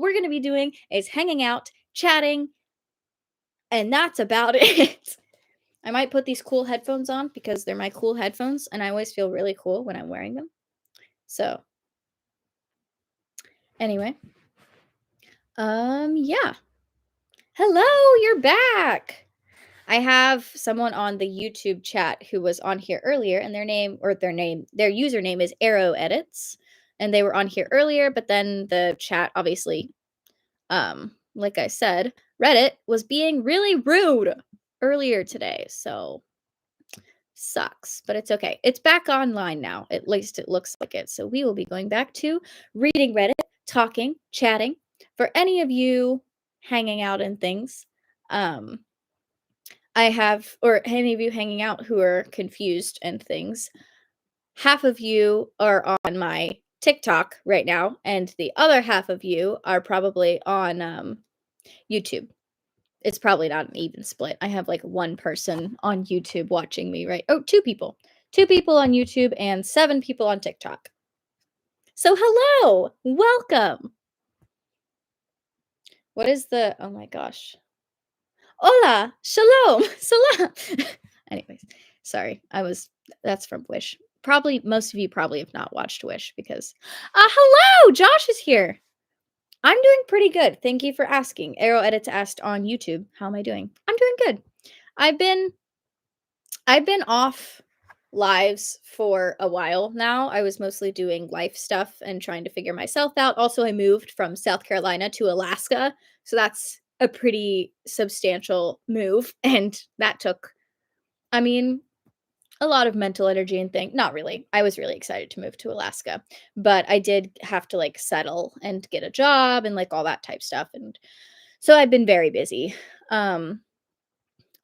we're going to be doing is hanging out, chatting, and that's about it. I might put these cool headphones on because they're my cool headphones and I always feel really cool when I'm wearing them. So, anyway, yeah. Hello, you're back. I have someone on the YouTube chat who was on here earlier and their username is Arrow Edits and they were on here earlier, but then the chat obviously like I said, Reddit was being really rude earlier today. So, sucks, but it's okay. It's back online now. At least it looks like it. So we will be going back to reading Reddit, talking, chatting. For any of you hanging out and things, um, or any of you hanging out who are confused and things, half of you are on my TikTok right now, and the other half of you are probably on YouTube. It's probably not an even split. I have like one person on YouTube watching me, right? Oh, two people. Two people on YouTube and 7 people on TikTok. So hello, welcome. What is the oh my gosh. Hola, shalom, salam. Anyways, sorry. That's from Wish. Probably most of you probably have not watched Wish because hello, Josh is here. I'm doing pretty good. Thank you for asking. Arrow Edits asked on YouTube, how am I doing? I'm doing good. I've been off lives for a while now. I was mostly doing life stuff and trying to figure myself out. Also, I moved from South Carolina to Alaska, so that's a pretty substantial move, and that took, I mean, a lot of mental energy and thing. Not really. I was really excited to move to Alaska, but I did have to like settle and get a job and like all that type stuff, and so I've been very busy.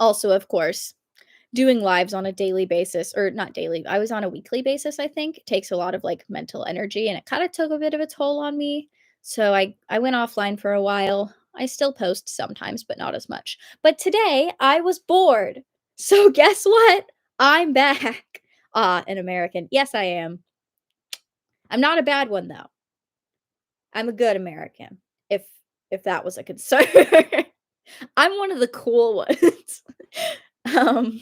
Also, of course, doing lives on a daily basis, or not daily, I was on a weekly basis, I think, takes a lot of like mental energy and it kind of took a bit of a toll on me. So I went offline for a while. I still post sometimes, but not as much. But today I was bored. So guess what? I'm back. An American. Yes, I am. I'm not a bad one though. I'm a good American. If that was a concern. I'm one of the cool ones. um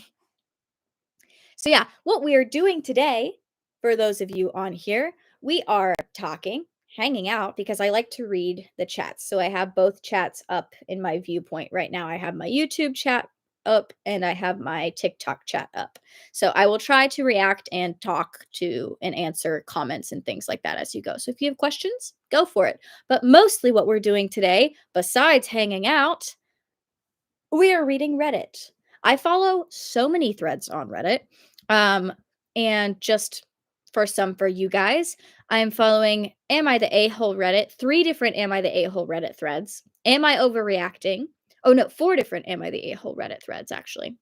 So, yeah, what we are doing today, for those of you on here, we are talking, hanging out because I like to read the chats. So, I have both chats up in my viewpoint right now. I have my YouTube chat up and I have my TikTok chat up. So, I will try to react and talk to and answer comments and things like that as you go. So, if you have questions, go for it. But mostly what we're doing today, besides hanging out, we are reading Reddit. I follow so many threads on Reddit. Um, and just for you guys, I'm following Am I the A-hole Reddit, 3 different Am I the A-hole Reddit threads. Am I overreacting? Oh no, 4 different Am I the A-hole Reddit threads actually.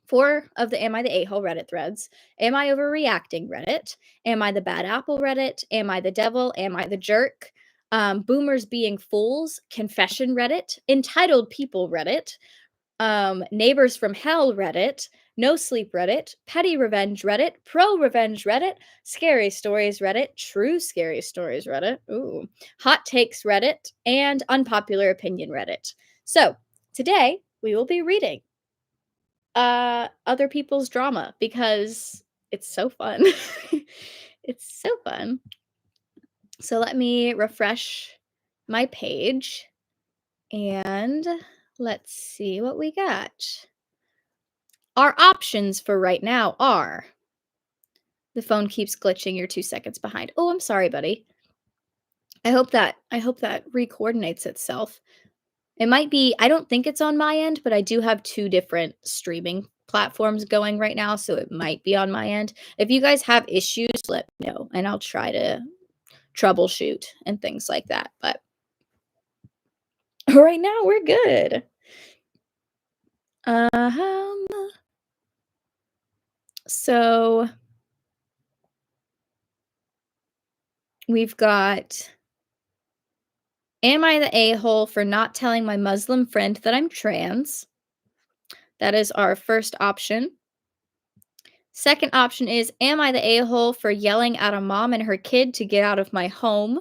4 of the Am I the A-hole Reddit threads. Am I overreacting Reddit? Am I the bad apple Reddit? Am I the devil? Am I the jerk? Boomers being fools, confession Reddit, entitled people Reddit, Neighbors from Hell Reddit, No Sleep Reddit, Petty Revenge Reddit, Pro Revenge Reddit, Scary Stories Reddit, True Scary Stories Reddit, ooh, Hot Takes Reddit, and Unpopular Opinion Reddit. So, today we will be reading other people's drama because it's so fun. It's so fun. So, let me refresh my page and let's see what we got. Our options for right now are the phone keeps glitching, you're 2 seconds behind. Oh, I'm sorry, buddy. I hope that re-coordinates itself. It might be I don't think it's on my end, but I do have 2 different streaming platforms going right now, so it might be on my end. If you guys have issues, let me know, and I'll try to troubleshoot and things like that, but right now we're good. Um, so we've got Am I the a-hole for not telling my Muslim friend that I'm trans? That is our first option. Second option is Am I the a-hole for yelling at a mom and her kid to get out of my home?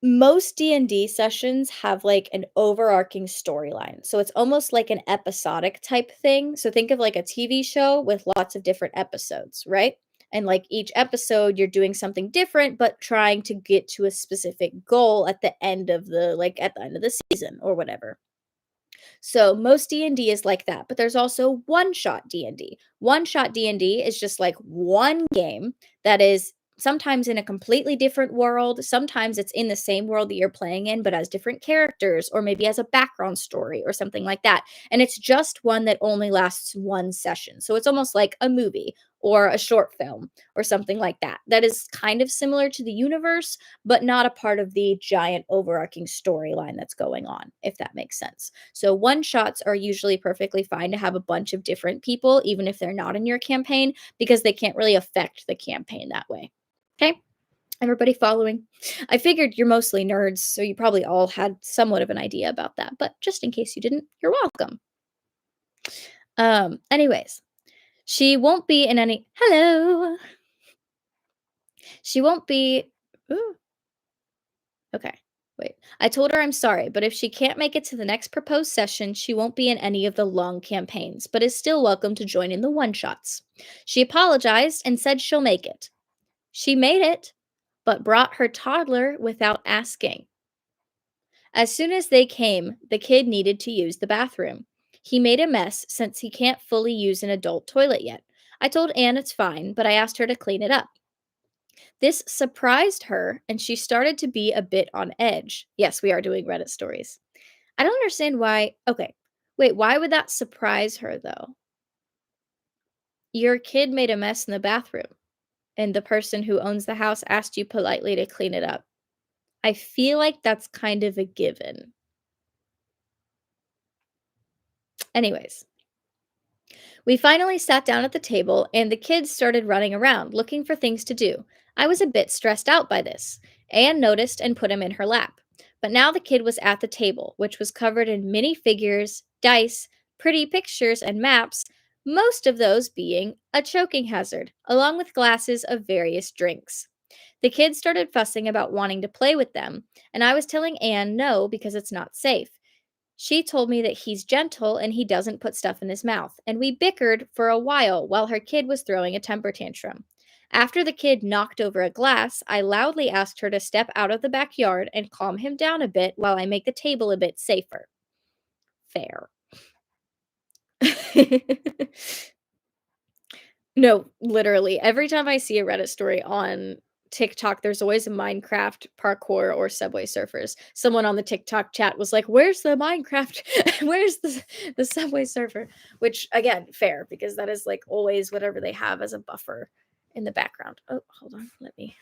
Most D&D sessions have, like, an overarching storyline, so it's almost like an episodic type thing, so think of, like, a TV show with lots of different episodes, right? And, like, each episode, you're doing something different, but trying to get to a specific goal at the end of at the end of the season or whatever. So most D&D is like that, but there's also one-shot D&D. One-shot D&D is just like one game that is sometimes in a completely different world, sometimes it's in the same world that you're playing in but has different characters or maybe has a background story or something like that. And it's just one that only lasts one session. So it's almost like a movie or a short film or something like that. That is kind of similar to the universe but not a part of the giant overarching storyline that's going on, if that makes sense. So one shots are usually perfectly fine to have a bunch of different people, even if they're not in your campaign, because they can't really affect the campaign that way. Okay. Everybody following? I figured you're mostly nerds, so you probably all had somewhat of an idea about that, but just in case you didn't, you're welcome. Anyways, she won't be in any hello. She won't be ooh, okay. Wait. I told her I'm sorry, but if she can't make it to the next proposed session, she won't be in any of the long campaigns, but is still welcome to join in the one shots. She apologized and said she'll make it. She made it, but brought her toddler without asking. As soon as they came, the kid needed to use the bathroom. He made a mess since he can't fully use an adult toilet yet. I told Anne it's fine, but I asked her to clean it up. This surprised her, and she started to be a bit on edge. Yes, we are doing Reddit stories. I don't understand why. Okay. Wait, why would that surprise her though? Your kid made a mess in the bathroom, and the person who owns the house asked you politely to clean it up. I feel like that's kind of a given. Anyways, we finally sat down at the table, and the kids started running around looking for things to do. I was a bit stressed out by this. Anne noticed and put him in her lap. But now the kid was at the table, which was covered in mini figures, dice, pretty pictures, and maps, most of those being a choking hazard, along with glasses of various drinks. The kids started fussing about wanting to play with them, and I was telling Anne no because it's not safe. She told me that he's gentle and he doesn't put stuff in his mouth, and we bickered for a while her kid was throwing a temper tantrum. After the kid knocked over a glass, I loudly asked her to step out of the backyard and calm him down a bit while I make the table a bit safer. Fair. No, literally, every time I see a Reddit story on TikTok, there's always a Minecraft parkour or Subway Surfers. Someone on the TikTok chat was like, "Where's the Minecraft? Where's the Subway Surfer?" Which again, fair because that is like always whatever they have as a buffer in the background. Oh, hold on,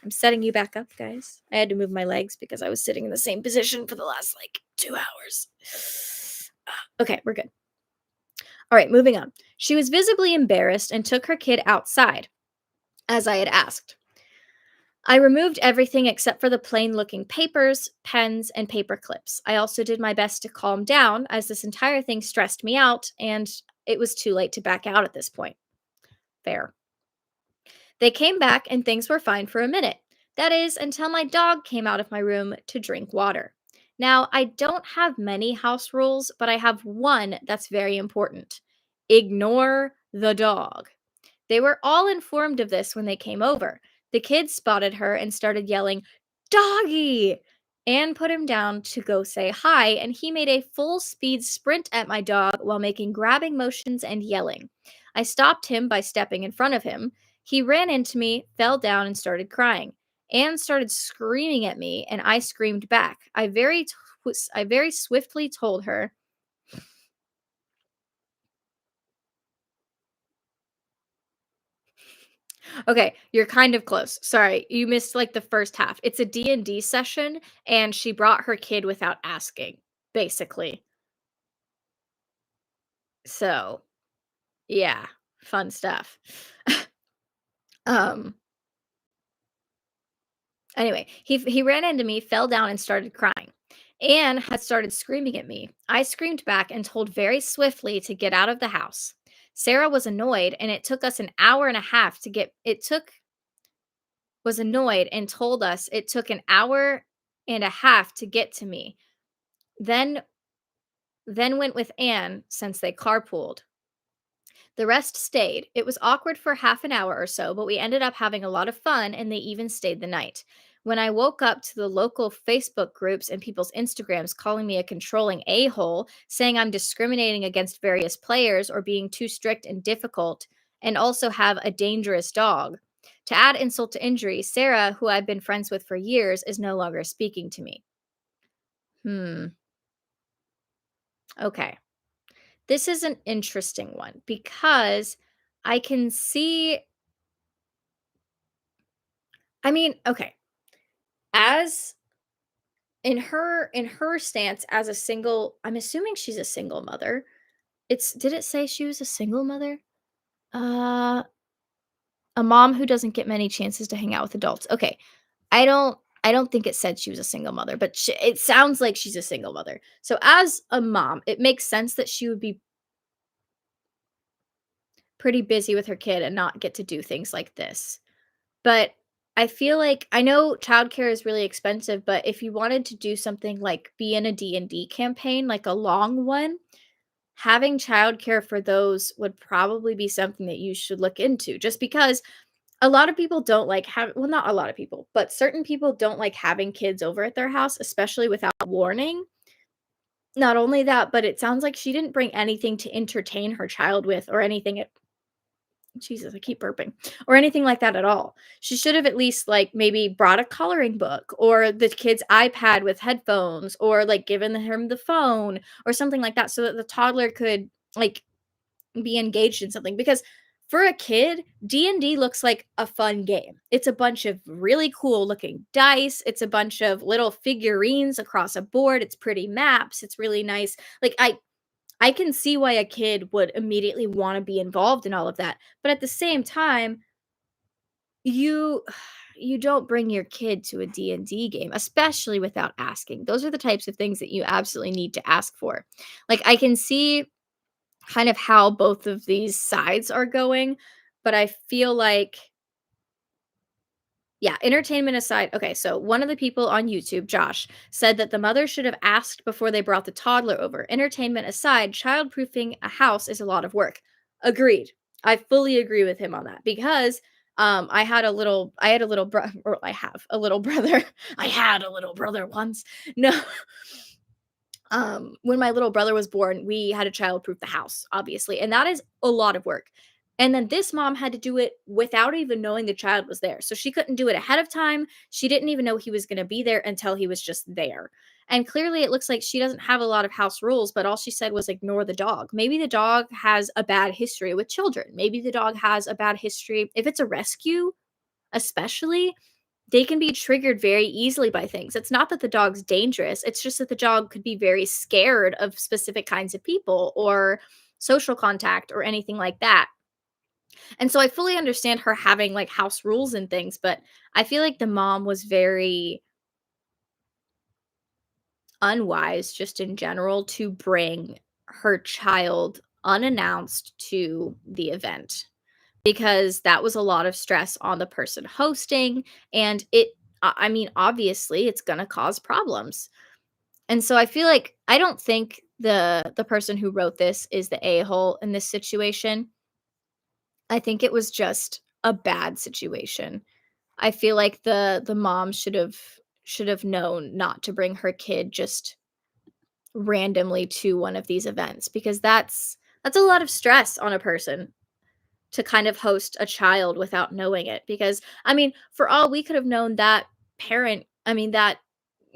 I'm setting you back up, guys. I had to move my legs because I was sitting in the same position for the last like 2 hours. Okay, we're good. All right, moving on. She was visibly embarrassed and took her kid outside, as I had asked. I removed everything except for the plain looking papers, pens, and paper clips. I also did my best to calm down as this entire thing stressed me out, and it was too late to back out at this point. Fair. They came back and things were fine for a minute. That is, until my dog came out of my room to drink water. Now, I don't have many house rules, but I have one that's very important: ignore the dog. They were all informed of this when they came over. The kids spotted her and started yelling, "Doggy!" Anne put him down to go say hi, and he made a full speed sprint at my dog while making grabbing motions and yelling. I stopped him by stepping in front of him. He ran into me, fell down, and started crying. Anne started screaming at me, and I screamed back. I very swiftly told her, okay, you're kind of close. Sorry, you missed like the first half. It's a D&D session and she brought her kid without asking, basically. So, yeah, fun stuff. um anyway, he ran into me, fell down and started crying. Anne had started screaming at me. I screamed back and told very swiftly to get out of the house. Sarah was annoyed and it took us an hour and a half to get it took was annoyed and told us it took an hour and a half to get to me. Then went with Anne since they carpooled. The rest stayed. It was awkward for half an hour or so, but we ended up having a lot of fun and they even stayed the night. When I woke up to the local Facebook groups and people's Instagrams calling me a controlling a hole, saying I'm discriminating against various players or being too strict and difficult, and also have a dangerous dog. To add insult to injury, Sarah, who I've been friends with for years, is no longer speaking to me. Hmm. Okay. This is an interesting one because I can see, I mean, okay. As in her stance as a single, I'm assuming she's a single mother. It's did it say she was a single mother? Uh, a mom who doesn't get many chances to hang out with adults. Okay. I don't think it said she was a single mother, but it sounds like she's a single mother. So as a mom, it makes sense that she would be pretty busy with her kid and not get to do things like this. But I feel like I know childcare is really expensive, but if you wanted to do something like be in a D&D campaign, like a long one, having childcare for those would probably be something that you should look into just because a lot of people don't like have well, not a lot of people, but certain people don't like having kids over at their house, especially without warning. Not only that, but it sounds like she didn't bring anything to entertain her child with or anything. Jesus, I keep burping. Or anything like that at all. She should have at least, like, maybe brought a coloring book or the kid's iPad with headphones or, like, given him the phone or something like that so that the toddler could, like, be engaged in something because for a kid, D&D looks like a fun game. It's a bunch of really cool looking dice, it's a bunch of little figurines across a board, it's pretty maps, it's really nice. Like, I can see why a kid would immediately wanna be involved in all of that, but at the same time, you you don't bring your kid to a D&D game, especially without asking. Those are the types of things that you absolutely need to ask for. Like, I can see kind of how both of these sides are going, but I feel like yeah, entertainment aside, okay, so one of the people on YouTube, Josh, said that the mother should have asked before they brought the toddler over. Entertainment aside, childproofing a house is a lot of work. Agreed. I fully agree with him on that because I had a little brother, or I have a little brother. I had a little brother once. No, when my little brother was born, we had to childproof the house, obviously, and that is a lot of work. And then this mom had to do it without even knowing the child was there. So she couldn't do it ahead of time. She didn't even know he was going to be there until he was just there. And clearly it looks like she doesn't have a lot of house rules, but all she said was ignore the dog. Maybe the dog has a bad history with children. Maybe the dog has a bad history if it's a rescue, especially they can be triggered very easily by things. It's not that the dog's dangerous, it's just that the dog could be very scared of specific kinds of people or social contact or anything like that. And so I fully understand her having like house rules and things, but I feel like the mom was very unwise just in general to bring her child unannounced to the event because that was a lot of stress on the person hosting and I mean obviously it's going to cause problems. And so I feel like I don't think the person who wrote this is the a-hole in this situation. I think it was just a bad situation. I feel like the mom should have known not to bring her kid just randomly to one of these events because that's a lot of stress on a person to kind of host a child without knowing it because I mean, for all we could have known that that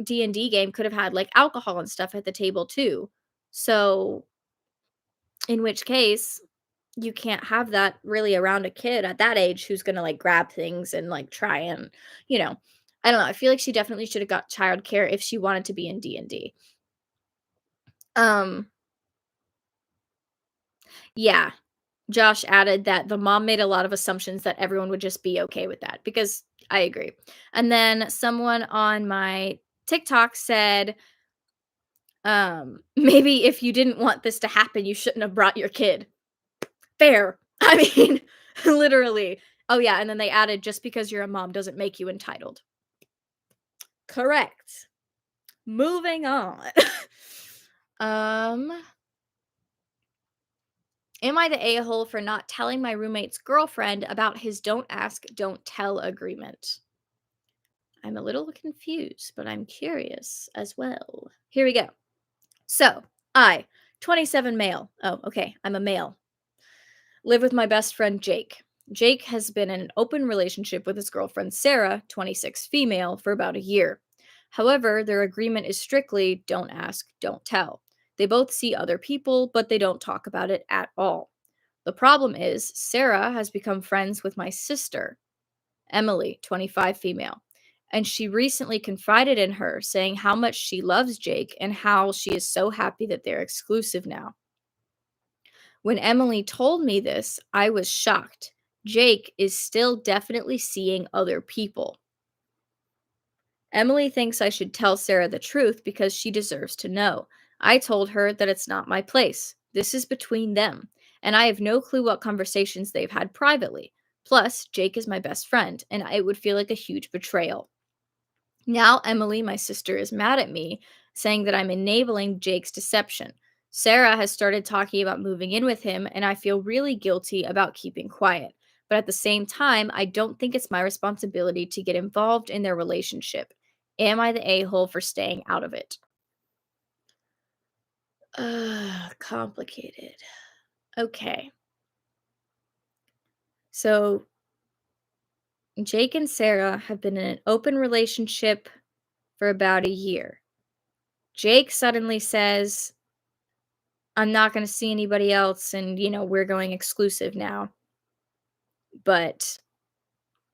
D&D game could have had like alcohol and stuff at the table too. So, in which case, you can't have that really around a kid at that age who's going to like grab things and like try and, you know, I don't know. I feel like she definitely should have got childcare if she wanted to be in D&D. Um yeah, Josh added that the mom made a lot of assumptions that everyone would just be okay with that because I agree. And then someone on my TikTok said, maybe if you didn't want this to happen, you shouldn't have brought your kid. Fair. I mean, literally. Oh, yeah. And then they added, just because you're a mom doesn't make you entitled. Correct. Moving on. um, am I the a-hole for not telling my roommate's girlfriend about his don't ask, don't tell agreement? I'm a little confused, but I'm curious as well. Here we go. So, I, 27 male. Oh, okay. I'm a male. Live with my best friend Jake. Jake has been in an open relationship with his girlfriend Sarah, 26 female, for about a year. However, their agreement is strictly don't ask, don't tell. They both see other people, but they don't talk about it at all. The problem is, Sarah has become friends with my sister, Emily, 25 female, and she recently confided in her, saying how much she loves Jake and how she is so happy that they're exclusive now. When Emily told me this, I was shocked. Jake is still definitely seeing other people. Emily thinks I should tell Sarah the truth because she deserves to know. I told her that it's not my place. This is between them, and I have no clue what conversations they've had privately. Plus, Jake is my best friend, and it would feel like a huge betrayal. Now, Emily, my sister, is mad at me, saying that I'm enabling Jake's deception. Sarah has started talking about moving in with him, and I feel really guilty about keeping quiet. But at the same time, I don't think it's my responsibility to get involved in their relationship. Am I the a hole for staying out of it? Complicated. Okay. So, Jake and Sarah have been in an open relationship for about a year. Jake suddenly says, I'm not gonna see anybody else and, we're going exclusive now. But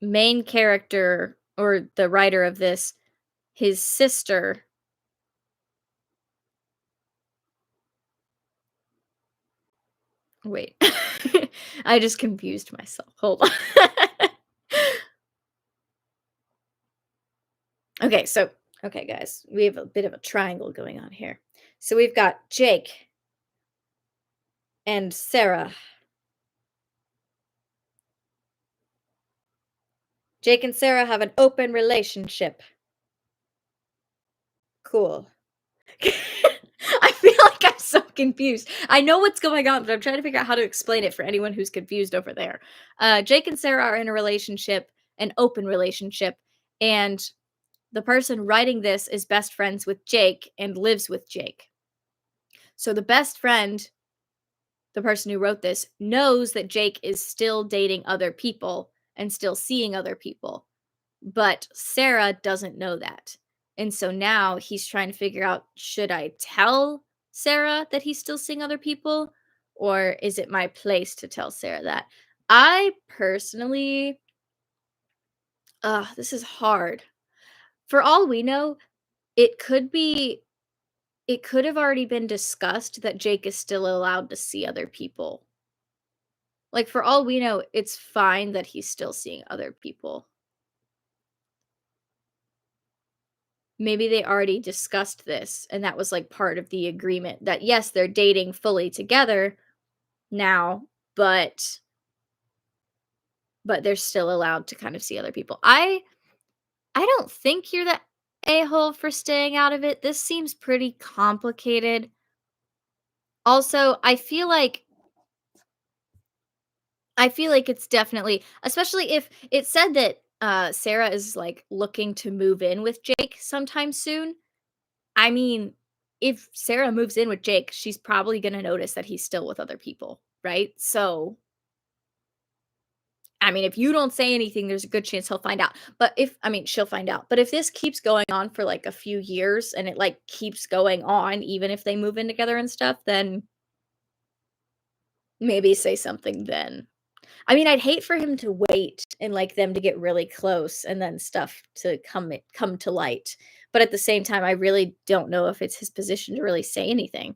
main character or the writer of this, his sister wait. I just confused myself. Hold on. Okay, so okay, guys, we have a bit of a triangle going on here. So we've got Jake and Sarah. Jake and Sarah have an open relationship. Cool. I feel like I'm so confused. I know what's going on, but I'm trying to figure out how to explain it for anyone who's confused over there. Jake and Sarah are in a relationship, an open relationship, and the person writing this is best friends with Jake and lives with Jake. So the best friend, the person who wrote this, knows that Jake is still dating other people and still seeing other people. But Sarah doesn't know that. And so now he's trying to figure out, should I tell Sarah that he's still seeing other people? Or is it my place to tell Sarah that? I personally, this is hard. For all we know, it could be, it could have already been discussed that Jake is still allowed to see other people. Like, for all we know, it's fine that he's still seeing other people. Maybe they already discussed this, and that was, like, part of the agreement that, yes, they're dating fully together now, but they're still allowed to kind of see other people. I don't think you're the a-hole for staying out of it. This seems pretty complicated. Also, I feel like it's definitely, especially if it said that, Sarah is, like, looking to move in with Jake sometime soon. I mean, if Sarah moves in with Jake, she's probably gonna notice that he's still with other people, right? So, I mean, if you don't say anything, there's a good chance he'll find out. But if I mean, she'll find out. But if this keeps going on for, like, a few years and it, like, keeps going on, even if they move in together and stuff, then maybe say something then. I mean, I'd hate for him to wait and, like, them to get really close and then stuff to come to light. But at the same time, I really don't know if it's his position to really say anything.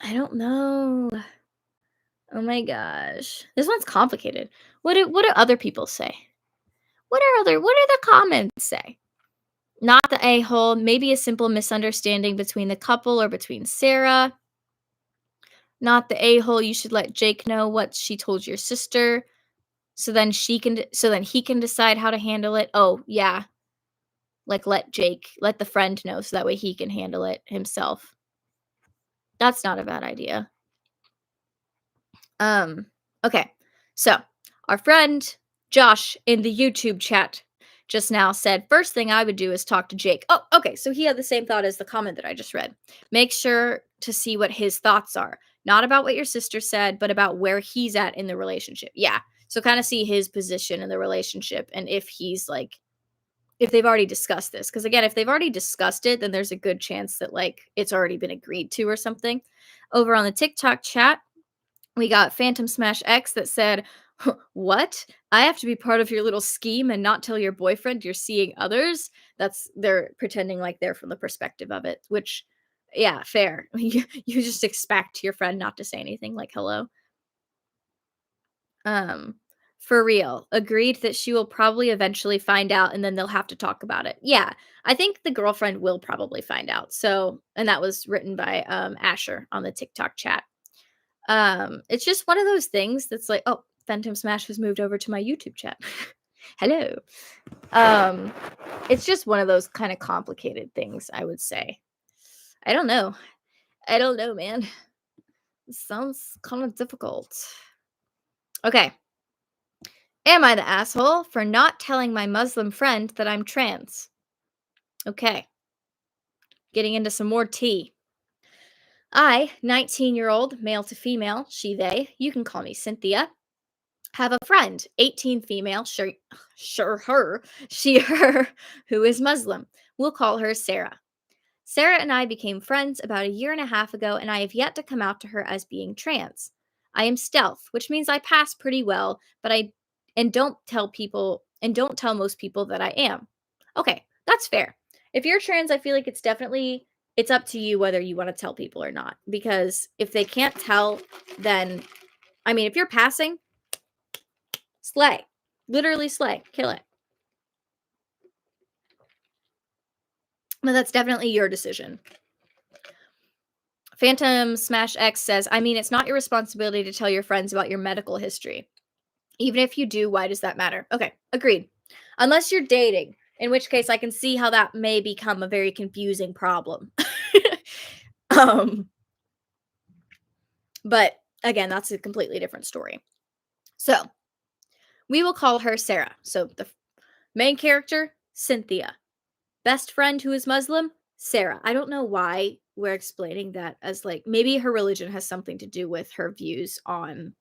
I don't know. Oh my gosh. This one's complicated. What do other people say? What do the comments say? Not the a-hole, maybe a simple misunderstanding between the couple or between Sarah. Not the a-hole, you should let Jake know what she told your sister so then he can decide how to handle it. Oh, yeah. Like, let the friend know so that way he can handle it himself. That's not a bad idea. Um, okay. So, our friend Josh in the YouTube chat just now said, first thing I would do is talk to Jake. Oh, okay. So he had the same thought as the comment that I just read. Make sure to see what his thoughts are, not about what your sister said, but about where he's at in the relationship. Yeah. So, kind of see his position in the relationship and if he's like, if they've already discussed this. Because again, if they've already discussed it, then there's a good chance that like it's already been agreed to or something. Over on the TikTok chat, we got Phantom Smash X that said, "What? I have to be part of your little scheme and not tell your boyfriend you're seeing others?" They're pretending like they're from the perspective of it, which yeah, fair. You just expect your friend not to say anything like hello. Um for real. Agreed that she will probably eventually find out and then they'll have to talk about it. Yeah, I think the girlfriend will probably find out. So, and that was written by Asher on the TikTok chat. It's just one of those things that's like, "Oh, Phantom Smash has moved over to my YouTube chat. Hello." Um, it's just one of those kinda complicated things, I would say. I don't know. I don't know, man. It sounds kinda difficult. Okay. Am I the asshole for not telling my Muslim friend that I'm trans? Okay. Getting into some more tea. I, 19-year-old, male to female, she, they, you can call me Cynthia, have a friend, 18 female, her, she, her, who is Muslim. We'll call her Sarah. Sarah and I became friends about a year and a half ago, and I have yet to come out to her as being trans. I am stealth, which means I pass pretty well, but I and don't tell most people that I am. Okay, that's fair. If you're trans, I feel like it's up to you whether you want to tell people or not. Because if they can't tell, then I mean, if you're passing, slay. Literally slay. Kill it. But that's definitely your decision. Phantom Smash X says, I mean, it's not your responsibility to tell your friends about your medical history. Even if you do, why does that matter? Okay, agreed. Unless you're dating, in which case I can see how that may become a very confusing problem. um, but again, that's a completely different story. So we will call her Sarah. So the main character, Cynthia. Best friend who is Muslim, Sarah. I don't know why we're explaining that as like maybe her religion has something to do with her views on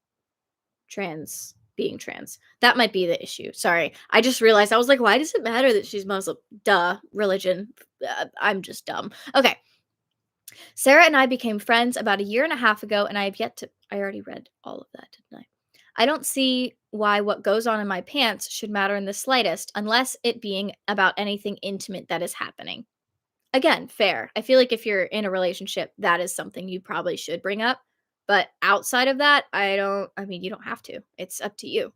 being trans. That might be the issue. Sorry. I just realized I was like, why does it matter that she's Muslim? Duh, religion. I'm just dumb. Okay. Sarah and I became friends about a year and a half ago, and I have yet to. I already read all of that, didn't I? I don't see why what goes on in my pants should matter in the slightest, unless it being about anything intimate that is happening. Again, fair. I feel like if you're in a relationship, that is something you probably should bring up. But outside of that, I mean, you don't have to. It's up to you.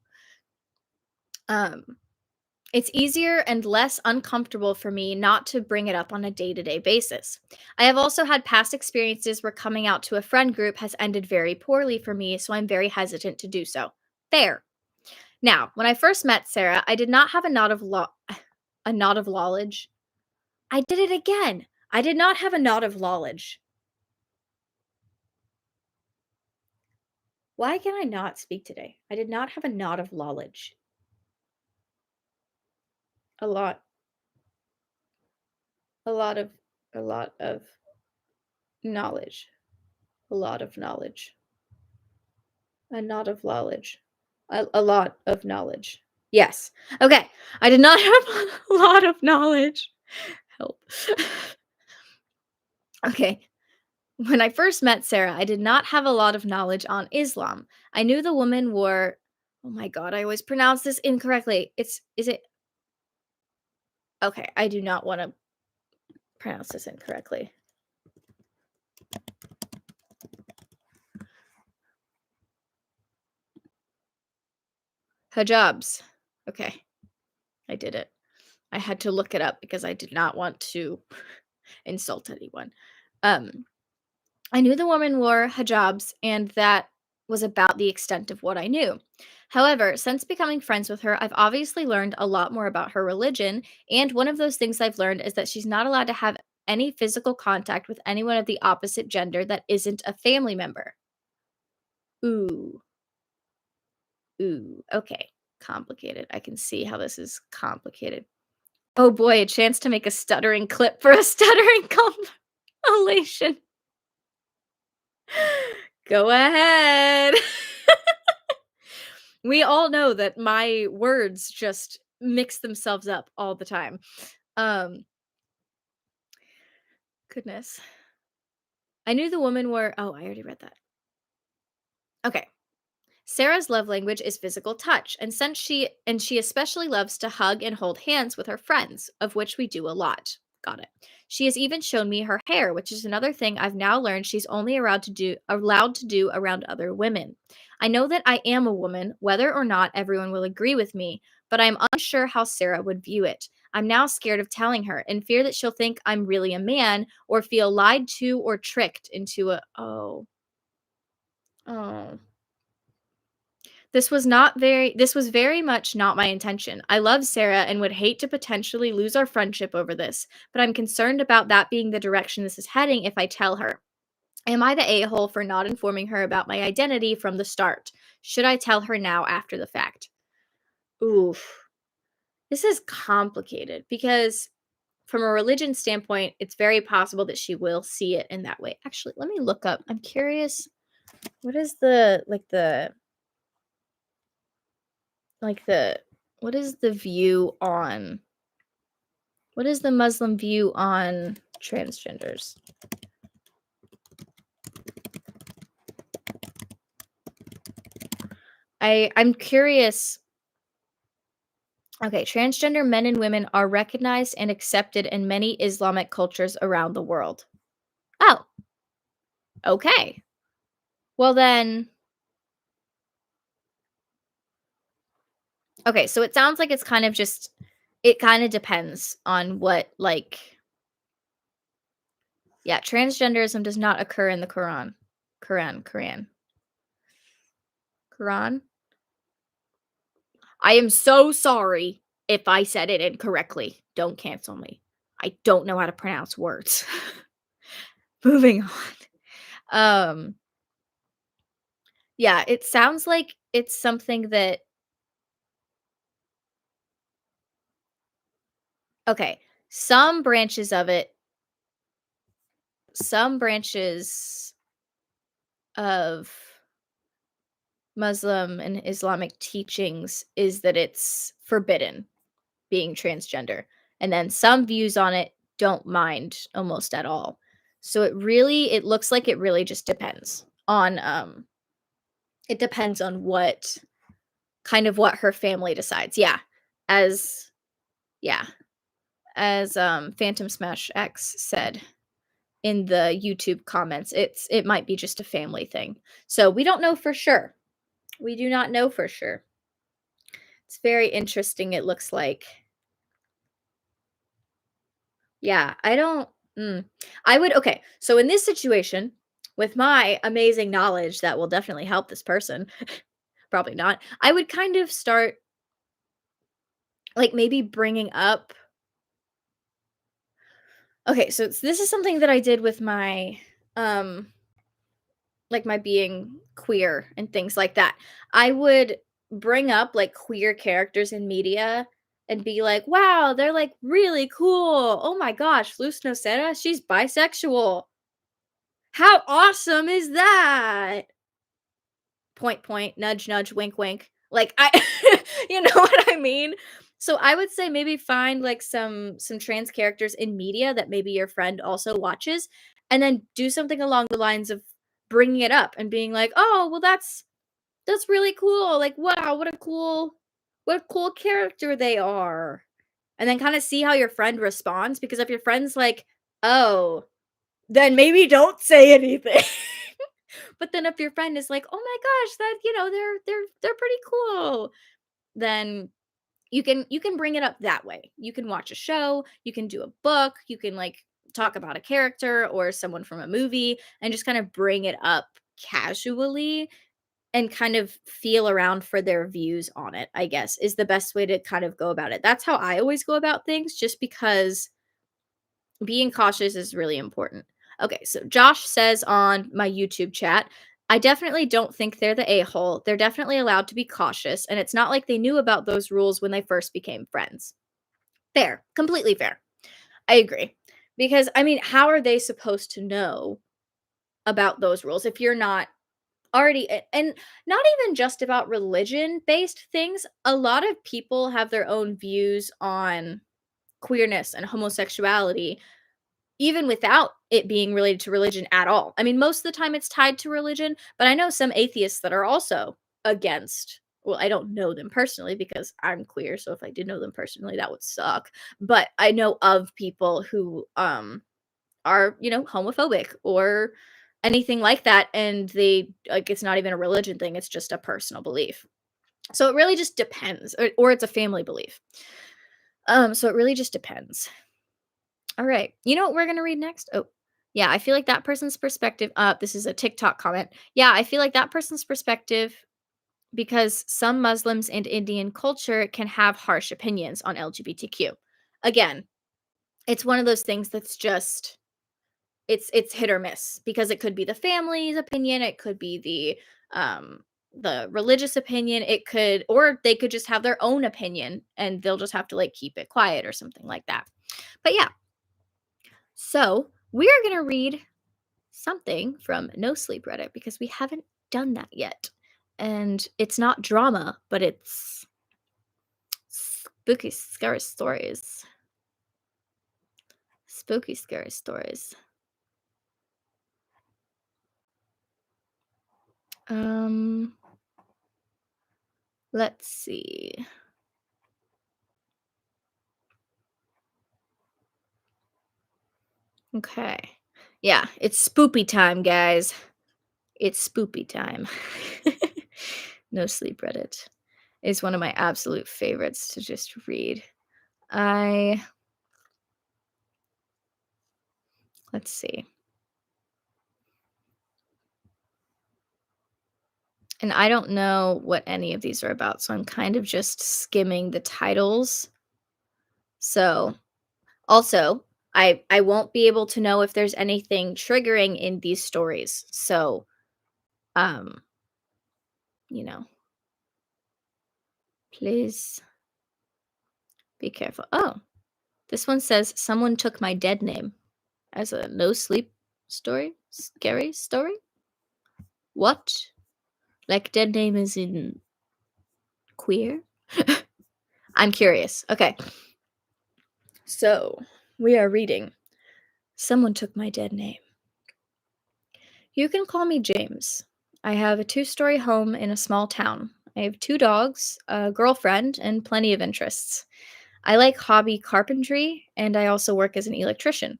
Um, it's easier and less uncomfortable for me not to bring it up on a day to day basis. I have also had past experiences where coming out to a friend group has ended very poorly for me, so I'm very hesitant to do so. Fair. Now, when I first met Sarah, I did not have a knot of knowledge. I did it again. I did not have a knot of knowledge. Why can I not speak today? I did not have a knot of knowledge. A lot. A lot of a lot of knowledge. A lot of knowledge. A knot of knowledge. A lot of knowledge. Yes. Okay. I did not have a lot of knowledge. Help. Okay. When I first met Sarah, I did not have a lot of knowledge on Islam. I knew the woman wore, oh my god, I always pronounce this incorrectly. Is it okay, I do not want to pronounce this incorrectly. Hijabs. Okay, I did it. I had to look it up because I did not want to insult anyone. Um, I knew the woman wore hijabs and that was about the extent of what I knew. However, since becoming friends with her, I've obviously learned a lot more about her religion, and one of those things I've learned is that she's not allowed to have any physical contact with anyone of the opposite gender that isn't a family member. Ooh, ooh, okay. Complicated. I can see how this is complicated. Oh boy, a chance to make a stuttering clip for a stuttering compilation. Go ahead. We all know that my words just mix themselves up all the time. Um, Goodness. I knew the woman were oh, I already read that. Okay. Sarah's love language is physical touch, and she especially loves to hug and hold hands with her friends, of which we do a lot. Got it. She has even shown me her hair, which is another thing I've now learned she's only allowed to do around other women. I know that I am a woman, whether or not everyone will agree with me, but I'm unsure how Sarah would view it. I'm now scared of telling her, in fear that she'll think I'm really a man or feel lied to or tricked into a oh. This was very much not my intention. I love Sarah and would hate to potentially lose our friendship over this, but I'm concerned about that being the direction this is heading if I tell her. Am I the a-hole for not informing her about my identity from the start? Should I tell her now after the fact? Oof. This is complicated because from a religion standpoint, it's very possible that she will see it in that way. Actually, let me look up. I'm curious. What is the what is the view on what is the Muslim view on transgenders? I'm curious. Okay, transgender men and women are recognized and accepted in many Islamic cultures around the world. Oh, okay. Well then, okay, so it sounds like it's kind of just it kind of depends on what like yeah, transgenderism does not occur in the Quran. Quran. Quran? I am so sorry if I said it incorrectly. Don't cancel me. I don't know how to pronounce words. Moving on. Um, yeah, it sounds like it's something that okay, some branches of it, some branches of Muslim and Islamic teachings is that it's forbidden being transgender. And then some views on it don't mind almost at all. So it looks like it really just depends on it depends on what kind of what her family decides. Yeah. As yeah, as Phantom Smash X said in the YouTube comments, it might be just a family thing. So we don't know for sure. We do not know for sure. It's very interesting it looks like. Yeah, I don't mm. I would okay, so in this situation, with my amazing knowledge that will definitely help this person, probably not, I would kind of start, like, maybe bringing up okay, so this is something that I did with my, um, like, my being queer and things like that. I would bring up, like, queer characters in media and be like, "Wow, they're, like, really cool. Oh my gosh, Luz Nocera, she's bisexual. How awesome is that?" Point, point, nudge, nudge, wink, wink. Like, I you know what I mean? So, I would say maybe find, like, some trans characters in media that maybe your friend also watches, and then do something along the lines of bringing it up and being like, "Oh, well, that's really cool. Like, wow, what a cool character they are." And then kinda see how your friend responds, because if your friend's like, "Oh," then maybe don't say anything. But then if your friend is like, "Oh my gosh, that they're pretty cool," then you can bring it up that way. You can watch a show, you can do a book, you can, like, talk about a character or someone from a movie and just kinda bring it up casually and kind of feel around for their views on it, I guess, is the best way to kind of go about it. That's how I always go about things, just because being cautious is really important. Okay, so Josh says on my YouTube chat, I definitely don't think they're the a hole. They're definitely allowed to be cautious, and it's not like they knew about those rules when they first became friends. Fair, completely fair. I agree. Because, I mean, how are they supposed to know about those rules if you're not already and not even just about religion based things. A lot of people have their own views on queerness and homosexuality even without it being related to religion at all. I mean, most of the time it's tied to religion, but I know some atheists that are also against. Well, I don't know them personally because I'm queer, so if I did know them personally, that would suck. But I know of people who are, homophobic or anything like that, and they like, it's not even a religion thing, it's just a personal belief. So it really just depends, or it's a family belief. So it really just depends. All right. You know what we're gonna read next? Oh, yeah, I feel like that person's perspective this is a TikTok comment. Yeah, I feel like that person's perspective because some Muslims and Indian culture can have harsh opinions on LGBTQ. Again, it's one of those things that's just it's hit or miss because it could be the family's opinion, it could be the religious opinion, it could or they could just have their own opinion and they'll just have to like keep it quiet or something like that. But yeah, so we are going to read something from No Sleep Reddit because we haven't done that yet. And it's not drama, but it's spooky scary stories. Spooky scary stories. Um let's see. Okay. Yeah, it's spoopy time, guys. It's spoopy time. No Sleep Reddit is one of my absolute favorites to just read. I let's see. And I don't know what any of these are about, so I'm kind of just skimming the titles. So, also, I won't be able to know if there's anything triggering in these stories. So, um, you know, please be careful. Oh, this one says someone took my dead name as a no sleep story. Scary story? What? Like dead name is in queer? I'm curious. Okay. So, we are reading Someone Took My Dead Name. You can call me James. I have a two-story home in a small town. I have two dogs, a girlfriend, and plenty of interests. I like hobby carpentry, and I also work as an electrician.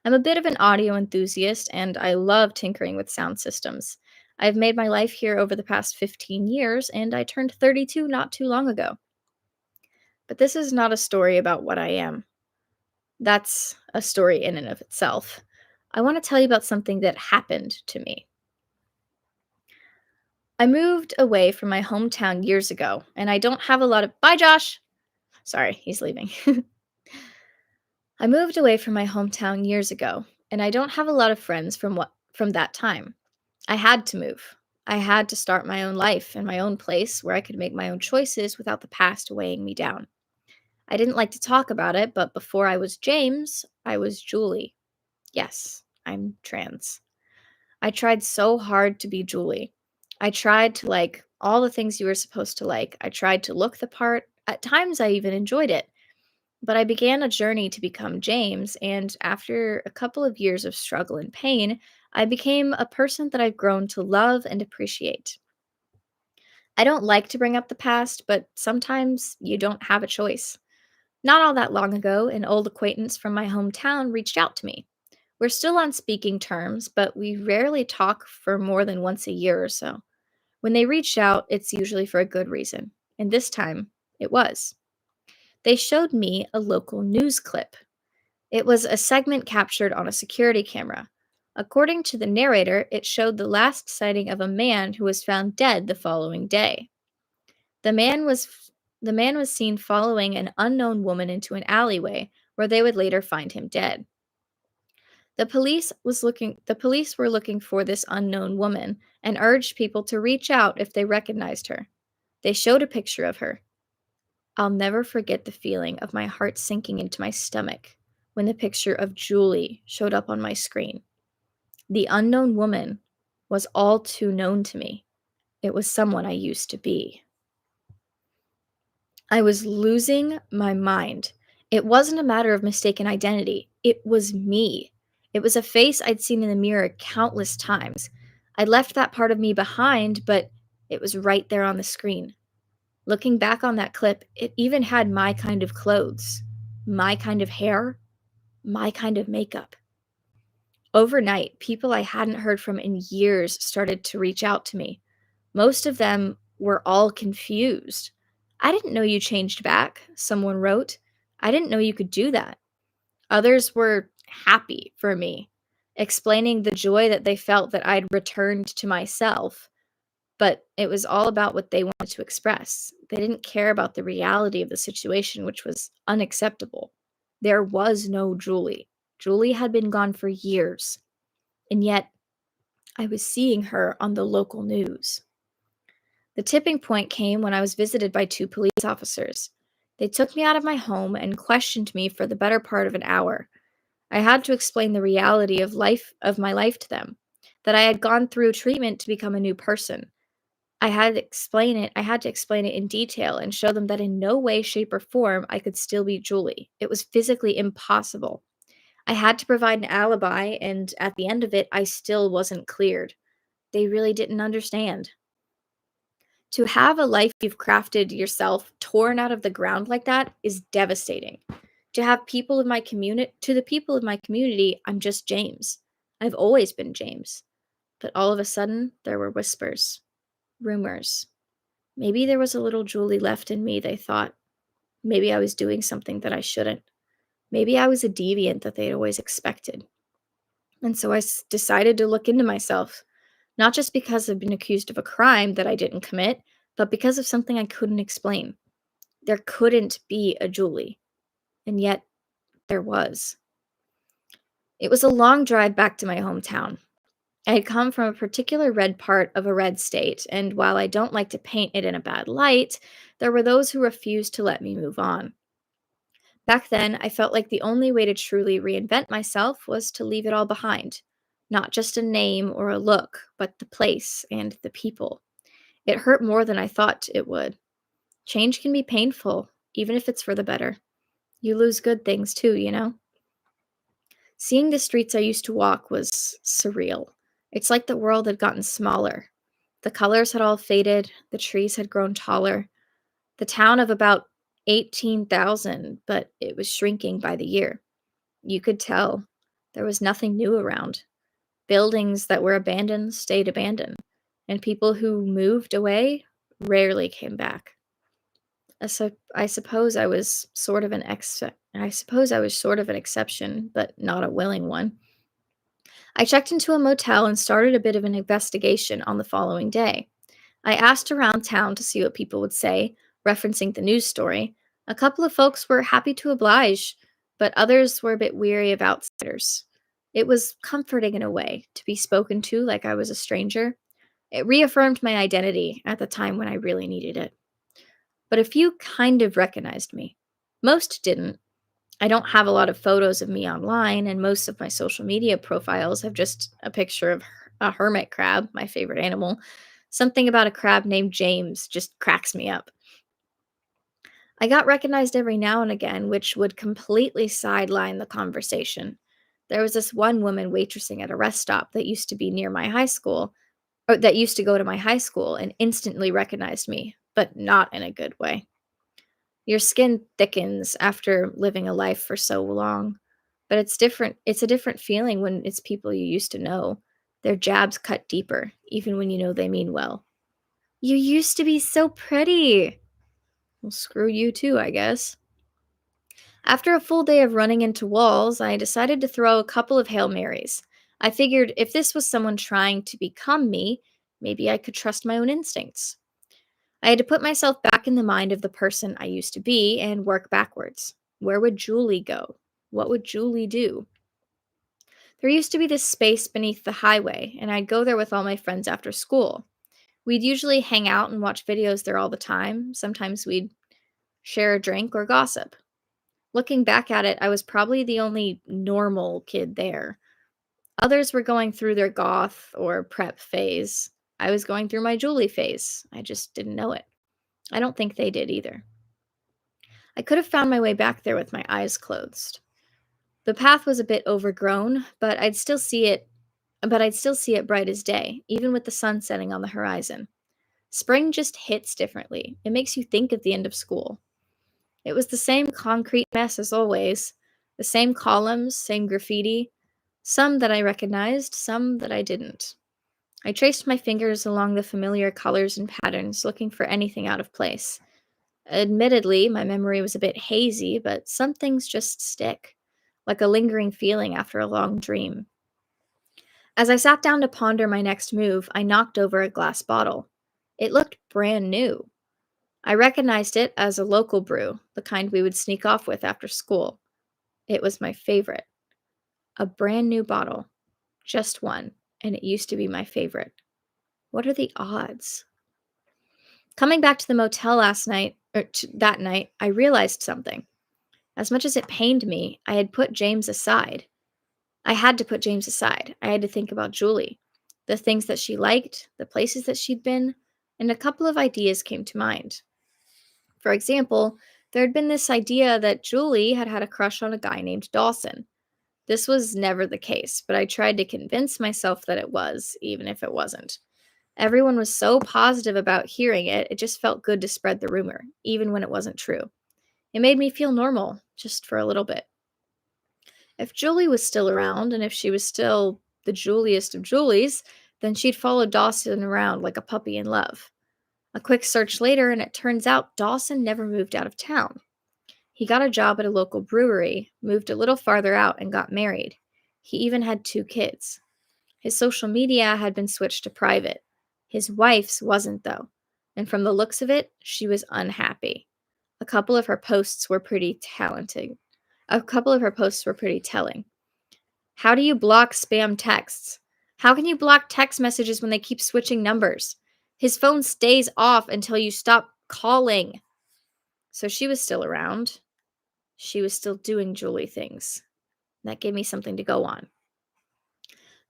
I'm a bit of an audio enthusiast, and I love tinkering with sound systems. I've made my life here over the past 15 years, and I turned 32 not too long ago. But this is not a story about what I am. That's a story in and of itself. I want to tell you about something that happened to me. I moved away from my hometown years ago, and I don't have a lot of. Bye, Josh! Sorry, he's leaving. I moved away from my hometown years ago, and I don't have a lot of friends from that time. I had to move. I had to start my own life in my own place where I could make my own choices without the past weighing me down. I didn't like to talk about it, but before I was James, I was Julie. Yes, I'm trans. I tried so hard to be Julie. I tried to like all the things you were supposed to like. I tried to look the part. At times, I even enjoyed it. But I began a journey to become James, and after a couple of years of struggle and pain, I became a person that I've grown to love and appreciate. I don't like to bring up the past, but sometimes you don't have a choice. Not all that long ago, an old acquaintance from my hometown reached out to me. We're still on speaking terms, but we rarely talk for more than once a year or so. When they reach out, it's usually for a good reason, and this time it was. They showed me a local news clip. It was a segment captured on a security camera. According to the narrator, it showed the last sighting of a man who was found dead the following day. The man was the man was seen following an unknown woman into an alleyway where they would later find him dead. The police were looking for this unknown woman and urged people to reach out if they recognized her. They showed a picture of her. I'll never forget the feeling of my heart sinking into my stomach when the picture of Julie showed up on my screen. The unknown woman was all too known to me. It was someone I used to be. I was losing my mind. It wasn't a matter of mistaken identity. It was me. It was a face I'd seen in the mirror countless times. I'd left that part of me behind, but it was right there on the screen. Looking back on that clip, it even had my kind of clothes, my kind of hair, my kind of makeup. Overnight, people I hadn't heard from in years started to reach out to me. Most of them were all confused. "I didn't know you changed back," someone wrote. "I didn't know you could do that." Others were happy for me, explaining the joy that they felt that I'd returned to myself. But it was all about what they wanted to express. They didn't care about the reality of the situation, which was unacceptable. There was no Julie. Julie had been gone for years, and yet I was seeing her on the local news. The tipping point came when I was visited by two police officers. They took me out of my home and questioned me for the better part of an hour. I had to explain the reality of my life to them, that I had gone through treatment to become a new person. I had to explain it in detail and show them that in no way, shape, or form I could still be Julie. It was physically impossible. I had to provide an alibi, and at the end of it, I still wasn't cleared. They really didn't understand. To have a life you've crafted yourself torn out of the ground like that is devastating. To the people of my community, I'm just James. I've always been James. But all of a sudden, there were whispers, rumors. Maybe there was a little Julie left in me, they thought. Maybe I was doing something that I shouldn't. Maybe I was a deviant that they'd always expected. And so decided to look into myself, not just because I've been accused of a crime that I didn't commit, but because of something I couldn't explain. There couldn't be a Julie, and yet there was. It was a long drive back to my hometown. I had come from a particular red part of a red state, and while I don't like to paint it in a bad light, there were those who refused to let me move on. Back then, I felt like the only way to truly reinvent myself was to leave it all behind. Not just a name or a look, but the place and the people. It hurt more than I thought it would. Change can be painful, even if it's for the better. You lose good things too, you know? Seeing the streets I used to walk was surreal. It's like the world had gotten smaller. The colors had all faded, the trees had grown taller. The town of about 18,000, but it was shrinking by the year. You could tell there was nothing new around. Buildings that were abandoned stayed abandoned, and people who moved away rarely came back. I suppose I was sort of I suppose I was sort of an exception, but not a willing one. I checked into a motel and started a bit of an investigation on the following day. I asked around town to see what people would say, referencing the news story. A couple of folks were happy to oblige, but others were a bit weary of outsiders. It was comforting in a way to be spoken to like I was a stranger. It reaffirmed my identity at the time when I really needed it. But a few kind of recognized me. Most didn't. I don't have a lot of photos of me online, and most of my social media profiles have just a picture of a hermit crab, my favorite animal. Something about a crab named James just cracks me up. I got recognized every now and again, which would completely sideline the conversation. There was this one woman waitressing at a rest stop that used to be near my high school, or that used to go to my high school, and instantly recognized me, but not in a good way. Your skin thickens after living a life for so long, but it's different. It's a different feeling when it's people you used to know. Their jabs cut deeper, even when you know they mean well. "You used to be so pretty." Well, screw you too, I guess. After a full day of running into walls, I decided to throw a couple of Hail Marys. I figured if this was someone trying to become me, maybe I could trust my own instincts. I had to put myself back in the mind of the person I used to be and work backwards. Where would Julie go? What would Julie do? There used to be this space beneath the highway, and I'd go there with all my friends after school. We'd usually hang out and watch videos there all the time. Sometimes we'd share a drink or gossip. Looking back at it, I was probably the only normal kid there. Others were going through their goth or prep phase. I was going through my Julie phase. I just didn't know it. I don't think they did either. I could have found my way back there with my eyes closed. The path was a bit overgrown, but I'd still see it bright as day, even with the sun setting on the horizon. Spring just hits differently. It makes you think of the end of school. It was the same concrete mess as always, the same columns, same graffiti, some that I recognized, some that I didn't. I traced my fingers along the familiar colors and patterns, looking for anything out of place. Admittedly, my memory was a bit hazy, but some things just stick, like a lingering feeling after a long dream. As I sat down to ponder my next move, I knocked over a glass bottle. It looked brand new. I recognized it as a local brew, the kind we would sneak off with after school. It was my favorite. A brand new bottle. Just one. And it used to be my favorite. What are the odds? Coming back to the motel that night, I realized something. As much as it pained me, I had put James aside. I had to put James aside. I had to think about Julie, the things that she liked, the places that she'd been, and a couple of ideas came to mind. For example, there had been this idea that Julie had had a crush on a guy named Dawson. This was never the case, but I tried to convince myself that it was, even if it wasn't. Everyone was so positive about hearing it, it just felt good to spread the rumor, even when it wasn't true. It made me feel normal, just for a little bit. If Julie was still around, and if she was still the Juliest of Julies, then she'd follow Dawson around like a puppy in love. A quick search later, and it turns out Dawson never moved out of town. He got a job at a local brewery, moved a little farther out, and got married. He even had 2 kids. His social media had been switched to private. His wife's wasn't, though. And from the looks of it, she was unhappy. A couple of her posts were pretty talented. A couple of her posts were pretty telling. How do you block spam texts? How can you block text messages when they keep switching numbers? His phone stays off until you stop calling. So she was still around. She was still doing Julie things. That gave me something to go on.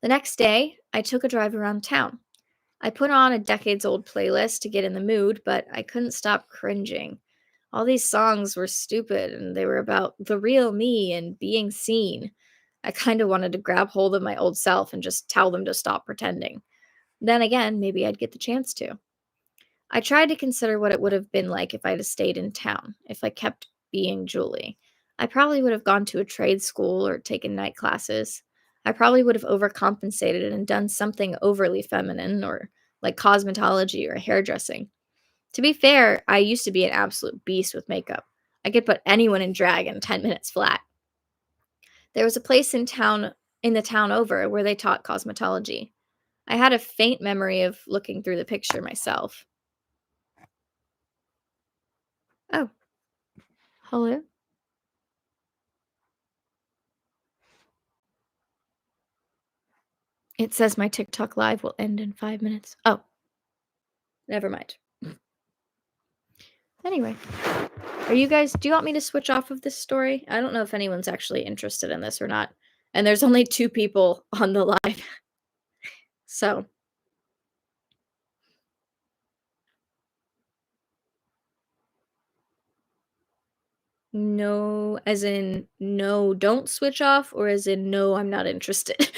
The next day, I took a drive around town. I put on a decades old playlist to get in the mood, but I couldn't stop cringing. All these songs were stupid and they were about the real me and being seen. I kind of wanted to grab hold of my old self and just tell them to stop pretending. Then again, maybe I'd get the chance to. I tried to consider what it would have been like if I'd have stayed in town, if I kept being Julie. I probably would have gone to a trade school or taken night classes. I probably would have overcompensated and done something overly feminine or like cosmetology or hairdressing. To be fair, I used to be an absolute beast with makeup. I could put anyone in drag in 10 minutes flat. There was a place in the town over where they taught cosmetology. I had a faint memory of looking through the picture myself. Oh, hello. It says my TikTok live will end in 5 minutes. Oh, never mind. Anyway, do you want me to switch off of this story? I don't know if anyone's actually interested in this or not. And there's only 2 people on the live. So, no, as in no, don't switch off, or as in no, I'm not interested.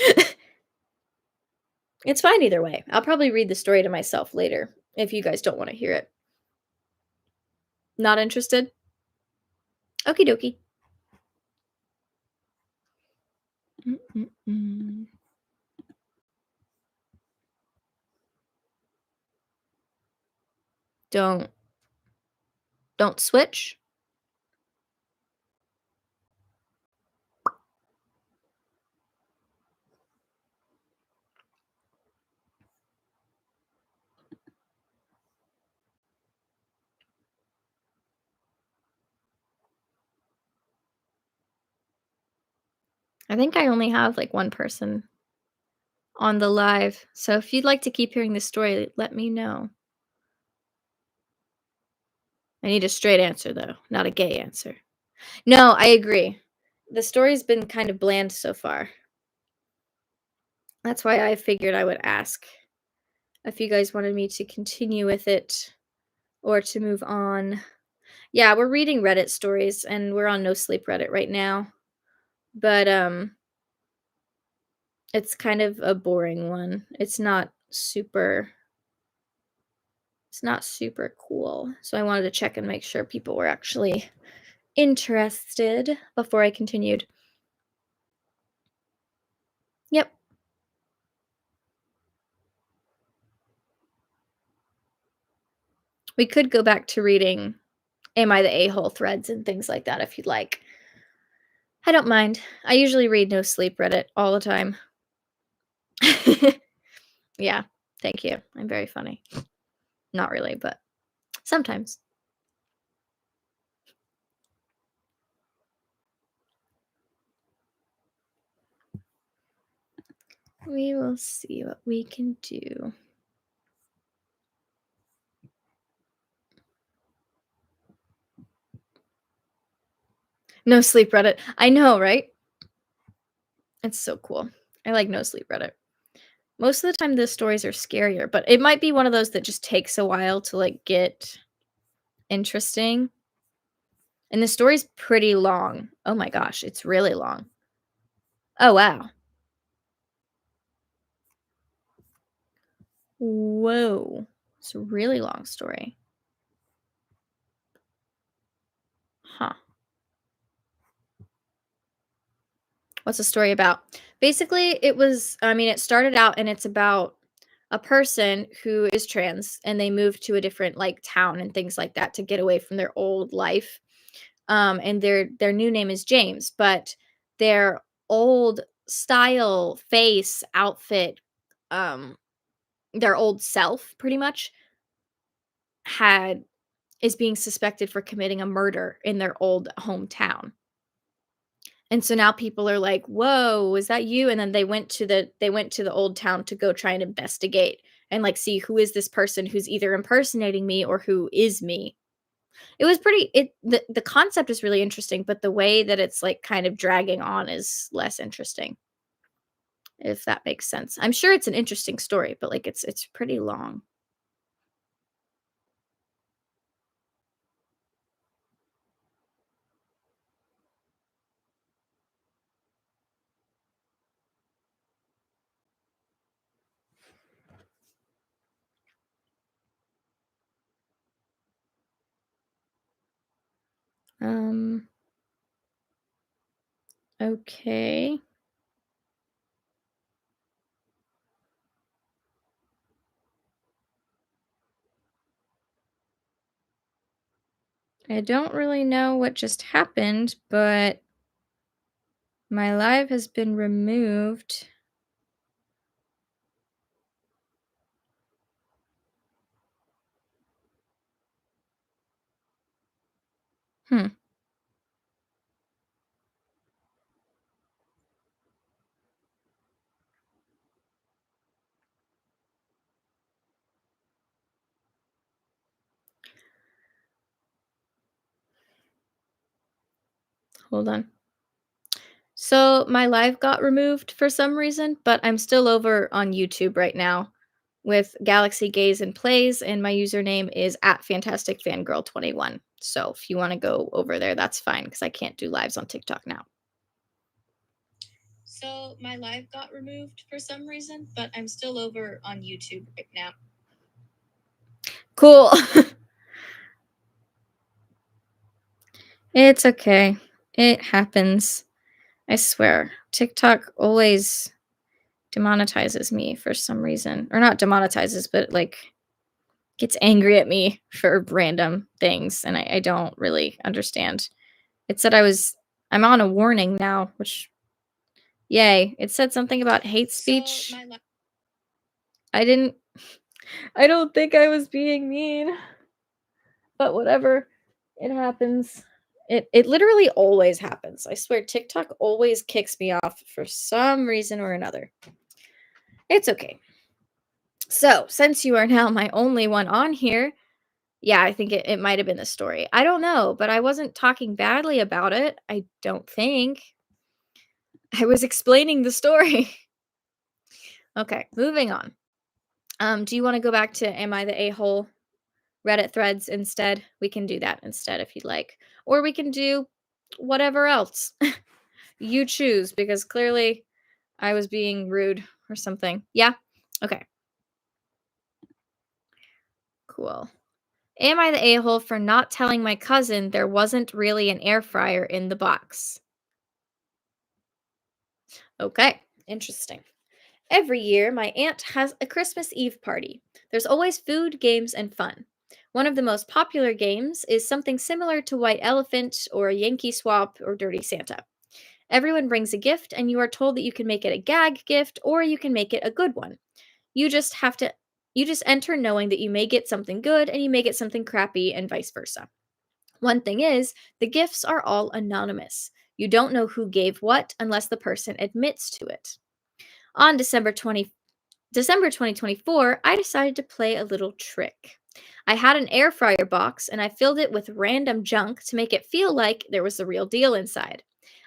It's fine either way. I'll probably read the story to myself later if you guys don't want to hear it. Not interested? Okie dokie. Mm-mm-mm. Don't don't switch. I think I only have, like, 1 person on the live, so if you'd like to keep hearing this story, let me know. I need a straight answer, though, not a gay answer. No, I agree. The story's been kind of bland so far. That's why I figured I would ask if you guys wanted me to continue with it or to move on. Yeah, we're reading Reddit stories, and we're on No Sleep Reddit right now, but, it's kind of a boring one. It's not super cool, so I wanted to check and make sure people were actually interested before I continued. Yep. We could go back to reading Am I the A-hole threads and things like that if you'd like. I don't mind. I usually read No Sleep Reddit all the time. Yeah, thank you. I'm very funny. Not really, but sometimes. We will see what we can do. No Sleep Reddit. I know, right? It's so cool. I like No Sleep Reddit. Most of the time, the stories are scarier, but it might be one of those that just takes a while to, like, get interesting, and the story's pretty long. Oh my gosh, it's really long. Oh, wow. Whoa. It's a really long story. Huh. What's the story about? Basically, it started out and it's about a person who is trans and they moved to a different, like, town and things like that to get away from their old life. And their new name is James, but their old style, face, outfit, um, their old self pretty much had is being suspected for committing a murder in their old hometown. And so now people are like, "Whoa, was that you?" And then they went to the old town to go try and investigate and, like, see who is this person who's either impersonating me or who is me. It was pretty it the concept is really interesting, but the way that it's, like, kind of dragging on is less interesting, if that makes sense. I'm sure it's an interesting story, but, like, it's pretty long. Um, okay. I don't really know what just happened, but my live has been removed. Hmm, hold on. So my live got removed for some reason, but I'm still over on YouTube right now with Galaxy Gaze and Plays, and my username is at Fantastic Fangirl 21. So if you want to go over there, that's fine because I can't do lives on TikTok now. So my live got removed for some reason, but I'm still over on YouTube right now. Cool. It's okay. It happens. I swear. TikTok always demonetizes me for some reason. Or not demonetizes, but, like, gets angry at me for random things, and I don't really understand. It said I'm on a warning now, which yay. It said something about hate speech. I didn't I don't think I was being mean, but whatever. It happens. It literally always happens. I swear TikTok always kicks me off for some reason or another. It's okay. So, since you are now my only one on here, yeah, I think it might have been the story. I don't know, but I wasn't talking badly about it. I don't think. I was explaining the story. Okay, moving on. Do you want to go back to Am I the A-hole Reddit threads instead? We can do that instead if you'd like. Or we can do whatever else. You choose because clearly I was being rude or something. Yeah? Okay, cool. Am I the a-hole for not telling my cousin there wasn't really an air fryer in the box? Okay, interesting. Every year, my aunt has a Christmas Eve party. There's always food, games, and fun. One of the most popular games is something similar to White Elephant or Yankee Swap or Dirty Santa. Everyone brings a gift, and you are told that you can make it a gag gift or you can make it a good one. You just have to you just enter knowing that you may get something good and you may get something crappy and vice versa. One thing is, the gifts are all anonymous. You don't know who gave what unless the person admits to it. On December 2024, I decided to play a little trick. I had an air fryer box and I filled it with random junk to make it feel like there was the real deal inside.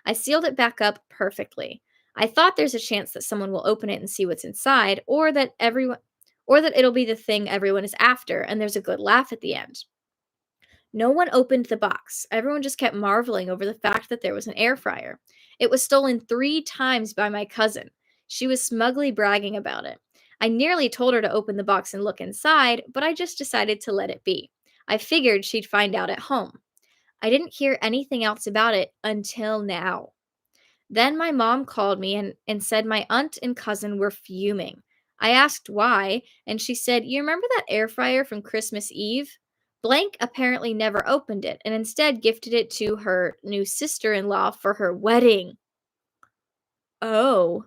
I sealed it back up perfectly. I thought there's a chance that someone will open it and see what's inside or that it'll be the thing everyone is after and there's a good laugh at the end. No one opened the box. Everyone just kept marveling over the fact that there was an air fryer. It was stolen 3 times by my cousin. She was smugly bragging about it. I nearly told her to open the box and look inside, but I just decided to let it be. I figured she'd find out at home. I didn't hear anything else about it until now. Then my mom called me and said my aunt and cousin were fuming. I asked why, and she said, "You remember that air fryer from Christmas Eve? Blank apparently never opened it and instead gifted it to her new sister in law for her wedding." Oh.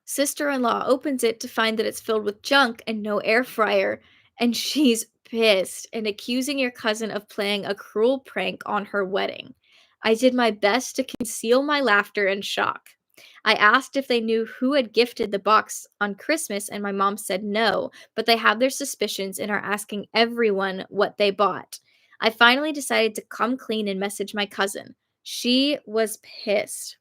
Sister in law opens it to find that it's filled with junk and no air fryer, and she's pissed and accusing your cousin of playing a cruel prank on her wedding. I did my best to conceal my laughter and shock. I asked if they knew who had gifted the box on Christmas, and my mom said no, but they have their suspicions and are asking everyone what they bought. I finally decided to come clean and message my cousin. She was pissed.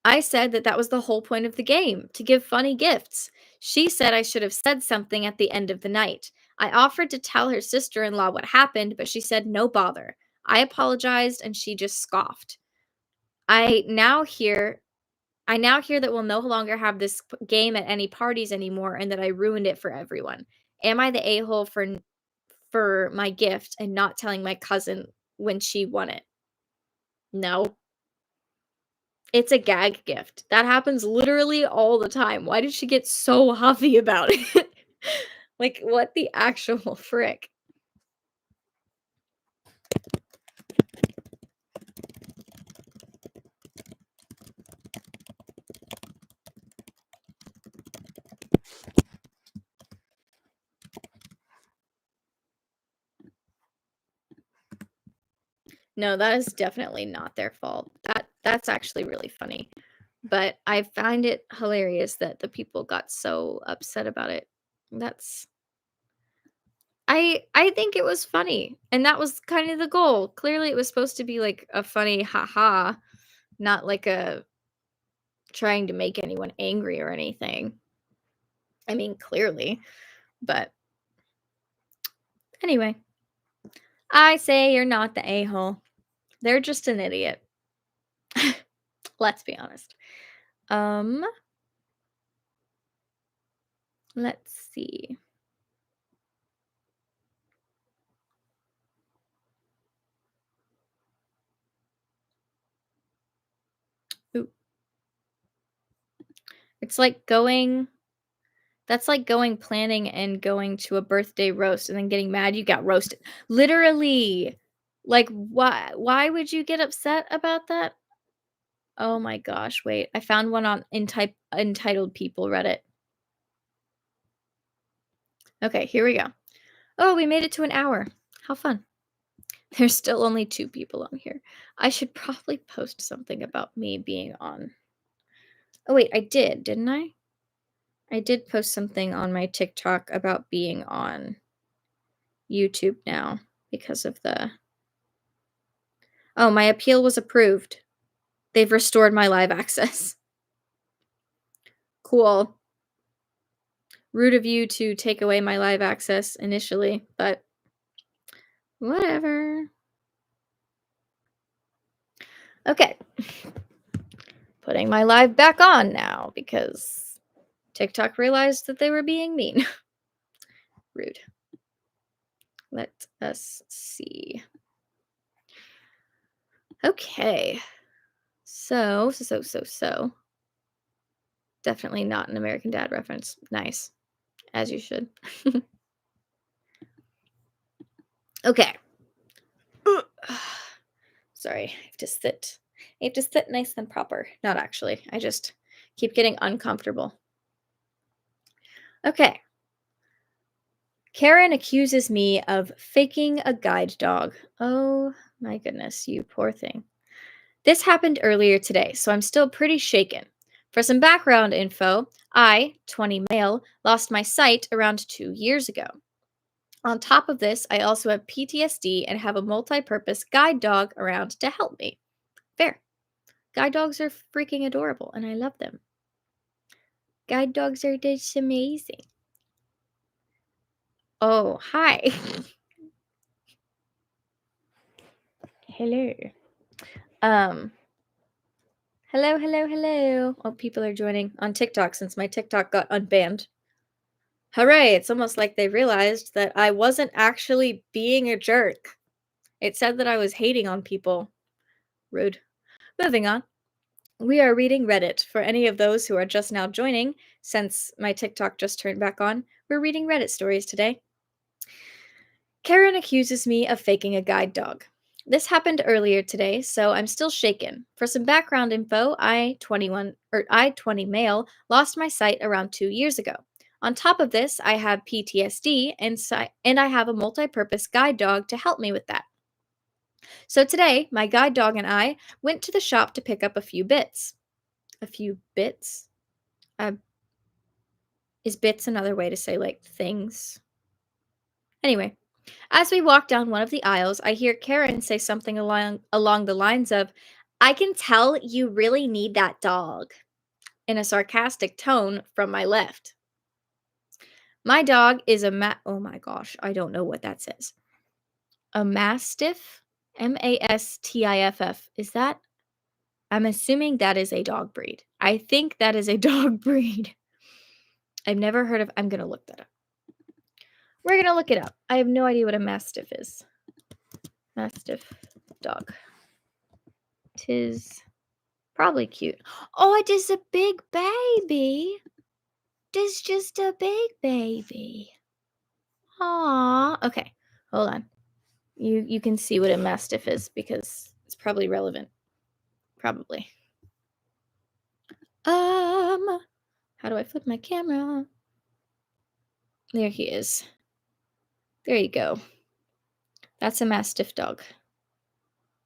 I said that that was the whole point of the game, to give funny gifts. She said I should have said something at the end of the night. I offered to tell her sister in law what happened, but she said no bother. I apologized and she just scoffed. I now hear I now hear that we'll no longer have this game at any parties anymore and that I ruined it for everyone. Am I the a-hole for my gift and not telling my cousin when she won it? No. It's a gag gift. That happens literally all the time. Why did she get so huffy about it? Like, what the actual frick? No, that is definitely not their fault. That's actually really funny. But I find it hilarious that the people got so upset about it. That's I think it was funny, and that was kind of the goal. Clearly, it was supposed to be like a funny haha, not like a trying to make anyone angry or anything. I mean, clearly, but anyway, I say you're not the a-hole. They're just an idiot. Let's be honest. Um, let's see. Ooh, it's like going that's like going planning and going to a birthday roast and then getting mad you got roasted. Literally. Like why would you get upset about that? Oh my gosh, wait. I found one on entitled people Reddit. Okay, here we go. Oh, we made it to an hour. How fun. There's still only 2 people on here. I should probably post something about me being on. Oh, wait, I did, didn't I? I did post something on my TikTok about being on YouTube now because of the. Oh, my appeal was approved. They've restored my live access. Cool. Rude of you to take away my live access initially, but whatever. Okay. Putting my live back on now because TikTok realized that they were being mean. Rude. Let us see. Okay. So. Definitely not an American Dad reference. Nice. As you should. Okay. Sorry, I have to sit. I have to sit nice and proper. Not actually. I just keep getting uncomfortable. Okay. Karen accuses me of faking a guide dog. Oh my goodness, you poor thing. This happened earlier today, so I'm still pretty shaken. For some background info, I, 20 male, lost my sight around 2 years ago. On top of this, I also have PTSD and have a multi purpose guide dog around to help me. Fair. Guide dogs are freaking adorable, and I love them. Guide dogs are just amazing. Oh, hi. Hello. Um, hello. Oh, people are joining on TikTok since my TikTok got unbanned. Hooray, it's almost like they realized that I wasn't actually being a jerk. It said that I was hating on people. Rude. Moving on. We are reading Reddit. For any of those who are just now joining, since my TikTok just turned back on, we're reading Reddit stories today. Karen accuses me of faking a guide dog. This happened earlier today, so I'm still shaken. For some background info, I, 20 male, lost my sight around 2 years ago. On top of this, I have PTSD and I have a multi-purpose guide dog to help me with that. So today, my guide dog and I went to the shop to pick up a few bits. A few bits? Uh, is bits another way to say like things? Anyway, as we walk down one of the aisles, I hear Karen say something along the lines of, "I can tell you really need that dog," in a sarcastic tone from my left. My dog is oh my gosh, I don't know what that says. A mastiff? Mastiff. Is that? I'm assuming that is a dog breed. I think that is a dog breed. I've never heard of. I'm going to look that up. We're going to look it up. I have no idea what a mastiff is. Mastiff dog. Tis probably cute. Oh, it is a big baby. It's just a big baby. Aw. Okay, hold on. You can see what a mastiff is because it's probably relevant. Probably. How do I flip my camera? There he is. There you go. That's a mastiff dog.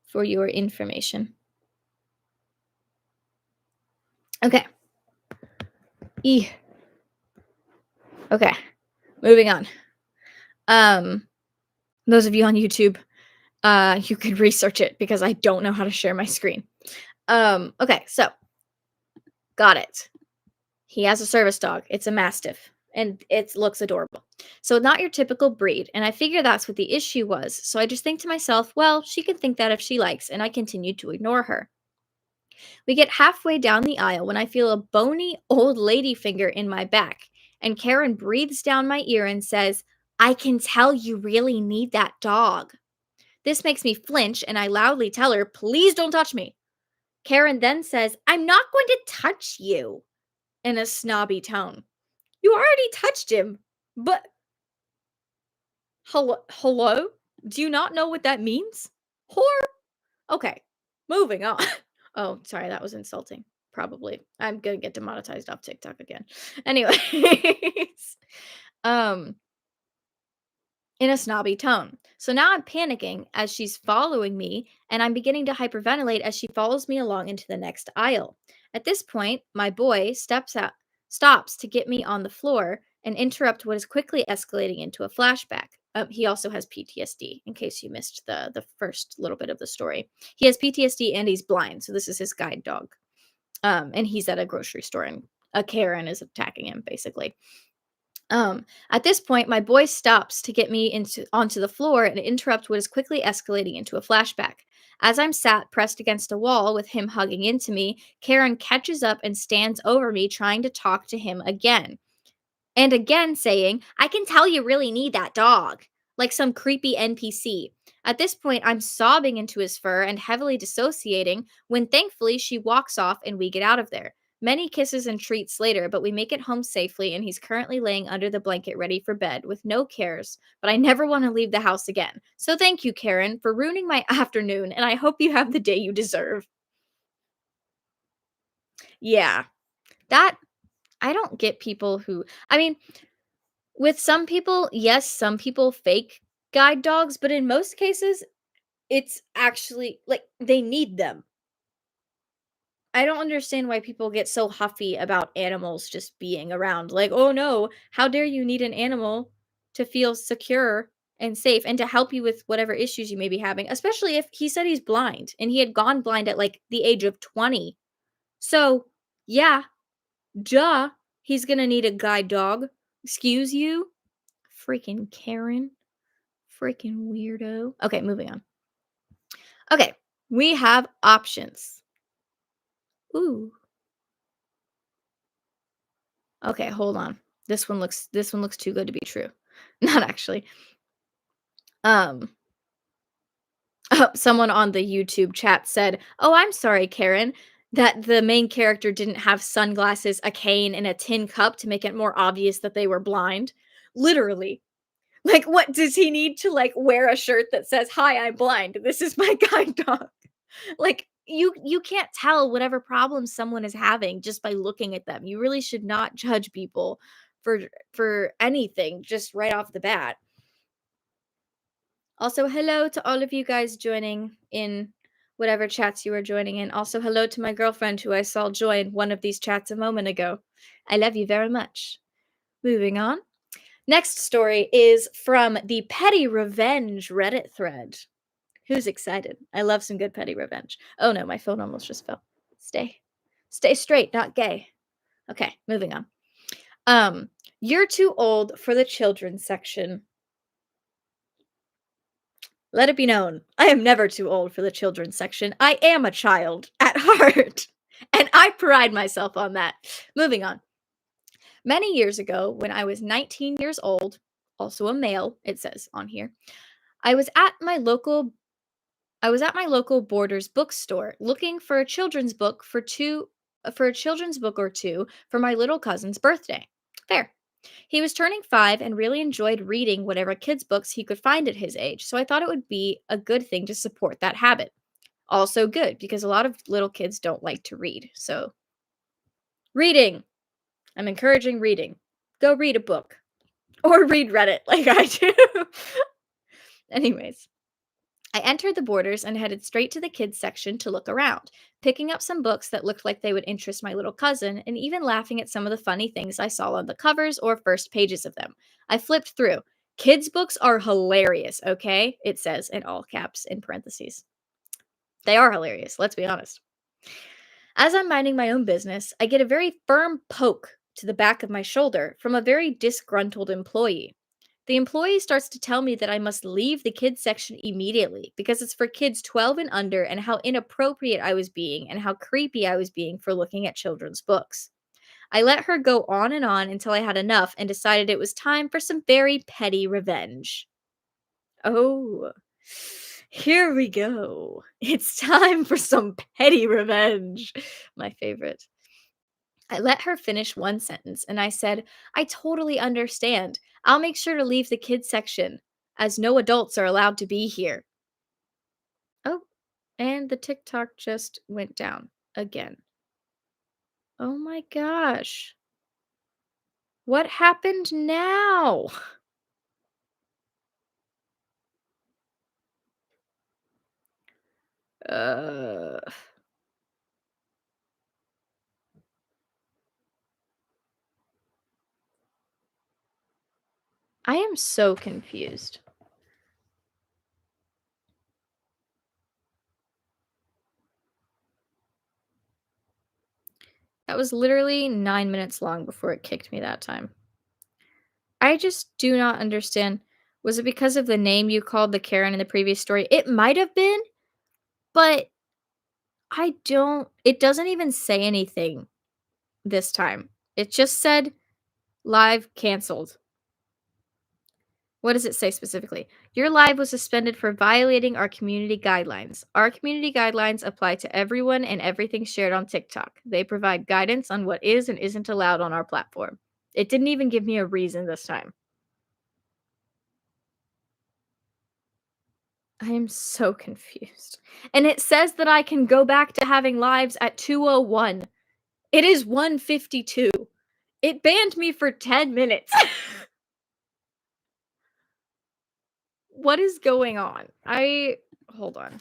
For your information. Okay. Okay. Moving on. Those of you on YouTube, you can research it because I don't know how to share my screen. Okay, so got it. He has a service dog. It's a mastiff, and it looks adorable. So not your typical breed, and I figure that's what the issue was. So I just think to myself, well, she can think that if she likes, and I continue to ignore her. We get halfway down the aisle when I feel a bony old lady finger in my back, and Karen breathes down my ear and says, "I can tell you really need that dog." This makes me flinch, and I loudly tell her, "Please don't touch me." Karen then says, "I'm not going to touch you," in a snobby tone. You already touched him, but hello? Do you not know what that means? Whore? Okay, moving on. Oh, sorry, that was insulting. Probably. I'm gonna get demonetized off TikTok again. Anyways, um, in a snobby tone. So now I'm panicking as she's following me, and I'm beginning to hyperventilate as she follows me along into the next aisle. At this point, my boy stops to get me on the floor and interrupt what is quickly escalating into a flashback. He also has PTSD, in case you missed the first little bit of the story. He has PTSD and he's blind, so this is his guide dog. And he's at a grocery store, and a Karen is attacking him, basically. At this point, my boy stops to get me into onto the floor and interrupt what is quickly escalating into a flashback. As I'm sat pressed against a wall with him hugging into me, Karen catches up and stands over me, trying to talk to him again. And again saying, "I can tell you really need that dog," like some creepy NPC. At this point, I'm sobbing into his fur and heavily dissociating when thankfully she walks off and we get out of there. Many kisses and treats later, but we make it home safely and he's currently laying under the blanket ready for bed with no cares. But I never want to leave the house again. So thank you, Karen, for ruining my afternoon, and I hope you have the day you deserve. Yeah, that I don't get people who, I mean, with some people, yes, some people fake guide dogs, but in most cases, it's actually like they need them. I don't understand why people get so huffy about animals just being around. Like, oh no, how dare you need an animal to feel secure and safe and to help you with whatever issues you may be having, especially if he said he's blind and he had gone blind at like the age of 20. So, yeah, duh, he's gonna need a guide dog. Excuse you? Freaking Karen. Freaking weirdo. Okay, moving on. Okay, we have options. Ooh. Okay, hold on. This one looks too good to be true. Not actually. Um someone on the YouTube chat said, "Oh, I'm sorry, Karen, that the main character didn't have sunglasses, a cane, and a tin cup to make it more obvious that they were blind." Literally. Like, what does he need to like wear a shirt that says, "Hi, I'm blind. This is my guide dog." Like, you can't tell whatever problems someone is having just by looking at them. You really should not judge people for anything just right off the bat. Also, hello to all of you guys joining in whatever chats you are joining in. Also, hello to my girlfriend who I saw join one of these chats a moment ago. I love you very much. Moving on. Next story is from the Petty Revenge Reddit thread. Who's excited? I love some good petty revenge. Oh no, my phone almost just fell. Stay. Stay straight, not gay. Okay, moving on. You're too old for the children's section. Let it be known, I am never too old for the children's section. I am a child at heart. And I pride myself on that. Moving on. Many years ago, when I was 19 years old, also a male, it says on here, I was at my local I was at my local Borders bookstore looking for a children's book for a children's book or two for my little cousin's birthday. Fair. He was turning 5 and really enjoyed reading whatever kids books he could find at his age, so I thought it would be a good thing to support that habit. Also good because a lot of little kids don't like to read. So, reading. I'm encouraging reading. Go read a book or read Reddit like I do. Anyways, I entered the Borders and headed straight to the kids section to look around, picking up some books that looked like they would interest my little cousin, and even laughing at some of the funny things I saw on the covers or first pages of them. I flipped through. Kids' books are hilarious, okay? It says in all caps in parentheses. They are hilarious, let's be honest. As I'm minding my own business, I get a very firm poke to the back of my shoulder from a very disgruntled employee. The employee starts to tell me that I must leave the kids section immediately because it's for kids 12 and under, and how inappropriate I was being and how creepy I was being for looking at children's books. I let her go on until I had enough and decided it was time for some very petty revenge. Oh, here we go. It's time for some petty revenge. My favorite. I let her finish one sentence and I said, "I totally understand. I'll make sure to leave the kids section, as no adults are allowed to be here." Oh, and the TikTok just went down again. Oh my gosh. What happened now? Uh, I am so confused. That was literally 9 minutes long before it kicked me that time. I just do not understand. Was it because of the name you called the Karen in the previous story? It might have been, but I don't it doesn't even say anything this time. It just said live canceled. What does it say specifically? Your live was suspended for violating our community guidelines. Our community guidelines apply to everyone and everything shared on TikTok. They provide guidance on what is and isn't allowed on our platform. It didn't even give me a reason this time. I am so confused. And it says that I can go back to having lives at 2:01. It is 1:52. It banned me for 10 minutes. What is going on? Hold on.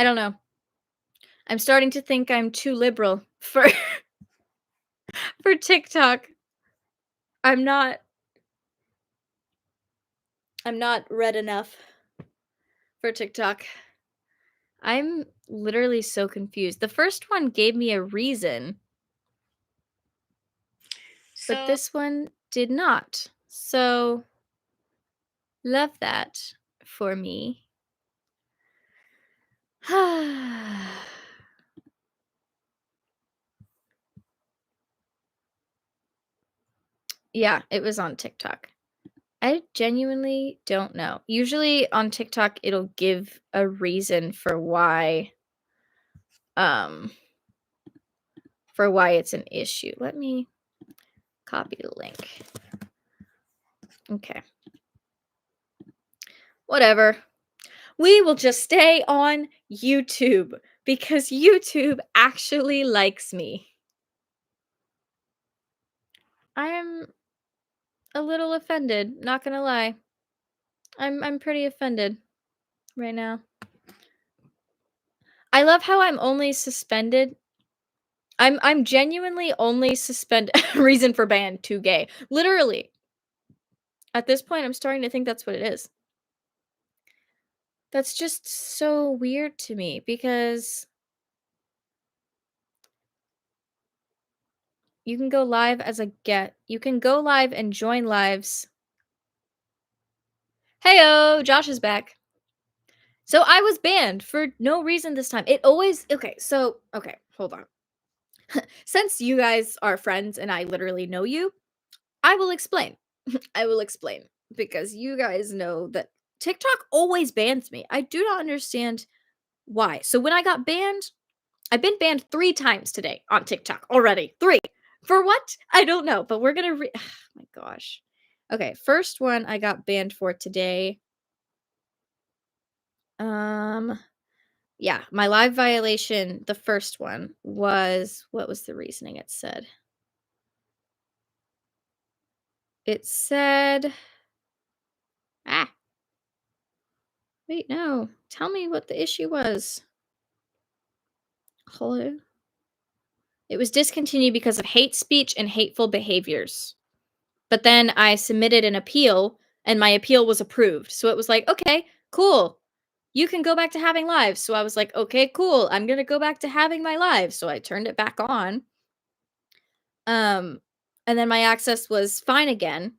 I don't know. I'm starting to think I'm too liberal for for TikTok. I'm not I'm not red enough for TikTok. I'm literally so confused. The first one gave me a reason, but So this one did not. So, love that for me. Yeah, it was on TikTok. I genuinely don't know. Usually on TikTok, it'll give a reason um, for why it's an issue. Let me copy the link. Okay. Whatever. We will just stay on YouTube because YouTube actually likes me. I'm a little offended, not gonna lie. I'm pretty offended right now. I love how I'm only suspended. I'm genuinely only suspend reason for ban too gay. Literally. At this point, I'm starting to think that's what it is. That's just so weird to me because you can go live as a get. You can go live and join lives. Heyo, Josh is back. So I was banned for no reason this time. It always okay, hold on. Since you guys are friends and I literally know you, I will explain. I will explain because you guys know that TikTok always bans me. I do not understand why. So when I got banned, I've been banned 3 times today on TikTok already. 3. For what? I don't know, but we're gonna my gosh. Okay, first one I got banned for today. Um, yeah, my live violation, the first one was what was the reasoning it said? It said ah, wait, no. Tell me what the issue was. Hello? It was discontinued because of hate speech and hateful behaviors. But then I submitted an appeal and my appeal was approved. So it was like, "Okay, cool. You can go back to having lives." So I was like, "Okay, cool. I'm going to go back to having my lives." So I turned it back on. Um and then my access was fine again.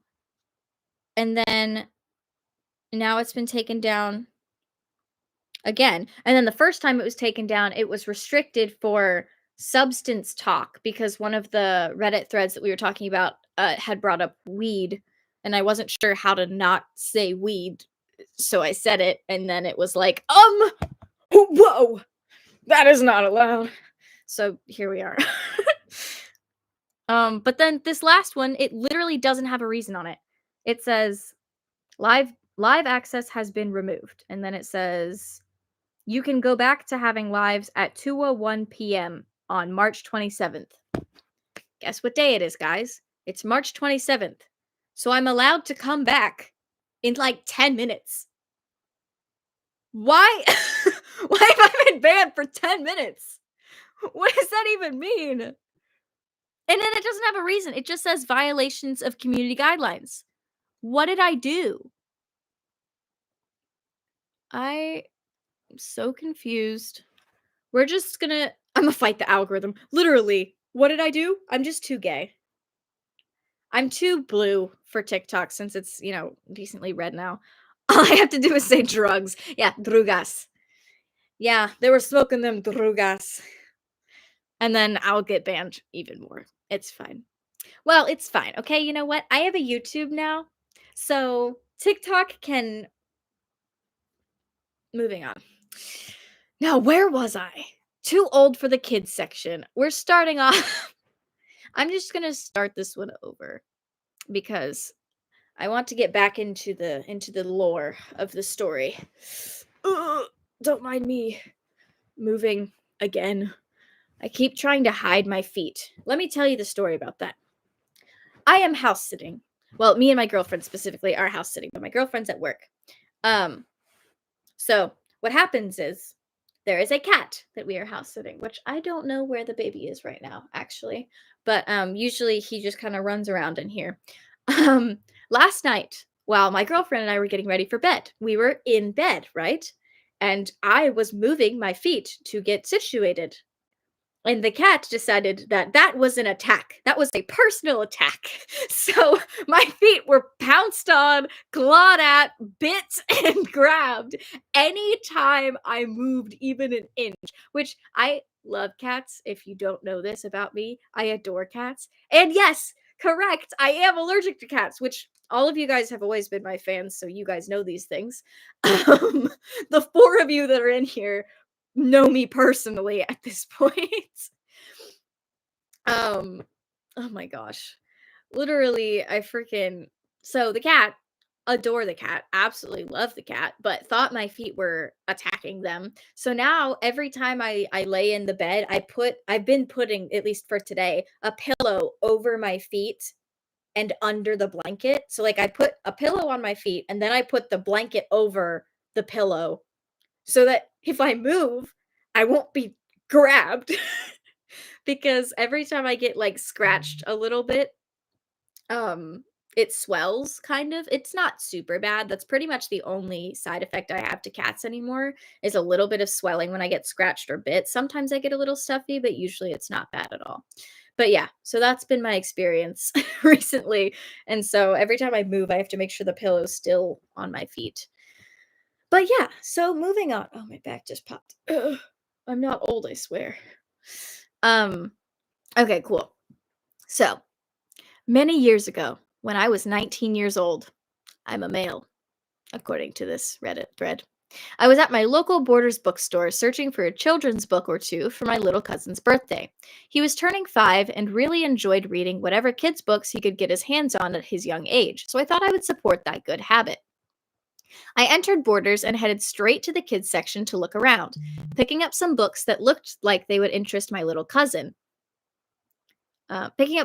And then now it's been taken down again. And then the first time it was taken down, it was restricted for substance talk because one of the Reddit threads that we were talking about had brought up weed, and I wasn't sure how to not say weed, so I said it, and then it was like, whoa, that is not allowed. So here we are. But then this last one, it literally doesn't have a reason on it. It says live access has been removed, and then it says you can go back to having lives at 2:01 p.m. on March 27th. Guess what day it is, guys? It's March 27th. So I'm allowed to come back in like 10 minutes. Why? Why have I been banned for 10 minutes? What does that even mean? And then it doesn't have a reason. It just says violations of community guidelines. What did I do? I am so confused. I'm gonna fight the algorithm. Literally. What did I do? I'm just too gay. I'm too blue for TikTok since it's, decently red now. All I have to do is say drugs. Yeah, drugas. Yeah, they were smoking them drugas. And then I'll get banned even more. It's fine. Well, it's fine. Okay, you know what? I have a YouTube now. So TikTok can. Moving on. Now, where was I? Too old for the kids section. We're starting off. I'm just gonna start this one over because I want to get back into the lore of the story. Ugh, don't mind me moving again. I keep trying to hide my feet. Let me tell you the story about that. I am house sitting. Well, me and my girlfriend specifically are house sitting, but my girlfriend's at work. So what happens is there is a cat that we are house sitting, which I don't know where the baby is right now, actually. But usually he just kind of runs around in here. Um, Last night, while my girlfriend and I were getting ready for bed, we were in bed, right? And I was moving my feet to get situated. And the cat decided that that was an attack. That was a personal attack. So my feet were pounced on, clawed at, bit, and grabbed anytime I moved even an inch, which I love cats. If you don't know this about me, I adore cats. And yes, correct, I am allergic to cats, which all of you guys have always been my fans, so you guys know these things. The four of you that are in here know me personally at this point. Um, oh my gosh. Literally, I freaking so the cat, adore the cat, absolutely love the cat, but thought my feet were attacking them. So now every time I lay in the bed, I've been putting, at least for today, a pillow over my feet and under the blanket. So like I put a pillow on my feet and then I put the blanket over the pillow so that if I move, I won't be grabbed. Because every time I get like scratched a little bit, um it swells kind of. It's not super bad. That's pretty much the only side effect I have to cats anymore is a little bit of swelling when I get scratched or bit. Sometimes I get a little stuffy, but usually it's not bad at all. But yeah, so that's been my experience recently. And so every time I move, I have to make sure the pillow's still on my feet. But yeah, so moving on. Oh, my back just popped. Ugh, I'm not old, I swear. Um, okay, cool. So, many years ago, when I was 19 years old, I'm a male, according to this Reddit thread. I was at my local Borders bookstore searching for a children's book or two for my little cousin's birthday. He was turning 5 and really enjoyed reading whatever kids' books he could get his hands on at his young age, so I thought I would support that good habit. I entered Borders and headed straight to the kids section to look around, picking up some books that looked like they would interest my little cousin. Picking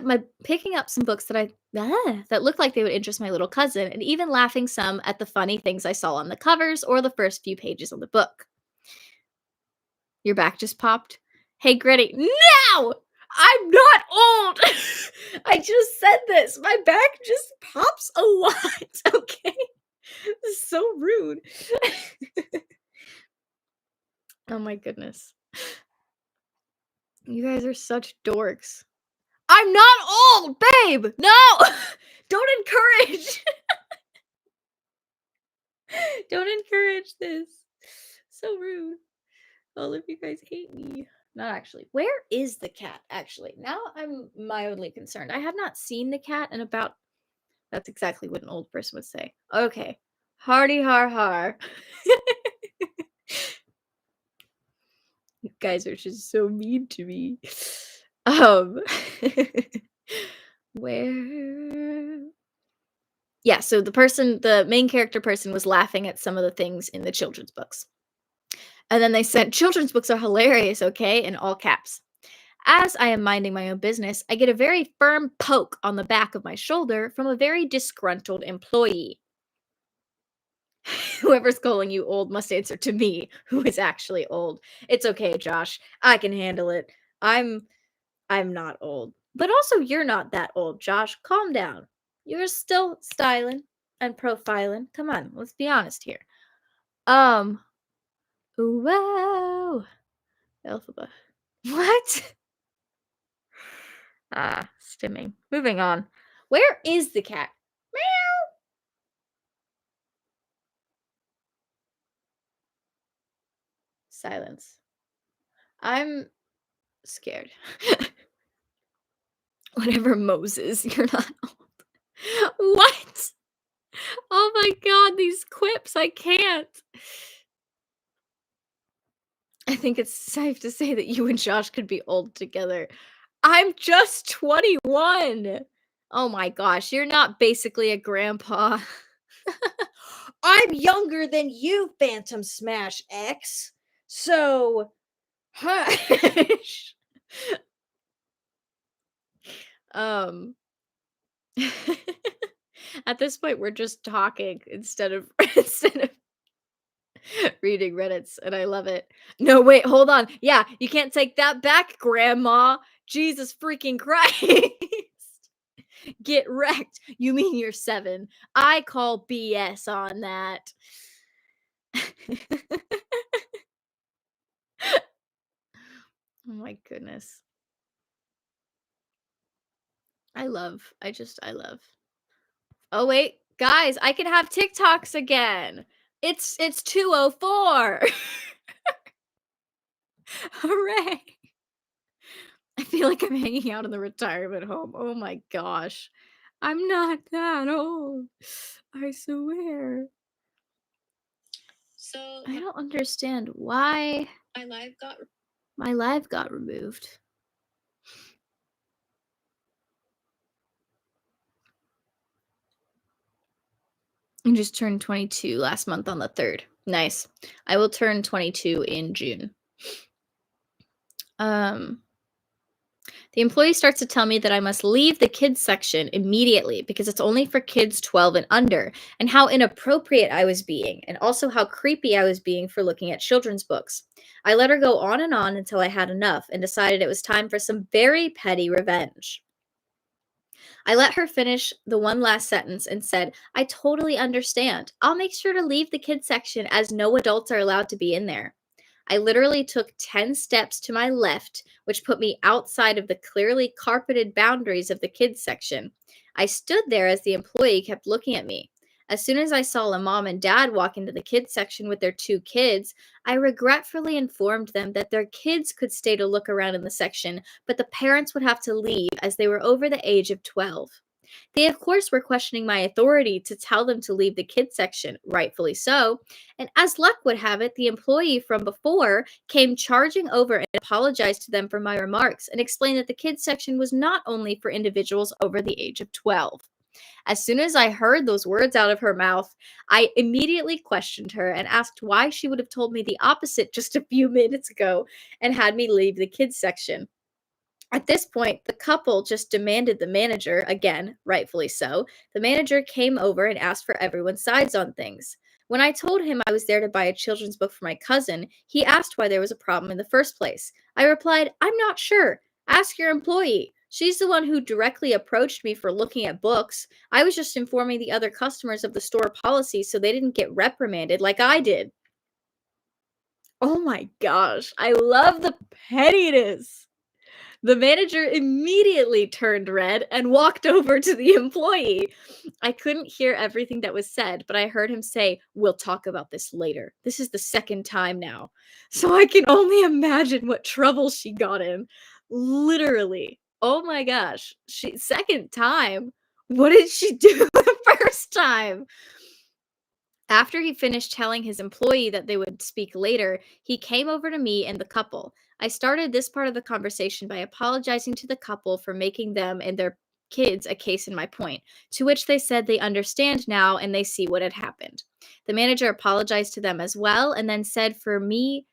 up some books that looked like they would interest my little cousin, and even laughing some at the funny things I saw on the covers or the first few pages of the book. Your back just popped. Hey, Gritty. No! I'm not old! I just said this. My back just pops a lot, okay? This is so rude. Oh my goodness. You guys are such dorks. I'm not old, babe! No! Don't encourage! Don't encourage this. So rude. All of you guys hate me. Not actually. Where is the cat, actually? Now I'm mildly concerned. I have not seen the cat in about that's exactly what an old person would say. Okay. Hardy har har. You guys are just so mean to me. Um where yeah, so the main character person was laughing at some of the things in the children's books. And then they said, "Children's books are hilarious, okay?" in all caps. As I am minding my own business, I get a very firm poke on the back of my shoulder from a very disgruntled employee. Whoever's calling you old must answer to me, who is actually old. It's okay, Josh. I can handle it. I'm I'm not old. But also you're not that old, Josh. Calm down. You're still styling and profiling. Come on, let's be honest here. Um, wow. Alphabet. What? Ah, stimming. Moving on. Where is the cat? Meow. Silence. I'm scared. Whatever Moses, you're not old. What? Oh my god, these quips, I can't. I think it's safe to say that you and Josh could be old together. I'm just 21. Oh my gosh, you're not basically a grandpa. I'm younger than you, Phantom Smash X. So, hush. Um, at this point, we're just talking instead of instead of reading Reddits, and I love it. No, wait, hold on. Yeah, you can't take that back, Grandma. Jesus freaking Christ. Get wrecked. You mean you're 7. I call BS on that. Oh my goodness. I love. Oh wait, guys, I can have TikToks again. It's 2:04. Hooray. I feel like I'm hanging out in the retirement home. Oh my gosh. I'm not that old. I swear. So I don't understand why my live got removed. I just turned 22 last month on the 3rd. Nice. I will turn 22 in June. Um The employee starts to tell me that I must leave the kids section immediately because it's only for kids 12 and under, and how inappropriate I was being, and also how creepy I was being for looking at children's books. I let her go on and on until I had enough and decided it was time for some very petty revenge. I let her finish the one last sentence and said, "I totally understand. I'll make sure to leave the kids section as no adults are allowed to be in there." I literally took 10 steps to my left, which put me outside of the clearly carpeted boundaries of the kids section. I stood there as the employee kept looking at me. As soon as I saw a mom and dad walk into the kids section with their 2 kids, I regretfully informed them that their kids could stay to look around in the section, but the parents would have to leave as they were over the age of 12. They, of course, were questioning my authority to tell them to leave the kids section, rightfully so. And as luck would have it, the employee from before came charging over and apologized to them for my remarks and explained that the kids section was not only for individuals over the age of 12. As soon as I heard those words out of her mouth, I immediately questioned her and asked why she would have told me the opposite just a few minutes ago and had me leave the kids section. At this point, the couple just demanded the manager, again, rightfully so. The manager came over and asked for everyone's sides on things. When I told him I was there to buy a children's book for my cousin, he asked why there was a problem in the first place. I replied, "I'm not sure. Ask your employee. She's the one who directly approached me for looking at books. I was just informing the other customers of the store policy so they didn't get reprimanded like I did." Oh my gosh. I love the pettiness. The manager immediately turned red and walked over to the employee. I couldn't hear everything that was said, but I heard him say, "We'll talk about this later." This is the second time now. So I can only imagine what trouble she got in. Literally. Oh my gosh. She second time? What did she do the first time? After he finished telling his employee that they would speak later, he came over to me and the couple. I started this part of the conversation by apologizing to the couple for making them and their kids a case in my point, to which they said they understand now and they see what had happened. The manager apologized to them as well and then said for me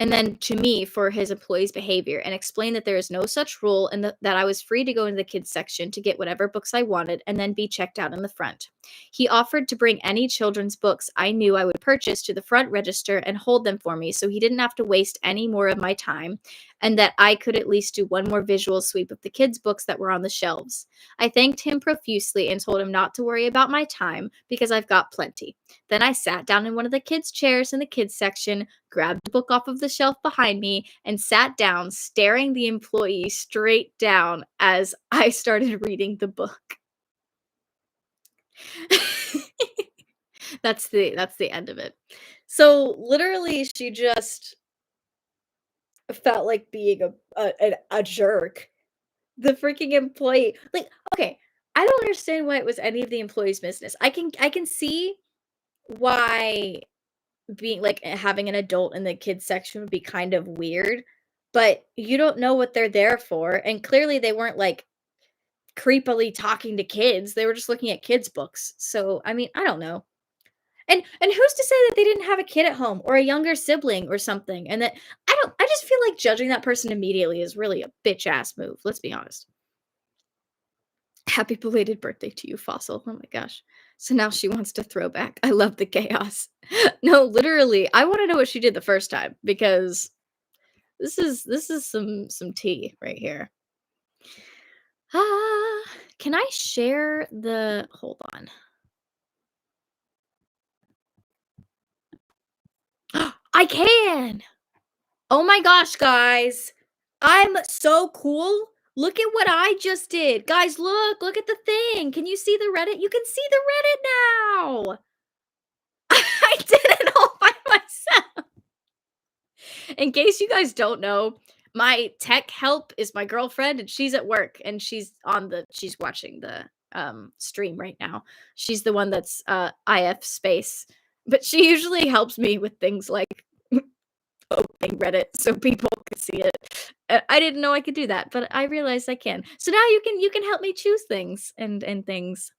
and then to me for his employees' behavior and explained that there is no such rule and that I was free to go into the kids section to get whatever books I wanted and then be checked out in the front. He offered to bring any children's books I knew I would purchase to the front register and hold them for me so he didn't have to waste any more of my time and that I could at least do one more visual sweep of the kids' books that were on the shelves. I thanked him profusely and told him not to worry about my time because I've got plenty. Then I sat down in one of the kids' chairs in the kids section, grabbed a book off of the shelf behind me, and sat down, staring the employee straight down as I started reading the book. That's the end of it. So literally she just felt like being a jerk. The freaking employee like, okay, I don't understand why it was any of the employee's business. I can see why being like, having an adult in the kids section would be kind of weird, but you don't know what they're there for, and clearly they weren't, like, creepily talking to kids, they were just looking at kids' books, so, I mean, I don't know. And who's to say that they didn't have a kid at home or a younger sibling or something, and that I just feel like judging that person immediately is really a bitch ass move, let's be honest. Happy belated birthday to you, Fossil. Oh my gosh. So now she wants to throw back. I love the chaos. No, literally, I wanna know what she did the first time because this is some tea right here. Ah, can I share the hold on. I can! Oh my gosh, guys. I'm so cool. Look at what I just did. Guys, look at the thing. Can you see the Reddit? You can see the Reddit now. I did it all by myself. In case you guys don't know, my tech help is my girlfriend and she's at work and she's watching the stream right now. She's the one that's IF space. But she usually helps me with things like opening Reddit so people can see it. I didn't know I could do that, but I realized I can. So now you can help me choose things and things.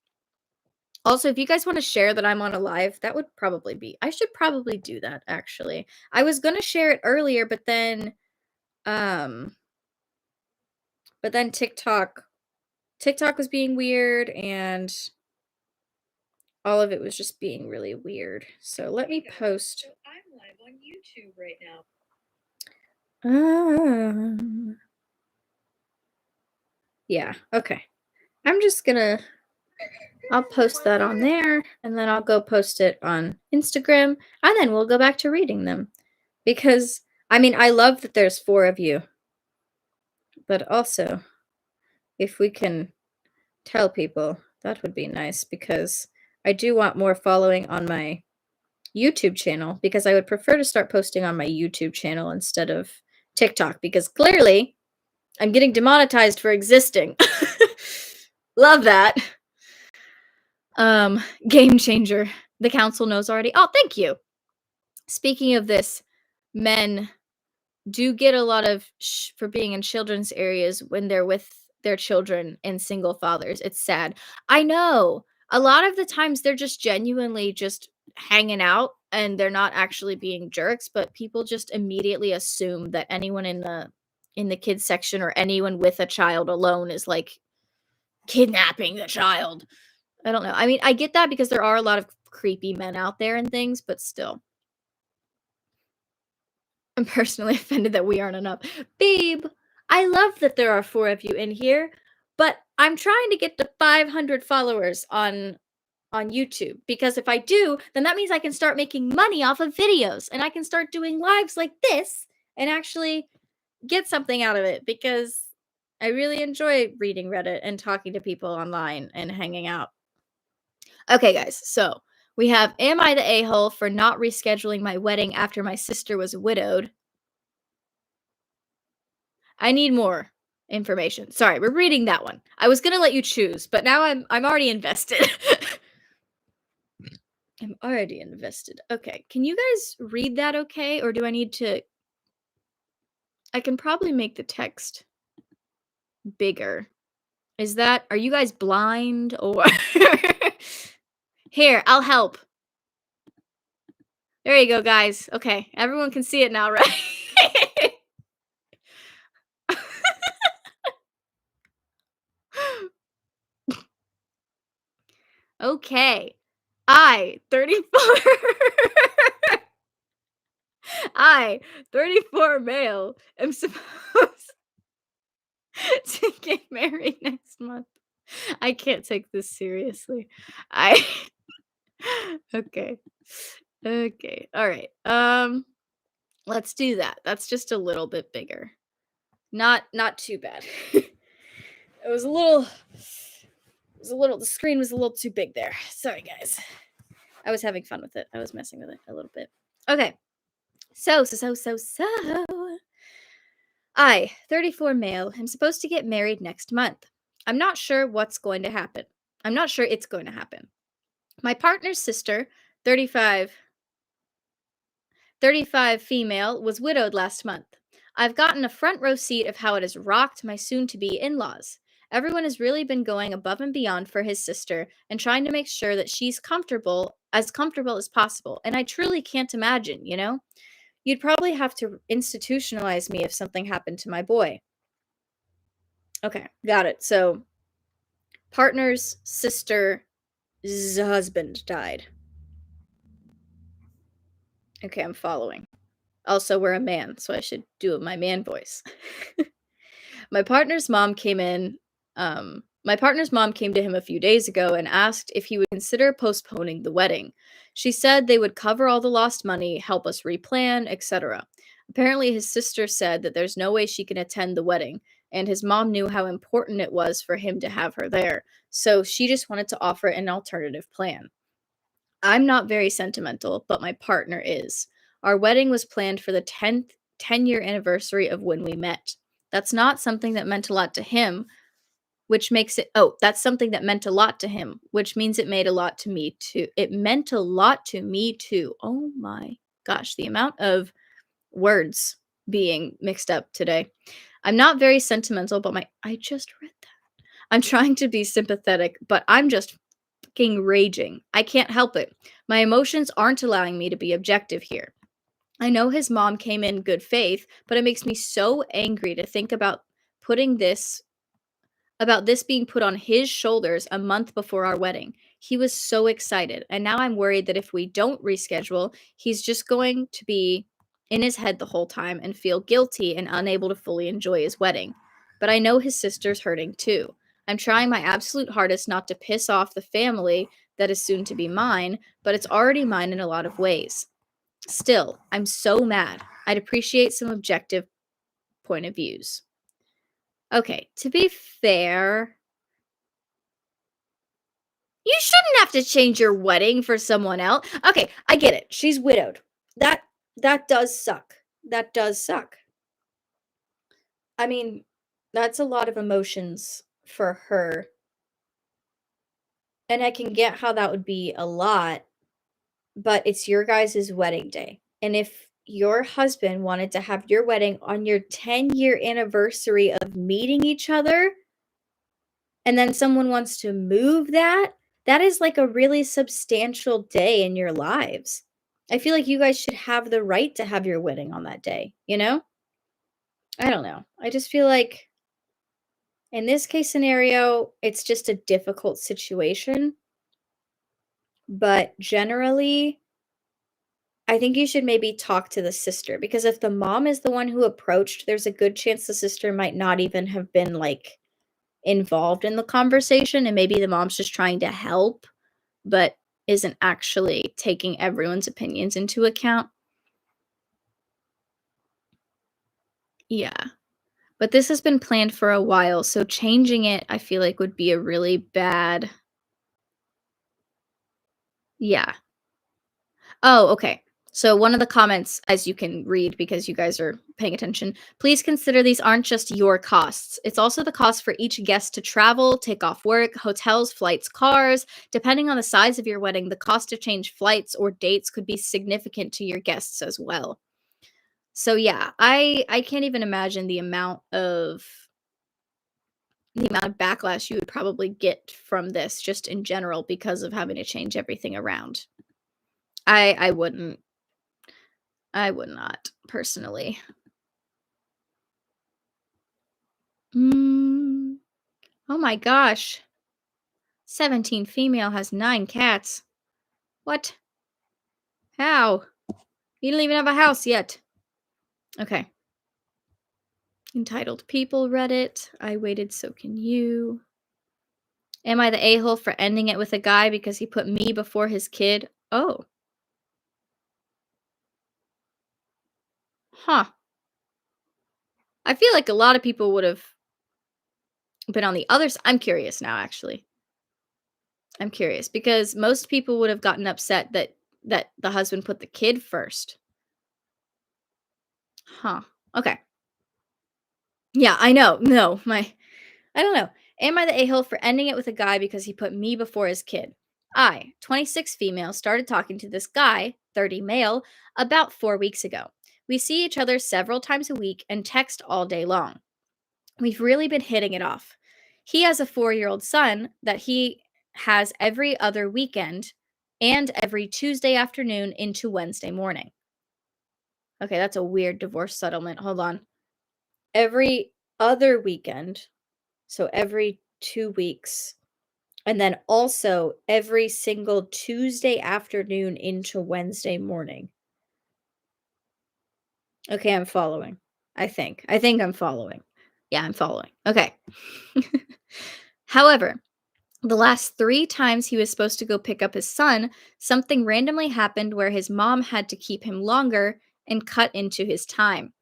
Also, if you guys wanna share that I'm on a live, that would probably be I should probably do that, actually. I was gonna share it earlier, um, but then TikTok was being weird, and all of it was just being really weird. So let me post I'm live on YouTube right now. um, yeah, okay. I'm just gonna I'll post that on there, and then I'll go post it on Instagram, and then we'll go back to reading them. Because, I mean, I love that there's 4 of you, but also, if we can tell people, that would be nice because I do want more following on my YouTube channel because I would prefer to start posting on my YouTube channel instead of TikTok because clearly I'm getting demonetized for existing. Love that. Game changer. The council knows already. Oh, thank you. Speaking of this, men do get a lot of for being in children's areas when they're with their children and single fathers. It's sad. I know. A lot of the times they're just genuinely just hanging out and they're not actually being jerks, but people just immediately assume that anyone in the kids section or anyone with a child alone is like kidnapping the child. I don't know. I mean, I get that because there are a lot of creepy men out there and things, but still. I'm personally offended that we aren't enough. Babe, I love that there are 4 of you in here, but I'm trying to get to 500 followers on YouTube because if I do, then that means I can start making money off of videos and I can start doing lives like this and actually get something out of it because I really enjoy reading Reddit and talking to people online and hanging out. Okay, guys, so we have am I the a-hole for not rescheduling my wedding after my sister was widowed? I need more information. Sorry, we're reading that one. I was gonna let you choose, but now I'm already invested. I'm already invested. Okay, can you guys read that okay, or do I need to I can probably make the text bigger. Are you guys blind or Here, I'll help. There you go, guys. Okay, everyone can see it now, right? Okay. I, 34 I, 34 male, am supposed to get married next month. I can't take this seriously. I Okay. Okay. All right. Let's do that. That's just a little bit bigger. Not too bad. The screen was a little too big there. Sorry guys. I was having fun with it. I was messing with it a little bit. Okay. So. I, 34 male, am supposed to get married next month. I'm not sure what's going to happen. I'm not sure it's going to happen. My partner's sister, 35 35 female, was widowed last month. I've gotten a front row seat of how it has rocked my soon to be in laws. Everyone has really been going above and beyond for his sister and trying to make sure that she's comfortable as possible. And I truly can't imagine, you know? You'd probably have to institutionalize me if something happened to my boy. Okay, got it. So, partner's sister's husband died. Okay, I'm following. Also, we're a man, so I should do my man voice. My partner's mom came in. My partner's mom came to him a few days ago and asked if he would consider postponing the wedding. She said they would cover all the lost money, help us replan, etc. Apparently, his sister said that there's no way she can attend the wedding, and his mom knew how important it was for him to have her there, so she just wanted to offer an alternative plan. I'm not very sentimental, but my partner is. Our wedding was planned for the 10-year anniversary of when we met. That's not something that meant a lot to him, which makes it that's something that meant a lot to him, which means it made a lot to me too. It meant a lot to me too. Oh my gosh, the amount of words being mixed up today. I'm not very sentimental, but I just read that. I'm trying to be sympathetic, but I'm just fucking raging. I can't help it. My emotions aren't allowing me to be objective here. I know his mom came in good faith, but it makes me so angry to think putting this about this being put on his shoulders a month before our wedding. He was so excited, and now I'm worried that if we don't reschedule, he's just going to be in his head the whole time and feel guilty and unable to fully enjoy his wedding. But I know his sister's hurting too. I'm trying my absolute hardest not to piss off the family that is soon to be mine, but it's already mine in a lot of ways. Still, I'm so mad. I'd appreciate some objective point of views. Okay, to be fair, you shouldn't have to change your wedding for someone else. Okay, I get it. She's widowed. That does suck. That does suck. I mean, that's a lot of emotions for her. And I can get how that would be a lot, but it's your guys' wedding day. And if your husband wanted to have your wedding on your 10-year anniversary of meeting each other, and then someone wants to move that, that is like a really substantial day in your lives. I feel like you guys should have the right to have your wedding on that day, you know? I don't know. I just feel like in this case scenario, it's just a difficult situation. But generally, I think you should maybe talk to the sister because if the mom is the one who approached, there's a good chance the sister might not even have been like involved in the conversation and maybe the mom's just trying to help but isn't actually taking everyone's opinions into account. Yeah. But this has been planned for a while, so changing it, I feel like would be a really bad. Yeah. Oh, okay. So one of the comments, as you can read because you guys are paying attention, please consider these aren't just your costs. It's also the cost for each guest to travel, take off work, hotels, flights, cars. Depending on the size of your wedding, the cost to change flights or dates could be significant to your guests as well. So yeah, I can't even imagine the amount of backlash you would probably get from this just in general because of having to change everything around. I wouldn't. I would not personally. Mm, oh my gosh. 17 female has 9 cats. What? How? You don't even have a house yet. Okay. Entitled People Reddit. I waited, so can you. Am I the a-hole for ending it with a guy because he put me before his kid? Oh. Huh. I feel like a lot of people would have been on the other side. I'm curious now, actually. I'm curious because most people would have gotten upset that the husband put the kid first. Huh. Okay. Yeah, I know. No, I don't know. Am I the a-hole for ending it with a guy because he put me before his kid? I, 26 female, started talking to this guy, 30 male, about 4 weeks ago. We see each other several times a week and text all day long. We've really been hitting it off. He has a 4-year-old son that he has every other weekend and every Tuesday afternoon into Wednesday morning. Okay, that's a weird divorce settlement. Hold on. Every other weekend, so every 2 weeks, and then also every single Tuesday afternoon into Wednesday morning. Okay, I'm following. I think. I think I'm following. Yeah, I'm following. Okay. However, the last 3 times he was supposed to go pick up his son, something randomly happened where his mom had to keep him longer and cut into his time.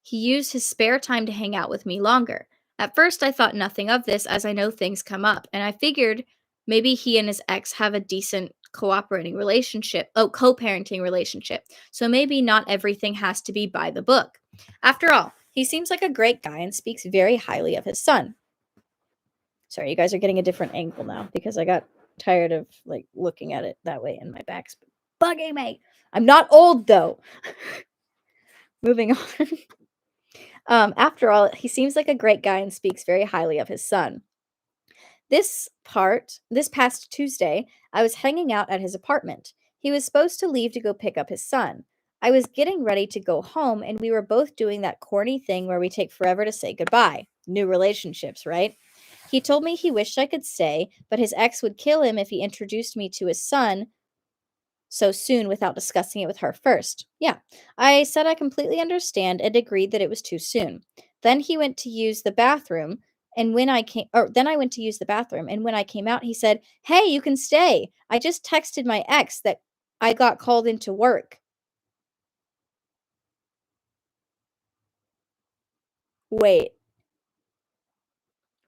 He used his spare time to hang out with me longer. At first, I thought nothing of this as I know things come up, and I figured maybe he and his ex have a decent cooperating relationship, co parenting relationship. So maybe not everything has to be by the book. After all, he seems like a great guy and speaks very highly of his son. Sorry, you guys are getting a different angle now because I got tired of like looking at it that way and my back's bugging me. I'm not old though. Moving on. After all, he seems like a great guy and speaks very highly of his son. This past Tuesday, I was hanging out at his apartment. He was supposed to leave to go pick up his son. I was getting ready to go home, and we were both doing that corny thing where we take forever to say goodbye. New relationships, right? He told me he wished I could stay, but his ex would kill him if he introduced me to his son so soon without discussing it with her first. Yeah, I said I completely understand and agreed that it was too soon. Then he went to use the bathroom, and when I came or then I went to use the bathroom, and when I came out he said, "Hey, you can stay. I just texted my ex that I got called into work." Wait.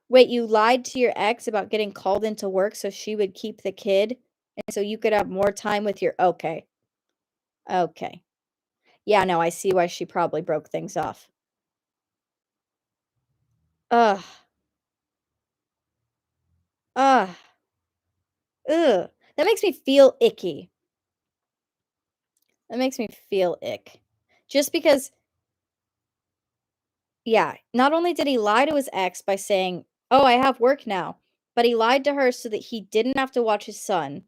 Wait, you lied to your ex about getting called into work so she would keep the kid and so you could have more time with your okay. Okay. Yeah, no, I see why she probably broke things off. Ugh. Ugh. Ugh, that makes me feel icky. That makes me feel ick. Just because yeah, not only did he lie to his ex by saying, "Oh, I have work now," but he lied to her so that he didn't have to watch his son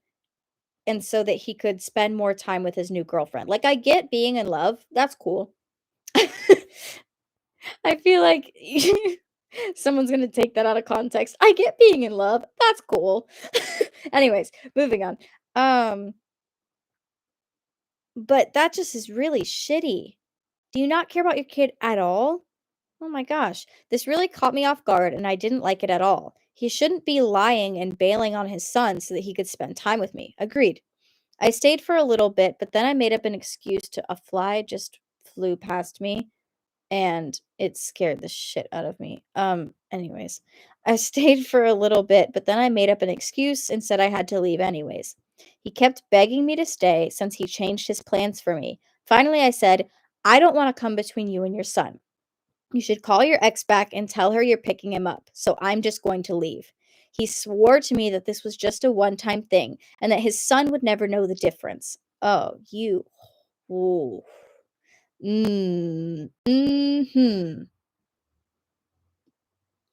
and so that he could spend more time with his new girlfriend. Like, I get being in love, that's cool. I feel like someone's gonna take that out of context. I get being in love, that's cool. Anyways, moving on. Um, but that just is really shitty. Do you not care about your kid at all? Oh my gosh. This really caught me off guard and I didn't like it at all. He shouldn't be lying and bailing on his son so that he could spend time with me. Agreed. I stayed for a little bit, but then I made up an excuse to a fly just flew past me. and it scared the shit out of me. Anyways, I stayed for a little bit, but then I made up an excuse and said I had to leave anyways. He kept begging me to stay since he changed his plans for me. Finally, I said, I don't want to come between you and your son. You should call your ex back and tell her you're picking him up, so I'm just going to leave. He swore to me that this was just a one time thing and that his son would never know the difference. Oh, you. Ooh. Hmm.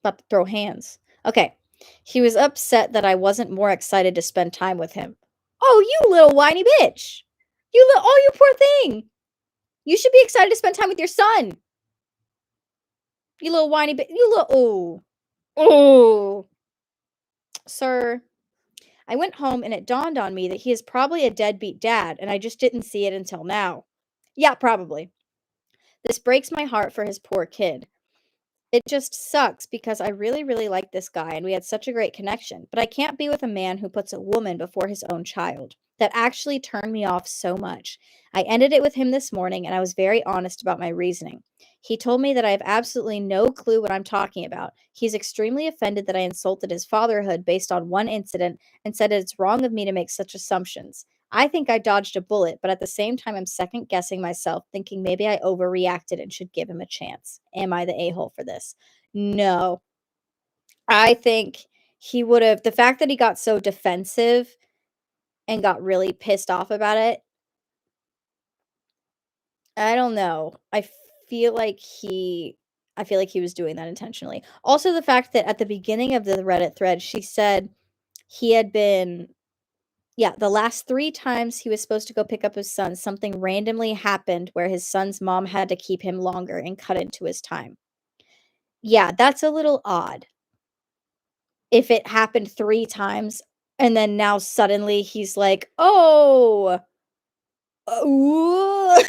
About to throw hands. Okay. He was upset that I wasn't more excited to spend time with him. Oh, you little whiny bitch. Oh, you poor thing. You should be excited to spend time with your son. You little whiny bitch. You little, oh. Oh. Sir, I went home and it dawned on me that he is probably a deadbeat dad, and I just didn't see it until now. Yeah, probably. This breaks my heart for his poor kid. It just sucks because I really, really like this guy and we had such a great connection, but I can't be with a man who puts a woman before his own child. That actually turned me off so much. I ended it with him this morning and I was very honest about my reasoning. He told me that I have absolutely no clue what I'm talking about. He's extremely offended that I insulted his fatherhood based on one incident and said it's wrong of me to make such assumptions. I think I dodged a bullet, but at the same time, I'm second guessing myself, thinking maybe I overreacted and should give him a chance. Am I the a hole for this? No. I think he would have, the fact that he got so defensive and got really pissed off about it, I don't know. Feel like he, I feel like he was doing that intentionally. Also, the fact that at the beginning of the Reddit thread, she said he had been, yeah, the last 3 times he was supposed to go pick up his son, something randomly happened where his son's mom had to keep him longer and cut into his time. Yeah, that's a little odd. If it happened 3 times and then now suddenly he's like, "Oh, ooh."